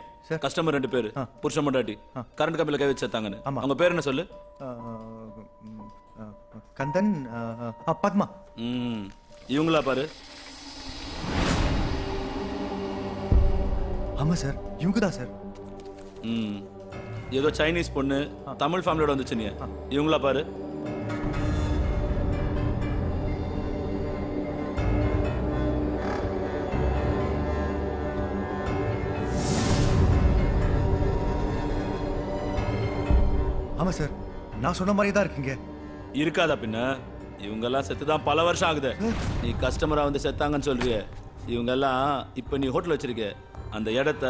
கஸ்டமர் 2 பேரு புருஷன் பொண்டாட்டி கரண்ட் கம்பில கை வச்சு செத்தாங்கன்னு. அவங்க பேர் என்ன சொல்லு? கந்தன், பத்மா. இவங்களா பாரு. ஆமா சார் இவங்க தான் சார். ஏதோ சைனீஸ் பொண்ணு தமிழ் ஃபேமிலியோட வந்துச்சு. நீ இவங்களா பாரு. ஆமா சார் நான் சொன்ன மாதிரி தான் இருக்கீங்க. இருக்காதா பின்ன? இவங்கெல்லாம் செத்துதான் பல வருஷம் ஆகுது. நீ கஸ்டமரா வந்து செத்தாங்கன்னு சொல்றிய. இவங்கெல்லாம் இப்ப நீ ஹோட்டல் வச்சிருக்க அந்த இடத்த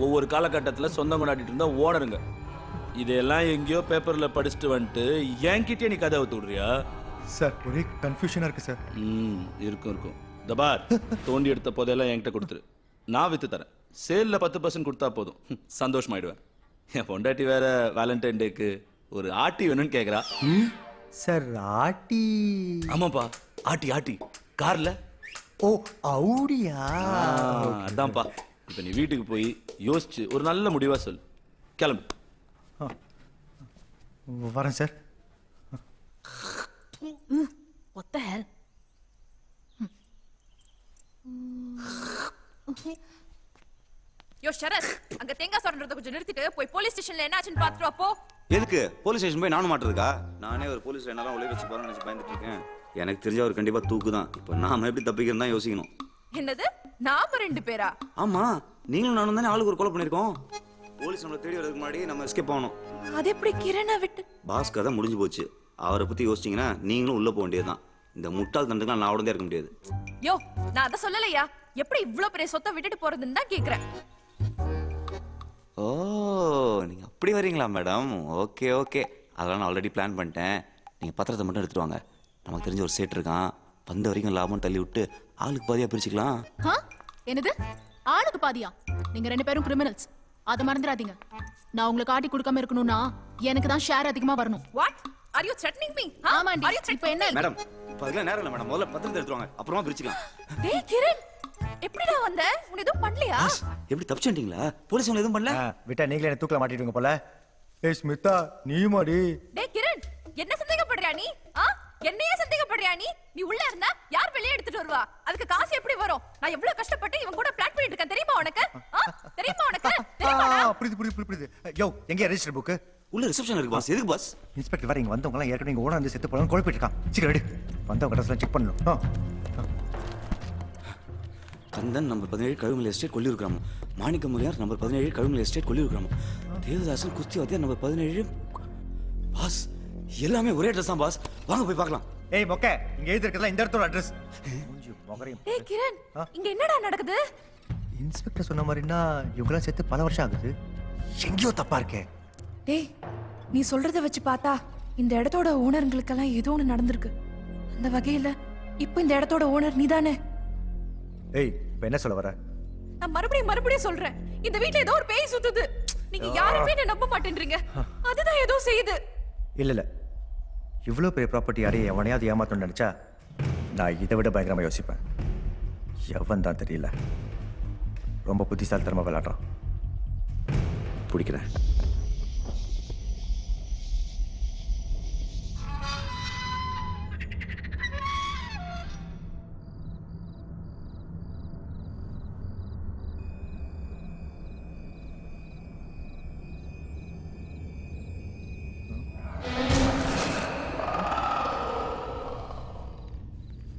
ஒவ்வொரு காலகட்டத்தில் சொந்தம் கொண்டாடிட்டு இருந்தா ஓனருங்க. இதெல்லாம் எங்கேயோ பேப்பர்ல படிச்சுட்டு வந்துட்டு என்கிட்டயே நீ கதை ஊத்து விடுறியா? சார் ஒரே கன்ஃபியூஷனா இருக்கு சார். இருக்கும் இருக்கும். தபார் தோண்டி எடுத்த போதெல்லாம் என்கிட்ட கொடுத்துரு, நான் வித்து தரேன். சேல்ல 10% கொடுத்தா போதும், சந்தோஷமாயிடுவேன். என் பொண்டாட்டி வேற வேலண்டைன் டேக்கு ஒரு ஆட்டி வேணும்னு கேக்குறா. சார் ஆட்டி? ஆமாப்பா ஆட்டி ஆட்டி கார்ல. ஓ அவுடியா? அதான்ப்பா. இப்ப நீ வீட்டுக்கு போய் யோசிச்சு ஒரு நல்ல முடிவா சொல்லு. கிளம்பு. வரேன் சார். What the hell? யோ ஷரத், அங்க தேங்காய் சொல்றத கொஞ்சம் நிறுத்திட்டு போய் போலீஸ் ஸ்டேஷன்ல என்ன ஆச்சுன்னு பாத்துட்டு வா போ. எதுக்கு போலீஸ் ஸ்டேஷன் போய் நானும் மாட்டுறதுக்கா? நானே ஒரு போலீஸ் என்னெல்லாம் உள்ள வச்சு போறேன்னு நினைச்சு பயந்துட்டு இருக்கேன். எனக்கு தெரிஞ்ச அவர் கண்டிப்பா தூக்கு தான். இப்போ நாம எப்படி தப்பிக்கிறதா யோசிக்கணும். என்னது நாம 2 பேரா? ஆமா நீங்களும் நானும் தானே ஆளுக்கு ஒரு கொலை பண்ணிருக்கோம். போலீஸ் நம்மளை தேடி வரதுக்கு முன்னாடி நம்ம எஸ்கேப் ஆகணும். அது எப்படி கிரணை விட்டு? பாஸ் கதை முடிஞ்சு போச்சு. அவரை பத்தி யோசிச்சீங்கன்னா நீங்களும் உள்ள போக வேண்டியதுதான். இந்த முட்டாள் தண்டுக்கெல்லாம் நான் உடனே இருக்க முடியாது. யோ நான் அத சொல்லலையா. எப்படி இவ்ளோ பெரிய சொத்தை விட்டுட்டு போறதுன்னு தான் கேக்குறேன். ஓ நீங்க அப்படி வரீங்களா மேடம்? ஓகே ஓகே, அதெல்லாம் நான் ஆல்ரெடி பிளான் பண்ணிட்டேன். நீங்க பத்திரத்தை மட்டும் எடுத்துட்டு வாங்க. நமக்கு தெரிஞ்ச ஒரு சேட் இருக்கான், வந்த வரைக்கும் லாபம் தள்ளி விட்டு ஆளுக்கு பாதியா பிரிச்சுக்கலாம். என்னது ஆளுக்கு பாதியா? நீங்க 2 பேரும் கிரிமினல்ஸ், அத மறந்துடாதீங்க. நான் உங்களுக்கு காட்டி கொடுக்காம இருக்கணும்னா எனக்கு தான் ஷேர் அதிகமா வரணும். What are you threatening me? ஆமாண்டி. இப்போ என்ன மேடம்? இப்போ அதெல்லாம் நேரம் இல்லை மேடம். முதல்ல பத்திரத்தை எடுத்துட்டு வாங்க, அப்புறமா பிரிச்சுக்கலாம். டேய் கிரண், எப்படிடா வந்த? உன்னை எதுவும் பண்ணலையா? எப்படி தப்பிச்சிட்டீங்களா? போலீஸ் உங்களை எதுவும் பண்ணல? விட்டா நீங்களே என்ன தூக்கல மாட்டிடுங்க போல. ஏய் ஸ்மிதா நீ மாடி. டேய் கிரண், என்ன சந்தேகப்படுறியா நீ? என்னையே சந்தேகப்படுறியா நீ? நீ உள்ள இருந்தா யார் வெளியே எடுத்துட்டு வருவா? அதுக்கு காசு எப்படி வரும்? நான் எவ்வளவு கஷ்டப்பட்டு இவன் கூட பிளான் பண்ணிட்டு இருக்கேன் தெரியுமா உனக்கு? தெரியுமா உனக்கு? தெரியுமாடா? புரியுது. யோ எங்க ரெஜிஸ்டர் புக்? உள்ள ரிசப்ஷன்ல இருக்கு பாஸ். எதுக்கு பாஸ்? இன்ஸ்பெக்டர் வர இங்க வந்தவங்க எல்லாம் ஏற்கனவே இங்க ஓனர் வந்து செத்து போறாங்க, குழப்பிட்டு இருக்கான். சீக்கிரம் ரெடி. வந்தவங்க கடைசில செக் பண்ணணும். கந்தன் நம்பர் 17 கழுமலை எஸ்டேட் கொல்லியூர் கிராமம். மாணிக்க முனியார் நம்பர் 17 கழுமலை எஸ்டேட் கொல்லியூர் கிராமம். தேவதாசன் குஸ்திவாதியார் நம்பர் 17. பாஸ் எல்லாமே ஒரே அட்ரஸ் தான் பாஸ். வாங்க போய் பார்க்கலாம். ஏய் மொக்க, இங்க எழுதி இருக்கறதுல இந்த இடத்தோட அட்ரஸ். டேய் கிரண், இங்க என்னடா நடக்குது? இன்ஸ்பெக்டர் சொன்ன மாதிரினா இவங்கலாம் செத்து பல வருஷம் ஆகுது. எங்கேயோ தப்பா இருக்கே. டேய் நீ சொல்றத வச்சு பார்த்தா இந்த இடத்தோட ஓனருங்களுக்கெல்லாம் ஏதோ ஒன்று நடந்திருக்கு. அந்த வகையில இப்போ இந்த இடத்தோட ஓனர் நீதானே? ஏய் இப்போ என்ன சொல்ல வர? நான் மறுபடியும் சொல்றேன், இந்த வீட்ல ஏதோ ஒரு பேய் சுத்துது. நீங்க யாருமே என்ன நம்ப மாட்டேன்றீங்க. அதுதான் ஏதோ செய்யுது. இல்ல இவ்வளோ பெரிய ப்ராப்பர்ட்டி யாரையும் எவனையாவது ஏமாத்தணும்னு நினைச்சா நான் இதை விட பயங்கரமா யோசிப்பேன். எவன் தான் தெரியல, ரொம்ப புத்திசாலித்தனமா விளையாடுறான். பிடிக்கிறேன்.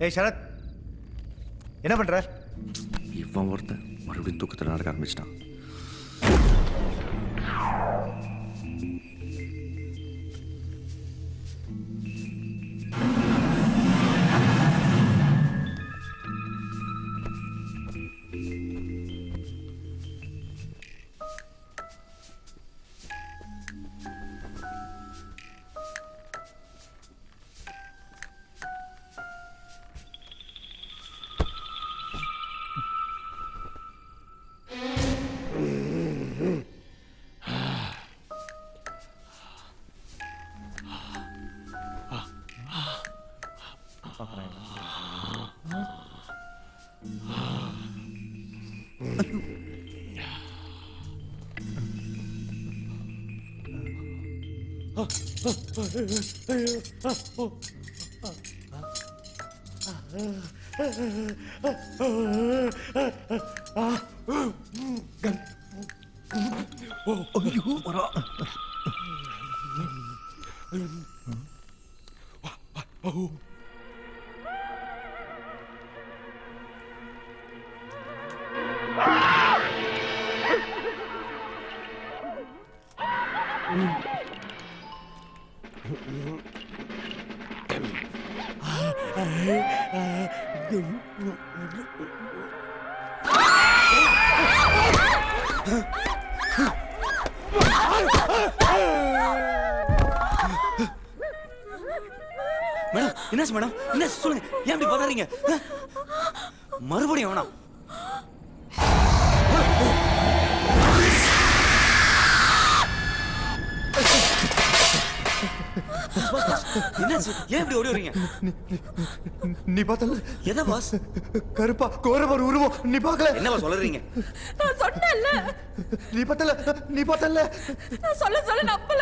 ஏய் சரத், என்ன பண்ற? இவன் ஒருத்தன் மறுபடியும் தூக்கத்தில் நடக்க ஆரம்பிச்சிட்டான். மேடம் என்னாச்சு மேடம்? என்ன சொல்லுங்க, ஏன் இப்படி பதறீங்க? மறுபடியும் வேணாம். என்னாச்சு? ஏன் இப்படி ஓடி வரீங்க? நீ பார்த்தல எதை பாஸ்? கருப்பா கோரவர் உருவம் நீ பார்க்கல? என்ன பாஸ் சொல்றீங்க? நான் சொன்னேன்ல. நீ பார்த்தல நான் சொல்ல நம்பல.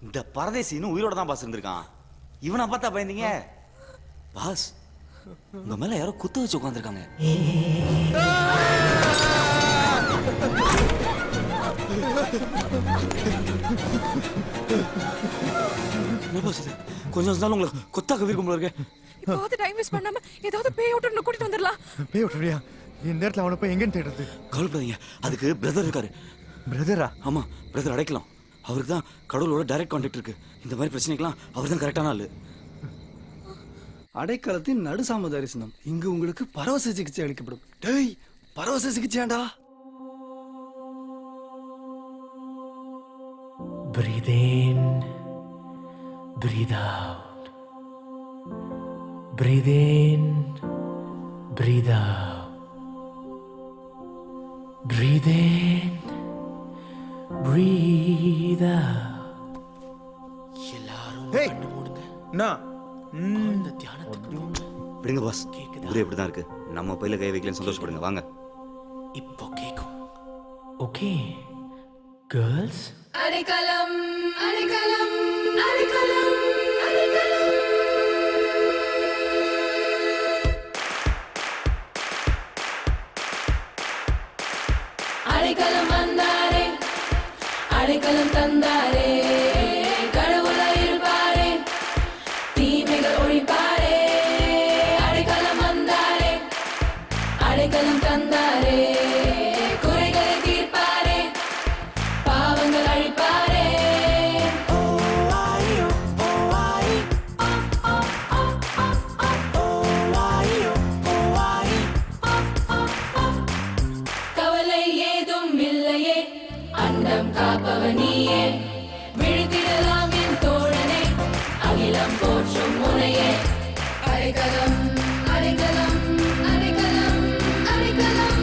இந்த பரதேசி இன்னும் உயிரோட தான் பாஸ் இருந்திருக்கான். இவனை பார்த்தா பயந்தீங்க? பாஸ் உங்க மேல யாரோ குத்து வச்சு உட்காந்துருக்காங்க. கொஞ்சம் நாள் உங்களை கொத்தாக்க விரும்பும் இருக்கு. இப்போ டைம் வேஸ்ட் பண்ணாம ஏதாவது பேய் அவுட்டர்னு கூட்டிட்டு வந்துடலாம். பேய் அவுட்டரியா? இந்த நேரத்துல அவனை போய் எங்கன்னு தேடுறது? கவலைப்படாதீங்க, அதுக்கு பிரதர் இருக்காரு. பிரதரா? ஆமா, பிரதர் அடைக்கலாம். அவருக்கு தான் கடவுளோட டைரக்ட் கான்டாக்ட் இருக்கு. இந்த மாதிரி பிரச்சனைக்கெல்லாம் அவர் தான் கரெக்டான ஆளு. அடைக்கலத்தின் நடுசாம தரிசனம். இங்கு உங்களுக்கு பரவச சிகிச்சை அளிக்கப்படும். டேய், பரவச சிகிச்சையாண்டா. Breathe in, breathe out. Breathe in, breathe out. Breathe in, breathe out. எல்லாரும் கண்ணு மூடுங்க. இந்த தியானத்துக்கு விடுங்க பாஸ், ஊரே இப்படிதான் இருக்கு. நம்ம பையில கை வைக்கலன்னு சந்தோஷப்படுங்க. வாங்க. இப்போ கேக்கும். Okay girls. அடைக்கலம் அடைக்கலம் அடைக்கலம் அடைக்கலம். அடைக்கலம் வந்தாரே, அடைக்கலம் தந்தாரே, கடவுளா இருப்பாரே, தீமைகள் ஒழிப்பாரே. அடைக்கலம் வந்தாரே, அடைக்கலம் தந்தாரே, குறைகளை தீர்ப்பாரே, பாவங்கள் அழிப்பாரே. அடைக்கலம் அடைக்கலம் அடைக்கலம் அடைக்கலம்.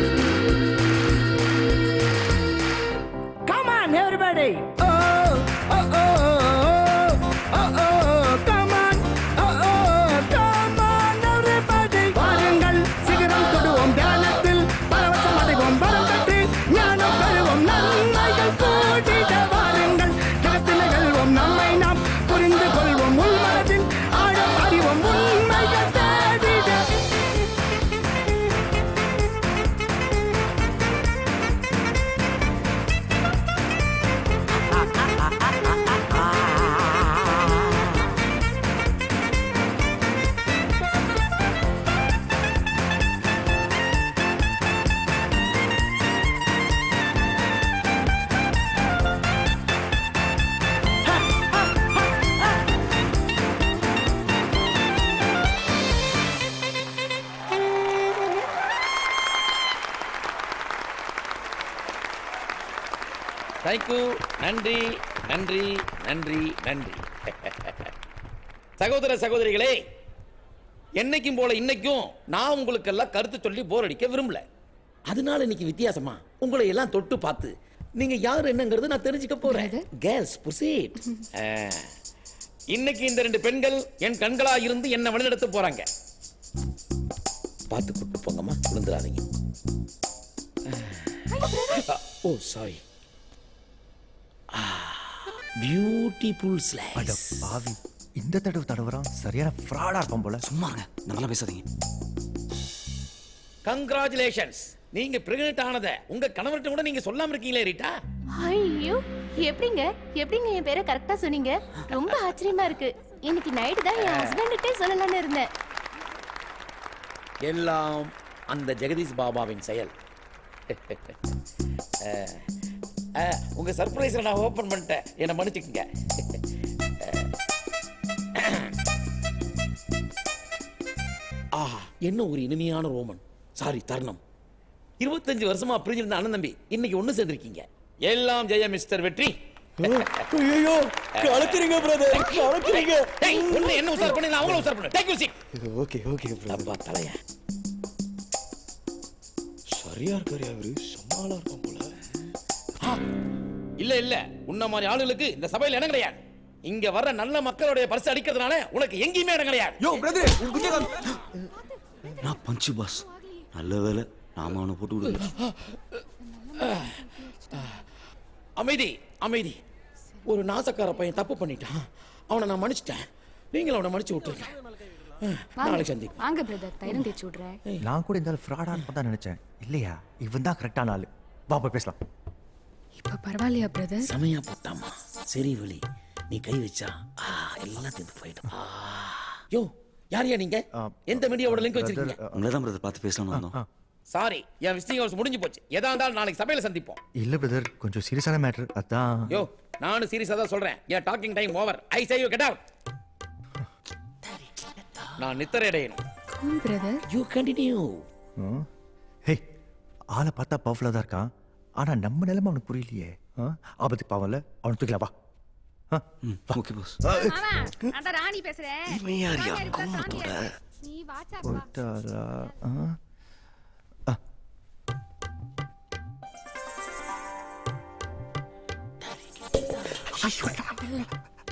Come on, everybody! Oh, oh, oh, oh, oh, oh, come on! Oh, oh, come on, everybody! வாருங்கள் சிகரம் தொடுவோம் தியானத்தில் பரவசம் அடைவோம் வரம் பெற்று ஞானம் பெறுவோம் நன்மைகள் கூட்டிட வாருங்கள் ஜகத்தில் நிகழ்வோம் நம்மை நாம் புரிந்து கொள்வோம் உள்மனதின் ஆழம் அறிவோம் உண்மைகள் தேடிட. தேங்க்யூ. நன்றி நன்றி நன்றி நன்றி. சகோதர சகோதரிகளே, என்னைக்கும் போல இன்னைக்கும் நான் உங்களுக்கெல்லாம் கருத்து சொல்லி போர் அடிக்க விரும்பல. அதனால இன்னைக்கு வித்தியாசமா உங்களை எல்லாம் தொட்டு பார்த்து நீங்க யார் என்னங்கிறது நான் தெரிஞ்சுக்க போறேன். Girls proceed. இன்னைக்கு இந்த 2 பெண்கள் என் கண்களா இருந்து என்ன வழிநடத்த போறாங்க. பார்த்து கூட்டு போங்கம்மா, விழுந்துடாதீங்க. ஓ சாரி. Beautiful slice. அட பாவி, இந்த தடவுறான் சரியான ஃப்ராடா இருப்பான் போல. சும்மாங்க, நல்லா பேசாதீங்க. கங்க்ராச்சுலேஷன்ஸ், நீங்க பிரெக்னன்ட் ஆனத உங்க கணவர்கிட்ட கூட நீங்க சொல்லாம இருக்கீங்களே ரீட்டா. ஐயோ, எப்படிங்க என் பேரை கரெக்டா சொன்னீங்க? ரொம்ப ஆச்சரியமா இருக்கு. இன்னைக்கு நைட் தான் என் ஹஸ்பண்ட்கிட்டே சொல்லலாம்னு இருந்தேன். எல்லாம் அந்த ஜெகதீஷ் பாபாவின் செயல். உங்க சர்ப்ரைஸை நான் ஓபன் பண்ணிட்டேன், என்ன மன்னிச்சுக்கங்க. ஆஹா, என்ன ஒரு இனிமையான ரோமன், சாரி தருணம். 25 வருஷமா பிரிஞ்சிருந்த அண்ணன் தம்பி இன்னைக்கு ஒண்ணு சேர்ந்திருக்கீங்க. எல்லாம் ஜெய மிஸ்டர் வெற்றி. ஐயோ, கலக்குறீங்க பிரதர், கலக்குறீங்க. ஒண்ணு என்ன உசார் பண்ணி நான் அவங்கள உசார் பண்ணேன். Take you seat. Okay okay brother. தலைய சரியா இருக்காரு அவரு, சமாளா இருக்கும் போல. இல்ல இல்ல, உன்ன மாதிரி ஆளுகளுக்கு இந்த சபையில இடம் கிடையாது. இங்க வர்ற நல்ல மக்களுடைய பரிசு அடிக்கிறதுனால உனக்கு எங்கேயுமே இடம் கிடையாது. யோ பிரதர், நான் பஞ்சு பாஸ், நல்ல வேலை நாம அவனை போட்டு விடுங்க. அமைதி அமைதி. ஒரு நாசக்கார பையன் தப்பு பண்ணிட்டான், அவனை நான் மன்னிச்சிட்டேன். நீங்களும் அவனை மன்னிச்சு விட்டுருங்க. நாளைக்கு சந்தி. வாங்க பிரதர், தைலம் தேய்ச்சி விடுறேன். நான் கூட இந்த ஃப்ராடா தான் நினைச்சேன். இல்லையா, இவன் தான் கரெக்டான ஆளு. வா போய் பேசலாம். இப்ப பரவாயில்லையா பிரதர்? சமையா போட்டாமா, சரி வலி. நீ கை வச்சா எல்லாம் தீர்ந்து போயிடும். யோ, யாரையா நீங்க? எந்த மீடியாவோட லிங்க் வச்சிருக்கீங்க? உங்களை தான் பிரதர் பார்த்து பேசலாம்னு வந்தோம். சாரி, என் விசிட்டிங் ஹவர்ஸ் முடிஞ்சு போச்சு. எதா இருந்தாலும் நாளைக்கு சபையில சந்திப்போம். இல்ல பிரதர், கொஞ்சம் சீரியஸான மேட்டர் அதான். யோ, நானும் சீரியஸா தான் சொல்றேன். என் talking time over. I say you get out. நான் நித்திரை அடையணும். Cool brother. You continue. Hey, ஆளை பார்த்தா பவர்ஃபுல்லா தான் இருக்கான். ஆனா நம்ம நிலைமை அவனுக்கு புரியலையே. ஆபத்து பாவம்ல, அவனை தூக்கலாம். வா. Okay boss. நான் ராணி பேசுறேன். இவன் யாரியா கும்பத்தோட? நீ வாட்சா போட்டாரா?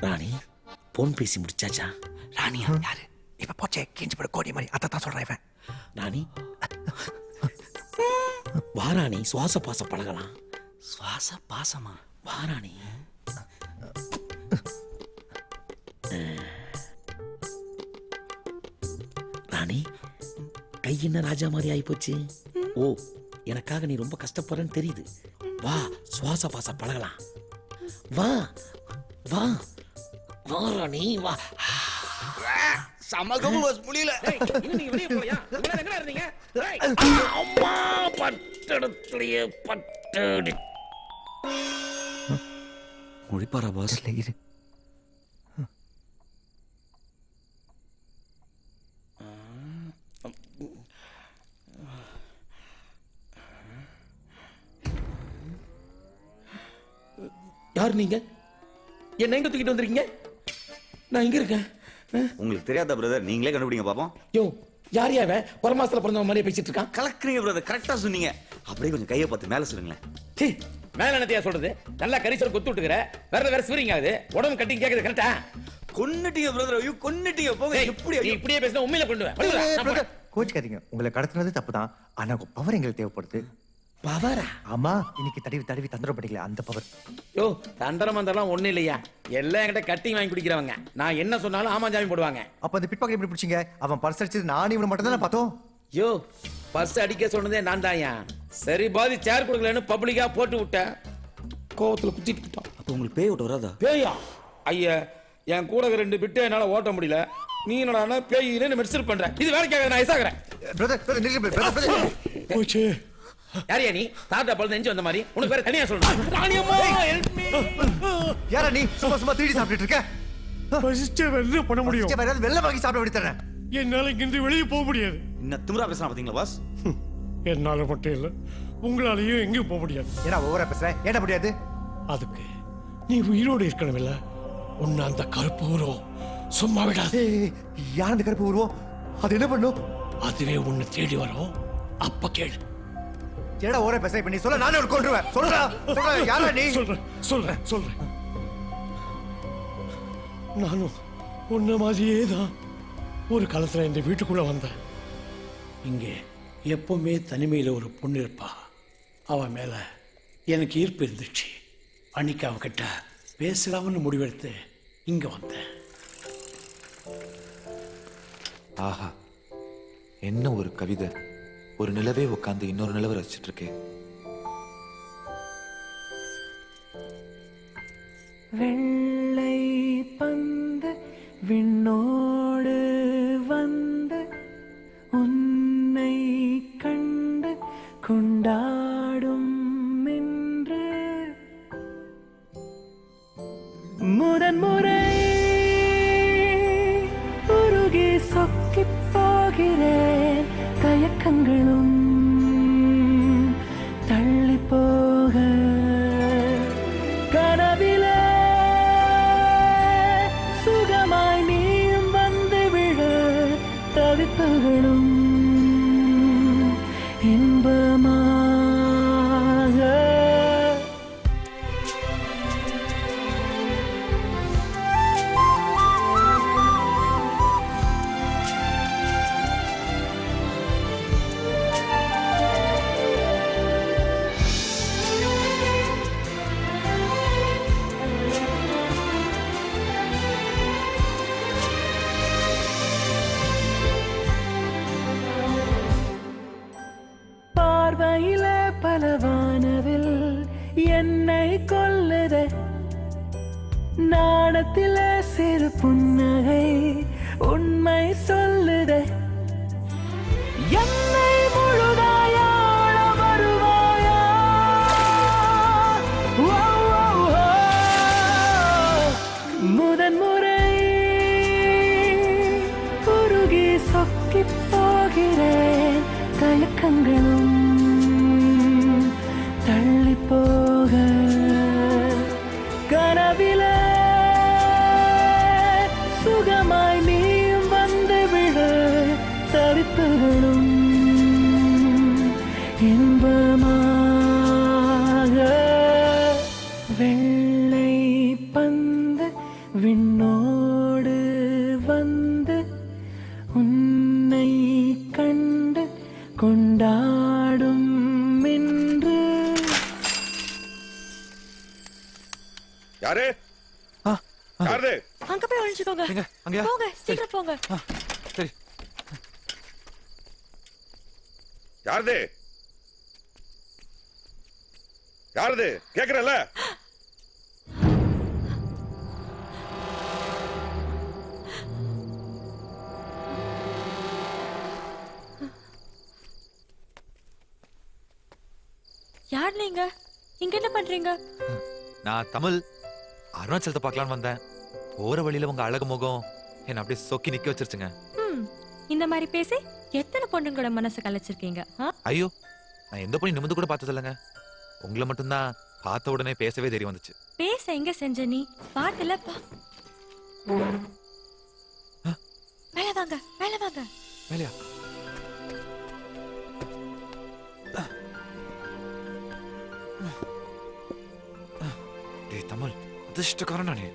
ராணி, போன் பேசி முடிச்சாச்சா? ராணியா யாரு? இப்ப போச்சே, கேஞ்சி பட கோடி மாதிரி. அதான் சொல்றேன் இவன். ராணி வாராணி, சுவாச பாச பழகலாம். சுவாச பாசமா? வாராணி. ராணி, கை என்ன ராஜா மாதிரி ஆயிப்போச்சு. ஓ, எனக்காக நீ ரொம்ப கஷ்டப்படுறன்னு தெரியுது. வா, சுவாச பாச பழகலாம். வா வா வா ராணி, வா. சமகம் பஸ் முடியல. நீங்க வெளிய போறியா? இவ்வளவு எங்கடா இருந்தீங்க? அம்மா, பட்டடத்திலேயே பட்டடி. முடிப்பாரா பாஸ்? இரு. யார் நீங்க? என்ன எங்க தூக்கிட்டு வந்திருக்கீங்க? நான் இங்க இருக்கேன். உங்களுக்கு தெரியாத பிரதர், நீங்களே கண்டுபிடிங்க பாப்போம். யோ யார் அவன் ஒரு மாசத்துல பிறந்த மாதிரியே பேசிட்டு இருக்கான்? கலக்குறீங்க பிரதர், கரெக்டா சொன்னீங்க. அப்படியே கொஞ்சம் கையை பார்த்து மேல சொல்லுங்களேன். சீ, மேல என்னத்தையா சொல்றது? நல்லா கரிசல் கொத்து விட்டுக்கிற, வேற ஸ்வீரிங் ஆகுது, உடம்பு கட்டி கேக்குது. கரெக்டா? கொன்னுட்டீங்க பிரதர், ஐயோ கொன்னுட்டீங்க. போங்க. எப்படி நீ இப்படியே பேசினா உண்மையில கொண்டு வா. கோச்சுக்காதீங்க, உங்களை கடத்துனது தப்பு தான். ஆனா பவர் எங்களுக்கு தேவைப்படுது. பவரா? ஆமா, இன்னைக்கு தடவி தடவி தந்திரம் பண்ணிக்கல அந்த பவர். யோ தந்திர மந்திரம்லாம் ஒண்ணு இல்லையா, எல்லாம் என்கிட்ட கட்டிங் வாங்கி குடிக்கிறவங்க. நான் என்ன சொன்னாலும் ஆமா ஜாமீன் போடுவாங்க. அப்ப அந்த பிட்பாக்கெட் எப்படி பிடிச்சீங்க? அவன் பர்ஸ் அடிச்சது நானும் இவனை மட்டும் தான் பார்த்தோம். யோ பர்ஸ் அடிக்க சொன்னதே நான் தான்யா. சரி பாதி சேர் கொடுக்கலன்னு பப்ளிக்கா போட்டு விட்டேன், கோவத்துல குத்திட்டு விட்டான். அப்ப உங்களுக்கு பேய் ஓட்ட வராதா? பேயா? ஐயா என் கூட 2 பிட்டு என்னால ஓட்ட முடியல, நீ என்னடா பேய் இல்லைன்னு மெடிசல் பண்ற. இது வேலைக்காக நான் ஐசாகிறேன். போச்சு. யாரியா நீ? தாத்தா பழுது நெஞ்சு வந்த மாதிரி உனக்கு வேற தனியா சொல்லணும். ராணியம்மா ஹெல்ப் மீ. யாரா நீ? சும்மா சும்மா திருடி சாப்பிட்டுட்டு இருக்க? பசிச்சே என்ன பண்ண முடியும்? வேற ஏதாவது வெள்ளை வாங்கி சாப்பிட விடுறேன். என்னால இங்கிருந்து வெளியே போக முடியாது. இன்னும் திமிரா பேசுறான் பாத்தீங்களா பாஸ்? என்னால மட்டும் இல்ல, உங்களாலையும் எங்கேயும் போக முடியாது. ஏன்னா ஓவரா பேசுறேன். ஏன்னா முடியாது? அதுக்கு நீ உயிரோடு இருக்கணும் இல்ல, உன்னை அந்த கருப்பு உருவம் சும்மா விடாது. யார் அந்த கருப்பு உருவம்? அது என்ன பண்ணும்? அதுவே உன்னை தேடி வரும், அப்ப கேளு. ஏடா ஓரே பேச பண்ணி சொல்ல, நானே ஒரு கொன்றுவேன். சொல்றா சொல்றா, யாரா நீ? சொல்றேன். நானும் உன்ன மாதிரியே தான் ஒரு காலத்துல இந்த வீட்டுக்குள்ள வந்தேன். இங்கே எப்பவுமே தனிமையில ஒரு பொண்ணு இருப்பா, அவ மேல எனக்கு ஈர்ப்பு இருந்துச்சு. அன்னைக்கு அவகிட்ட பேசலாம்னு முடிவெடுத்து இங்க வந்தேன். ஆஹா, என்ன ஒரு கவிதை! ஒரு நிலவே உட்காந்து இன்னொரு நிலவை ரசிச்சிட்டு இருக்கேன். வெள்ளை பந்து விண்ணோடு வந்து உன்னை கண்டு கொண்டாடும் என்று முதன்முறை உருகி சொக்கி போகிறேன். தயக்கங்களும் தள்ளி போக கனவிலே சுகமாய் நீயும் வந்து விழ தவிப்புகளும் இன்பமாக பார்வையிலே பலவானவில் என்னை கொல்லுத, நாணத்திலே சிறு புன்னகை உண்மை சொல்லுத. என்னை முழுதாயாள வருவாயா? முதன்முறை உருகி சொக்கி போகிறேன். தயக்கங்களும் தள்ளி போக கனவிலே சுகமாய் நீயும் வந்து விழ தவிப்புகளும் இன்பமாக. வெள்ளை பந்து விண்ணோடு வந்து உன்னை கண்டு கொண்டாடும் என்று. யாரு? யாரு? அங்க போய் ஒளிஞ்சுக்கோங்க. போங்க, சீக்கிரம் போங்க. சரி. யாருது? யாருது கேக்குறல? யார் நீங்க? இங்க என்ன பண்றீங்க? நான் தமிழ், அருணாச்சலத்தை பார்க்கலான்னு வந்தேன். போற வழியில உங்க அழகு முகம் என்ன அப்படியே சொக்கி நிக்க வச்சிருச்சுங்க. இந்த மாதிரி பேசி எத்தனை பொண்ணுங்களோட மனசை கலைச்சிருக்கீங்க? ஐயோ, நான் எந்த பொண்ணு நிமிந்து கூட பார்த்தது இல்லைங்க. உங்களை மட்டும்தான் பார்த்த உடனே பேசவே தெரிய வந்துச்சு. பேச எங்க செஞ்ச நீ? பாட்டுல மேல வாங்க மேல வாங்க. மேலையா? டேய் தமிழ், அதிர்ஷ்டக்காரனா நீ.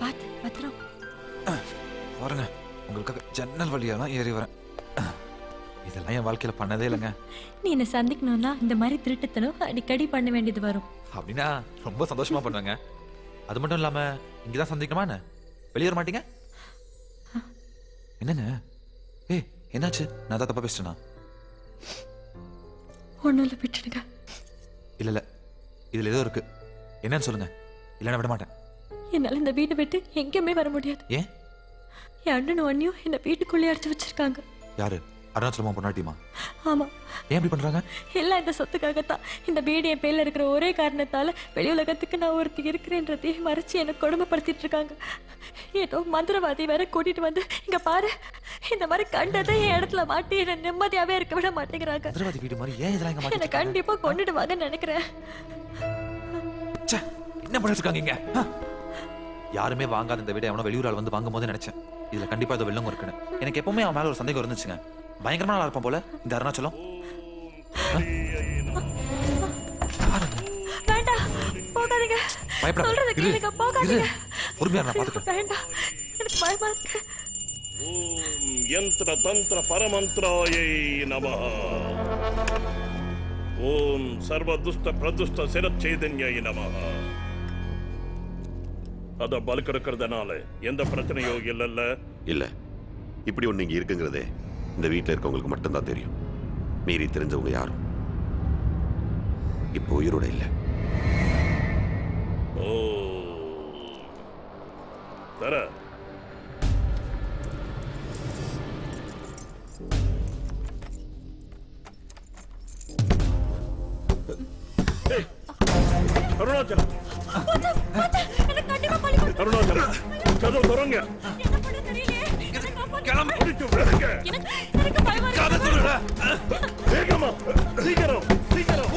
பாத்து பத்திரம். வரங்க, உங்களுக்காக ஜன்னல் வழியெல்லாம் ஏறி வரேன். இதெல்லாம் என் வாழ்க்கையில பண்ணதே இல்லைங்க. நீ என்ன சந்திக்கணும்னா இந்த மாதிரி திருட்டுத்தனம் அடிக்கடி பண்ண வேண்டியது வரும். அப்படின்னா ரொம்ப சந்தோஷமா பண்ணுவேங்க. அது மட்டும் இல்லாம இங்கதான் சந்திக்கணுமா என்ன? வெளியே வர மாட்டீங்க? என்னங்க? ஏய் என்னாச்சு? நான் தான் தப்பா பேசிட்டேனா? ஒண்ணும் இல்லை, விட்டுடுங்க. இல்ல இல்ல, இதுல ஏதோ இருக்கு. என்னன்னு சொல்லுங்க, இல்லைன்னா விட மாட்டேன். என்னால இந்த வீட்டை விட்டு எங்கேயுமே வர முடியாது. ஏன்? என் அண்ணனும் அண்ணியும் என்ன வீட்டுக்குள்ளே அடைச்சு வச்சிருக்காங்க. யாரு? அருணாச்சலமா பொண்ணாட்டியுமா? ஆமா. ஏன் இப்படி பண்றாங்க? எல்லாம் இந்த சொத்துக்காகத்தான். இந்த வீடு என் பேர்ல இருக்கிற ஒரே காரணத்தால வெளி உலகத்துக்கு நான் ஒருத்தி இருக்கிறேன்றதையே மறைச்சு எனக்கு கொடுமைப்படுத்திட்டு இருக்காங்க. ஏதோ மந்திரவாதி வேற கூட்டிட்டு வந்து இங்க பாரு, இந்த மாதிரி கண்டதை என் இடத்துல மாட்டி என்ன நிம்மதியாவே இருக்க விட மாட்டேங்கிறாங்க. மந்திரவாதி வீடு மாதிரி ஏன் இதெல்லாம் இங்க என்ன மாட்டிட்டு கண்டிப்பா கொண்டுடுவாங்கன்னு நினைக்கிறேன். என்ன பண்ணிட்டு இருக்காங்க இங்க? யாருமே வாங்காத இந்த வீட எவனோ வெளியூரால் வந்து வாங்கும் போது நினைச்சேன் இதுல கண்டிப்பா ஏதோ வெள்ளம் இருக்குன்னு. எனக்கு எப்பவுமே அவன் மேல ஒரு சந்தேகம் இருந்துச்சுங்க. பயங்கரமா நல்லா இருப்பான் போல இந்த அருணாச்சலம். வேண்டாம், போகாதீங்க. பயப்படாத. சொல்றத கேளுங்க, போகாதீங்க. பொறுமையா நான் பாத்துக்கிறேன். வேண்டாம், எனக்கு பயமா இருக்கு. ஓம் யந்திர தந்திர பரமந்திராயை நமஹ. ஓம் சர்வ துஷ்ட பிரதுஷ்ட சிரச்சைதன்யை நமஹ. அத பலுக்கெடுக்கிறதுனால எந்த பிரச்சனையோ இல்லைல்ல? இல்ல, இப்படி ஒண்ணு இங்க இருக்குங்கிறதே இந்த வீட்டில் இருக்கவங்களுக்கு மட்டும்தான் தெரியும். மீறி தெரிஞ்சவங்க யாரும் இப்போ உயிரோட இல்லை. ஓ தர அருணாச்சலம், அருணாச்சலம், கதவு திறங்க. அடிச்சு விடுங்க. வேகமா, சீக்கிரம் சீக்கிரம்.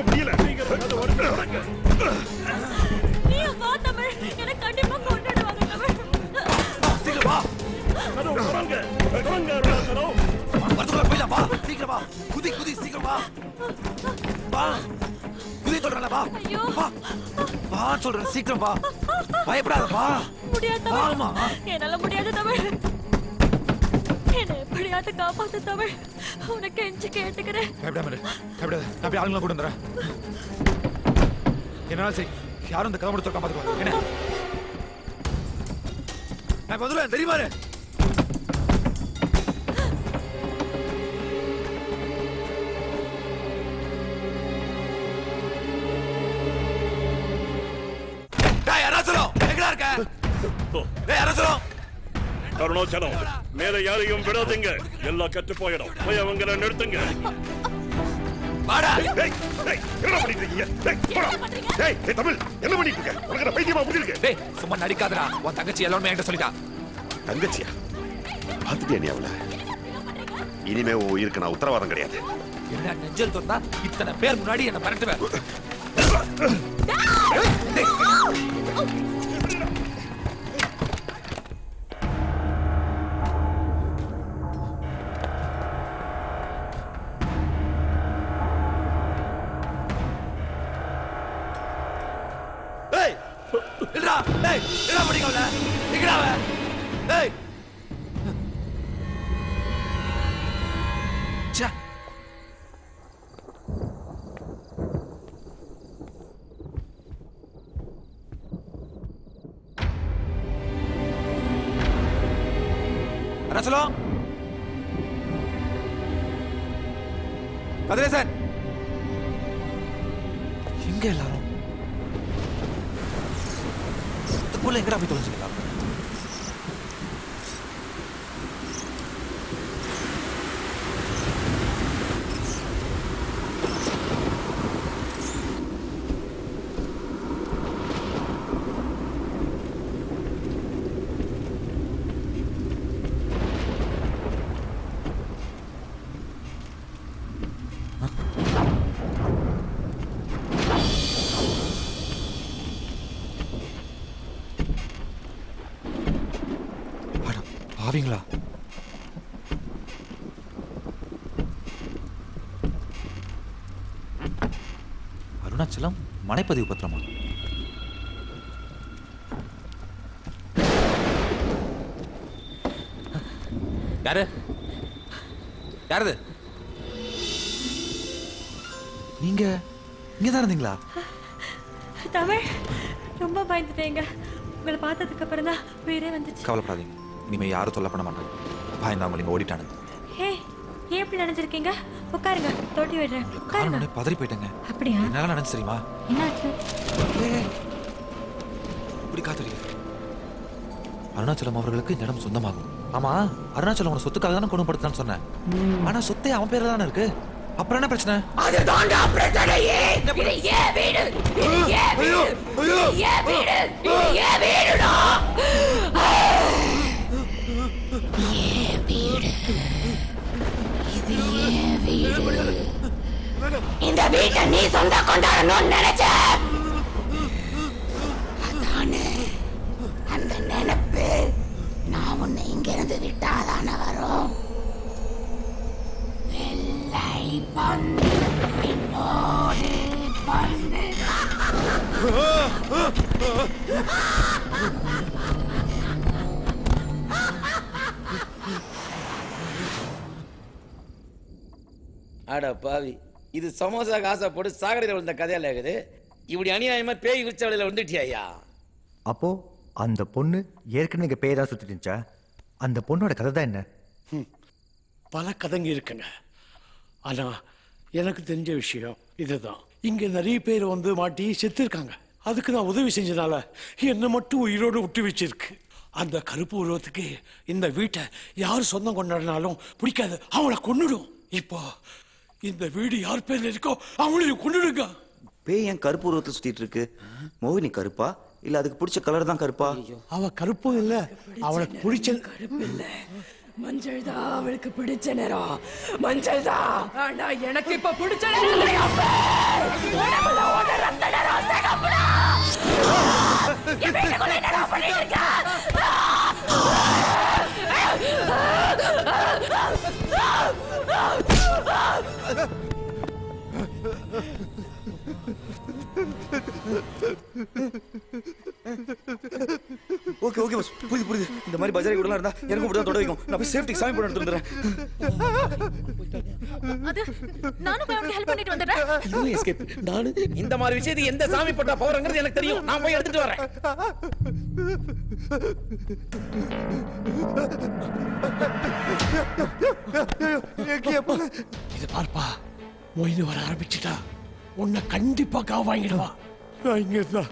முடியல, சீக்கிரம் கதவு திறங்க. சீக்கிரம் வா. கதவு திறங்க, திறங்க அருணாச்சலம். வரதுக்குள்ள போயிடலாம், வா சீக்கிரம் வா. குதி குதி சீக்கிரம் வா. வா குதி சொல்றேன், வா வா வா சொல்றேன், சீக்கிரம் வா. பயப்படாத, வா. முடியாது வாமா. என்னால முடியாது தமிழ். என்ன எப்படியாவது காப்பாத்து தமிழ். உனக்கு எஞ்சி கேட்டுக்கிறேன். பயப்படாம பயப்படாத. நான் போய் ஆளுங்களை கூட வந்துடுறேன். என்னால சரி, யாரும் இந்த கதை முடித்து பாத்துக்கோ. என்ன நான் வந்துடுவேன், தெரியுமா? அருணாச்சலம், மேல யாரையும் விடாதீங்க. எல்லாம் கட்டு போயிடும். போய் அவங்கள நிறுத்துங்க. தமிழ் என்ன பண்ணிட்டு இருக்க? உனக்கு பைத்தியமா புரியுது? சும்மா நடிக்காதடா. உன் தங்கச்சி எல்லாமே என்கிட்ட சொல்லிட்டா. தங்கச்சியா? பார்த்துட்டியா நீ அவளை? இனிமே உன் உயிருக்கு நான் உத்தரவாதம் கிடையாது. என்ன நெஞ்சல் சொன்னா இத்தனை பேர் முன்னாடி என்ன மிரட்டுவேன்? அருணாச்சலம், கதிரேசன், எங்க எல்லாரும்? இதுக்குள்ள எங்கடா போய் தொலைஞ்சுக்கலாம்? பாவீங்களா? அருணாச்சலம் மனைப்பதிவு பத்திரமா? யாரு யாரது? நீங்க இங்க தான் இருந்தீங்களா? தமிழ் ரொம்ப பயந்துட்டேங்க. உங்களை பார்த்ததுக்கு அப்புறம் தான் உயிரே வந்துச்சு. கவலைப்படாதீங்க, இனிமே யாரும் தொல்லை பண்ண மாட்டாங்க. பயந்தாங்க நீங்க ஓடிட்டானு. ஹே, ஏன் இப்படி நினைச்சிருக்கீங்க? உட்காருங்க, தொட்டி விடுறேன். உட்காருங்க. காரணம் பதறி போயிட்டேங்க. அப்படியா? என்னால நினைச்சு தெரியுமா? என்னாச்சு? இப்படி காத்துறீங்க. அருணாச்சலம் அவர்களுக்கு இந்த இடம் சொந்தமாகும். ஆமா, அருணாச்சலம் உன சொத்துக்காக தானே குணப்படுத்தான்னு சொன்னேன். ஆனா சொத்தே அவன் பேர்ல தானே இருக்கு. அப்புறம் என்ன பிரச்சனை? அதுதான்டா பிரச்சனையே. இது ஏன் வீடு? இது ஏன் வீடு? இது ஏன் வீடு? இது ஏன் வீடுடா? ஏன் வீடு? இது ஏன் வீடு? இந்த வீட்டை நீ சொந்த கொண்டாடணும்னு நினைச்ச. அதானே அந்த நினைப்பு நான் உன்னை இங்கிருந்து விட்டாதானே வரும். வெள்ளை பந்து பின்னோடு பந்து. அட பாவி, இது சமோசா காசை போட்டு சாகடையில் விழுந்த கதையால இருக்குது. இப்படி அநியாயமா பேய் விரிச்ச வழியில வந்துட்டியா? அப்போ அந்த பொண்ணு ஏற்கனவே இங்க பேய் தான் சுத்திட்டு இருந்துச்சா? அந்த பொண்ணோட கதை தான் என்ன? பல கதைங்க இருக்குங்க. ஆனா எனக்கு தெரிஞ்ச விஷயம் இதுதான். இங்க நிறைய பேர் வந்து மாட்டி செத்து இருக்காங்க. அதுக்கு நான் உதவி செஞ்சதால என்னை மட்டும் உயிரோடு விட்டு வச்சிருக்கு. அந்த கருப்பு உருவத்துக்கு இந்த வீட்டை யார் சொந்தம் கொண்டாடினாலும் பிடிக்காது, அவளை கொன்னுடும். இப்போ இந்த வீடு யார் பேர்ல இருக்கோ அவளையும் கொன்னுடுங்க. பேய் ஏன் கருப்பு உருவத்தை சுத்திட்டு இருக்கு? மோகினி கருப்பா இல்ல அதுக்கு பிடிச்ச கலர் தான் கருப்பா? அவ கருப்பும் இல்ல, அவளுக்கு பிடிச்ச கருப்பு இல்ல, மஞ்சள் தான் அவளுக்கு பிடிச்ச நேரம். மஞ்சள் தான். ஆனா எனக்கு இப்ப பிடிச்ச நேரம் உடம்புல ஓடுற ரத்த நேரம் சிகப்புடா. என் வீட்டுக்குள்ள என்னடா பண்ணிட்டு இருக்க? ஓகே ஓகே பஸ், புரியுது புரியுது. இந்த மாதிரி பஜாரி கூட இருந்தா எனக்கு இப்படி தான் தொட வைக்கும். நான் போய் சேஃப்டி சாமி போட்டு எடுத்துறேன். அது நானும் போய் அவனுக்கு ஹெல்ப் பண்ணிட்டு வந்துடுறேன். இதுவும் எஸ்கேப். நானு இந்த மாதிரி விஷயத்துக்கு எந்த சாமி போட்டா போறங்கிறது எனக்கு தெரியும். நான் போய் எடுத்துட்டு வரேன். இது பார்ப்பா, மொய்து வர ஆரம்பிச்சுட்டா உன்னை கண்டிப்பா காவு வாங்கிடுவா. நான் இங்க இருந்தா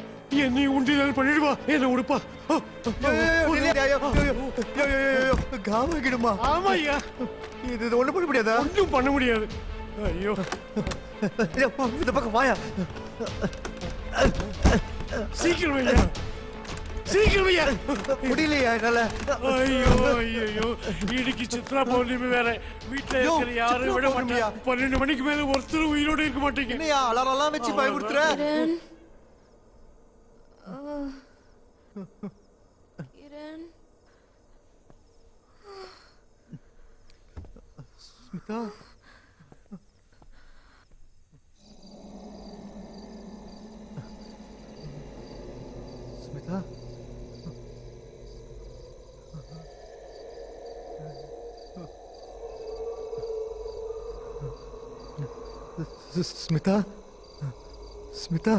என்னை உண்டியல் பண்ணிடுவா. என்ன உடுப்பா. காவாகிடுமா? ஆமா ஐயா, இது ஒண்ணு பண்ண முடியாதா? ஒன்றும் பண்ண முடியாது. ஐயோ, இந்த பக்கம் வாயா. சீக்கிரம் ஐயா, சீக்கிரம் ஐயா. முடியலையா என்னால? ஐயோ ஐயோ, இன்னைக்கு சித்ரா பௌர்ணமி வேற. வீட்டுல இருக்கிற யாரும் விட மாட்டியா? 12 மணிக்கு மேல ஒருத்தர் உயிரோட இருக்க மாட்டீங்க. என்னையா அலாரம் வச்சு பயமுறுத்துற? கிரண், ஸ்மிதா, ஸ்மிதா, ஸ்மிதா, ஸ்மிதா.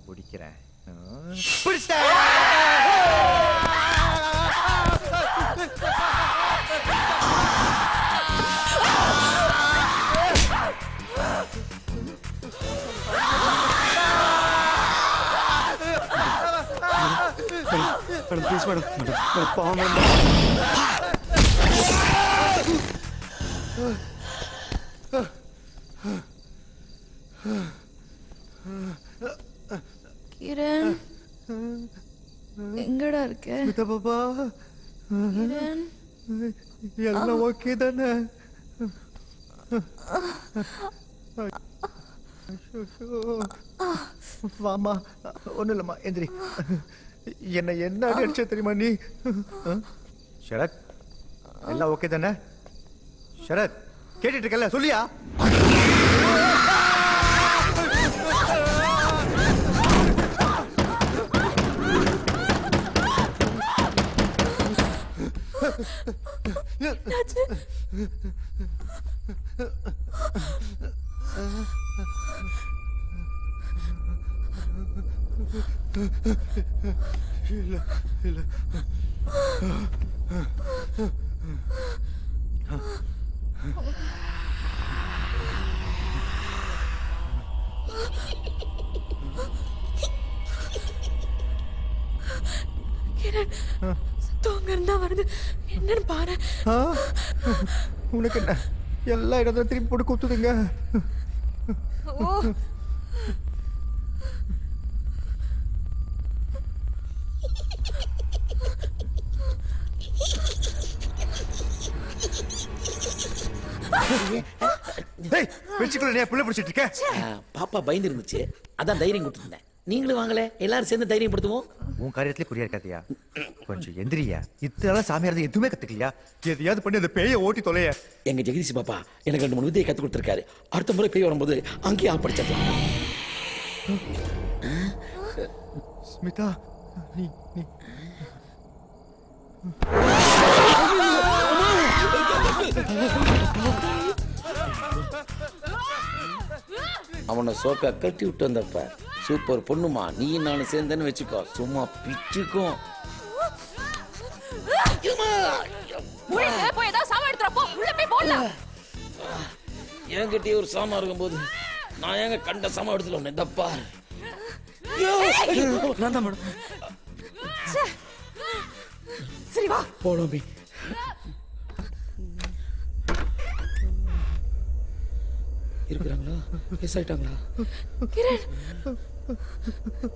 பிடிக்கிறேன். Madam please madam. மேடம் பாவம் மேடம். கிரண் எங்கடா இருக்க? ஸ்மிதா பாப்பா, கிரண் எல்லாம் ஓகே தானே? வாமா, ஒன்றும் இல்லைம்மா, எந்திரி. என்ன என்ன அடி அடிச்ச தெரியுமா நீ? ஷரத், எல்லாம் ஓகே தானே? ஷரத், கேட்டுட்டு இருக்கல, சொல்லியா? இல்ல இல்ல கிரண் தூங்க இருந்தா வருது, என்னன்னு பாரு. உனக்கு என்ன எல்லா இடத்துல திருப்பி போட்டு குத்துதுங்க. ஓ பாப்பா பயந்து இருந்துச்சு, அதான் தைரியம் கொடுத்துருந்தேன். நீங்களும் வாங்கல, எல்லாரும் சேர்ந்து தைரியப்படுத்துவோம். உன் காரியத்திலே குறியா இருக்காதியா, கொஞ்சம் எந்திரியா. இத்தனை சாமியார் எதுவுமே கத்துக்கலையா? எதையாவது பண்ணி அந்த பேயை ஓட்டி தொலைய. எங்க ஜெகதீஷ் பாப்பா எனக்கு 2 3 வித்தையை கத்து கொடுத்துருக்காரு. அடுத்த முறை பேய் வரும்போது அங்கேயே படிச்சிடலாம். ஸ்மிதா, நீ நீ அவனை சோக்கா கட்டி விட்டு வந்தப்ப சூப்பர் பொண்ணுமா, நீ நானும் சேர்ந்தேன்னு வச்சுக்கோ, சும்மா பிச்சுக்கும். போய் ஏதாவது சாமான் எடுத்துறா, போ உள்ள போய் போடலாம். என்கிட்டயே ஒரு சாமா இருக்கும்போது நான் ஏங்க கண்ட சாமா எடுத்துல ஒண்ணு தப்பா. நான் தான் மேடம். சரி வா போனோமே. இருக்கிறாங்களா? மிஸ் ஆயிட்டாங்களா? கிரண்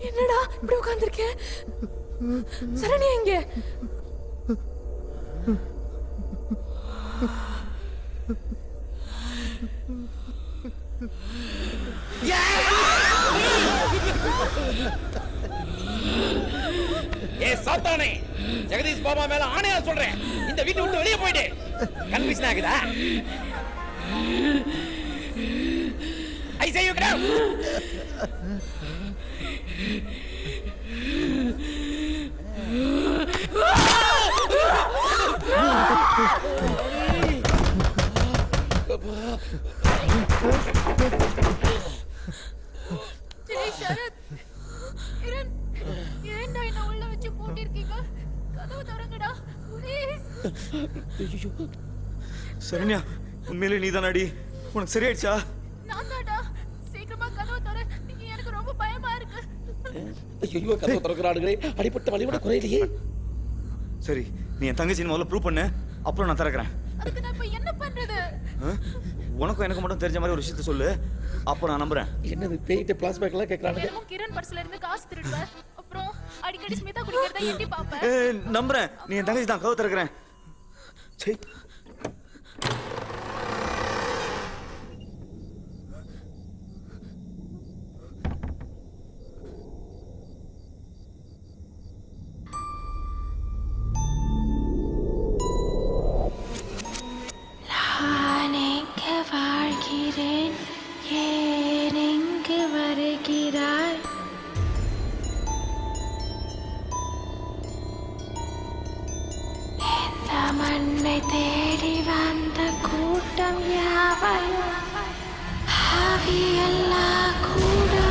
என்னடா இப்படி உட்கார்ந்திருக்க? சரண்யா எங்க? ஏ சாத்தானே, ஜெகதீஷ் பாபா மேல ஆணையா சொல்றேன், இந்த வீட்டை விட்டு வெளியே போயிடு. கன்ஃபியூஷன் ஆகுதா? I say you get out. Sarath, Kiran, ஏன்டா என்ன உள்ள வச்சு பூட்டிருக்கீங்க? கதவு திறங்கடா ப்ளீஸ். சரண்யா, உண்மையிலே நீ தானடி? உனக்கு சரியாயிடுச்சா? நான் தான்டா, சீக்கிரமா கதவு திற, நீங்க எனக்கு ரொம்ப பயமா இருக்கு. ஐயோ, கதவு திறக்கறாடுங்களே, அடிபட்ட வலியோட குறையிலையே. சரி, நீ என் தங்கச்சின்னு முதல்ல ப்ரூவ் பண்ணு, அப்புறம் நான் திறக்கிறேன். அதுக்கு நான் இப்ப என்ன பண்றது? உனக்கும் எனக்கு மட்டும் தெரிஞ்ச மாதிரி ஒரு விஷயத்த சொல்லு, அப்ப நான் நம்புறேன். என்னது பேய்ட்ட பிளாஸ்பேக் எல்லாம் கேக்குறானுங்க? என்னமோ கிரண் பர்ஸ்ல இருந்து காசு திருடுவேன், அப்புறம் அடிக்கடி ஸ்மிதா குடிக்கிறத எட்டி பாப்பேன். நம்புறேன், நீ என் தங்கச்சி தான், கதவு திறக்கிறேன். சரி. நான் எங்க வாழ்கிறேன், ஏன் எங்கு வருகிறாய்? இந்த மண்ணை தேடி வந்த கூட்டம் யாவையும் ஆவியல்லா கூடா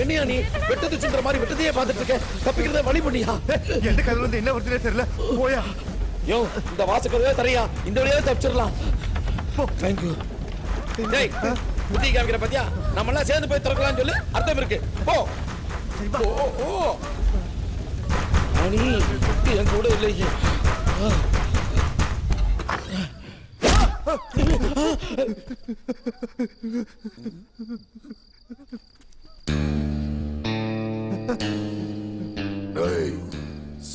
என்னையா நீ வெட்டது சுன்ற மாதிரி வெட்டதையே பார்த்துட்டு இருக்க? தப்பிக்கிறத வழி பண்ணியா? எந்த கதவுல இருந்து என்ன வருதுன்னே தெரியல. போயா. யோ, இந்த வாசக்கதவே தரையா, இந்த வழியாவே தப்பிச்சிடலாம். தேங்க்யூ. டேய், புத்தி காமிக்கிற பத்தியா நம்ம எல்லாம் சேர்ந்து போய் திறக்கலாம்னு சொல்லி அர்த்தம் இருக்கு. போ ஓ அனி என் கூட இல்லையே.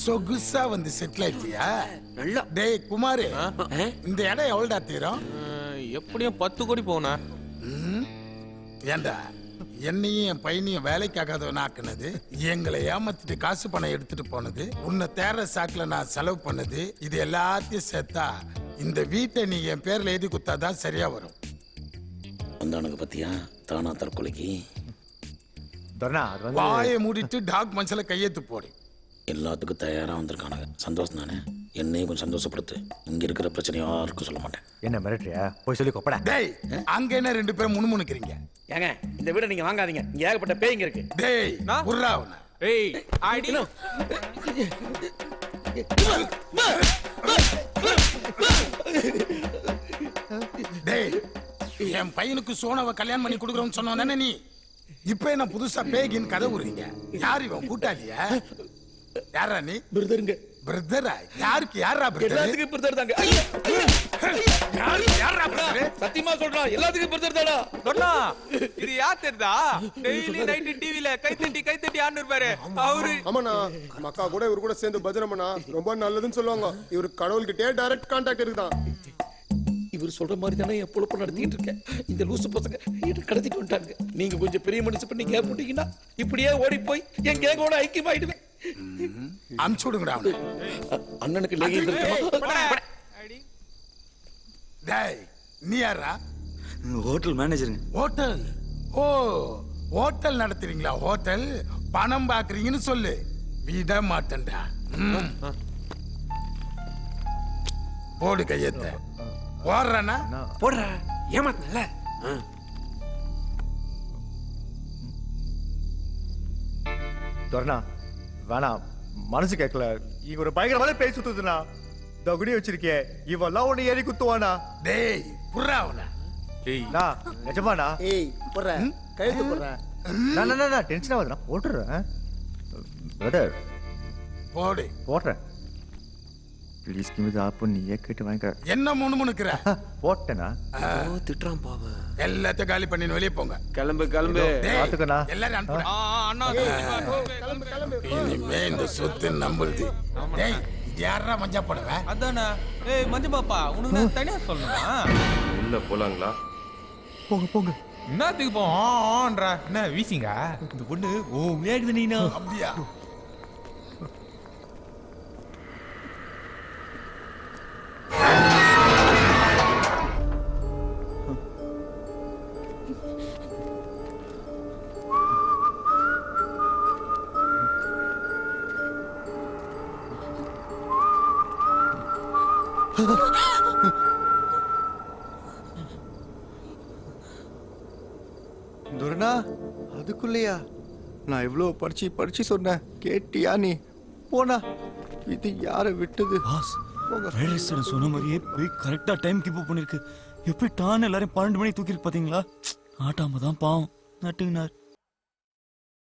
சொகுசா வந்து செட்டில் ஆயிட்டியா? நல்லா. டேய் குமாரு, இந்த இடம் எவ்வளோடா தீரும்? எப்படியும் 10 கோடி போனா. ஏண்டா என்னையும் என் பையனையும் வேலைக்காகாதவன் ஆக்குனது, எங்களை ஏமாத்திட்டு காசு பணம் எடுத்துட்டு போனது, உன்னை தேர்ற சாக்குல நான் செலவு பண்ணது, இது எல்லாத்தையும் சேர்த்தா இந்த வீட்டை நீ என் பேர்ல எழுதி குத்தாதான் சரியா வரும். வந்தானுங்க பத்தியா தானா தற்கொலைக்கு. வாயை மூடிட்டு டாக்குமெண்ட்ஸ்ல கையெழுத்து போடு. எல்லாத்துக்கும் தயாரா வந்திருக்கானுங்க. சந்தோஷம் தானே? என்னையும் கொஞ்சம் சந்தோஷப்படுத்து. இங்க இருக்கிற பிரச்சனை யாருக்கும் சொல்ல மாட்டேன். என்ன மிரட்டுறியா? போய் சொல்லி கொப்படா. டேய் அங்க என்ன 2 பேரும் முணுமுணுக்கிறீங்க? ஏங்க இந்த வீட நீங்க வாங்காதீங்க. இங்க ஏகப்பட்ட பேய்ங்க இருக்கு. டேய் உர்ராவன. ஏய் ஐடி டேய் என் பையனுக்கு சோனாவை கல்யாணம் பண்ணி கொடுக்குறோம்னு சொன்னவனே நீ. இப்ப என்ன புதுசா பேகின்னு கதை விடுறீங்க? யார் இவன் கூட்டாளியா? யாரா நீ? பிரதருங்க. பிரதரா? யாருக்கு யாரா பிரதர்? எல்லாத்துக்கும் பிரதர் தாங்க. யாரா பிரதர்? சத்தியமா சொல்றான், எல்லாத்துக்கும் பிரதர் தானா? சொன்னா இது யார் தெரியுதா? டெய்லி நைட் டிவில கைத்தட்டி ஆன்னு இருப்பாரு அவரு. ஆமாண்ணா, மக்கா கூட இவரு கூட சேர்ந்து பஜனை பண்ணா ரொம்ப நல்லதுன்னு சொல்லுவாங்க. இவரு கடவுள்கிட்டே டைரக்ட் கான்டாக்ட் இருக்குதான். இவர் சொல்ற மாதிரி தானே என் பொழப்பு நடத்திட்டு இருக்கேன். இந்த லூசு பசங்க கடத்திட்டு வந்துட்டாங்க. நீங்க கொஞ்சம் பெரிய மனுஷன் பண்ணி கேப் போட்டீங்கன்னா இப்படியே ஓடி போய் என் கேங்கோட ஐக்கியமாயிடுவேன். அனுப்பிச்சு விடுங்கடா. அண்ணனுக்கு லேகிங் இருக்குமா? டேய் நீ யாரா? ஹோட்டல் மேனேஜருங்க. ஹோட்டல்? ஓ ஹோட்டல் நடத்துறீங்களா? ஹோட்டல் பணம் பாக்குறீங்கன்னு சொல்லு, விட மாட்டேன்டா. போடு கையெழுத்த. போடுறேன்னா போடுற. ஏமாத்தல. தோரணா வேணாம், மனசு கேட்கல. இங்க ஒரு பயங்கரமான பேய் சுத்துதுண்ணா. தகுடி வச்சிருக்கே, இவெல்லாம் ஒண்ணு ஏறி குத்துவானா? டேய் புறாவனா? நான் நிஜமாண்ணா? ஏய் போடுற கையெழுத்து போடுறேன். நான் டென்ஷன் ஆகுதுண்ணா. போட்டுறேன் பிரதர். போடு. போடுறேன். Please give me the app. நீயே கேட்டு வாங்க. என்ன முணுமுணுக்குற? போட்டேனா? திட்டுறான் பாவ. எல்லாத்தையும் காலி பண்ணி வெளியே போங்க. கிளம்பு கிளம்பு. பாத்துக்கண்ணா. எல்லாரும் அனுப்புறேன். அண்ணா கிளம்பு கிளம்பு. இனிமே இந்த சொத்து நம்மளுது. டேய் யாரா மஞ்சா போடுவ? அதானே. ஏய் மஞ்ச பாப்பா, உனக்கு நான் தனியா சொல்லணுமா? உள்ள போலாங்களா? போங்க போங்க. என்னத்துக்கு போன்றா? என்ன வீசிங்க? இந்த பொண்ணு ஓ மேகுது நீனா. அப்படியா? துர்னா அதுக்குள்ளயா? நான் இவ்வளோ படிச்சு சொன்னேன், கேட்டியா நீ? போனா இது யாரை விட்டது? சொன்ன மாதிரியே போய் கரெக்டா டைம் கீப் பண்ணிருக்கு. எப்படி டான் எல்லாரும் 12 மணிக்கு தூக்கிருக்கு பாத்தீங்களா? ஆட்டாம தான் பாவம் நட்டுங்கினார்.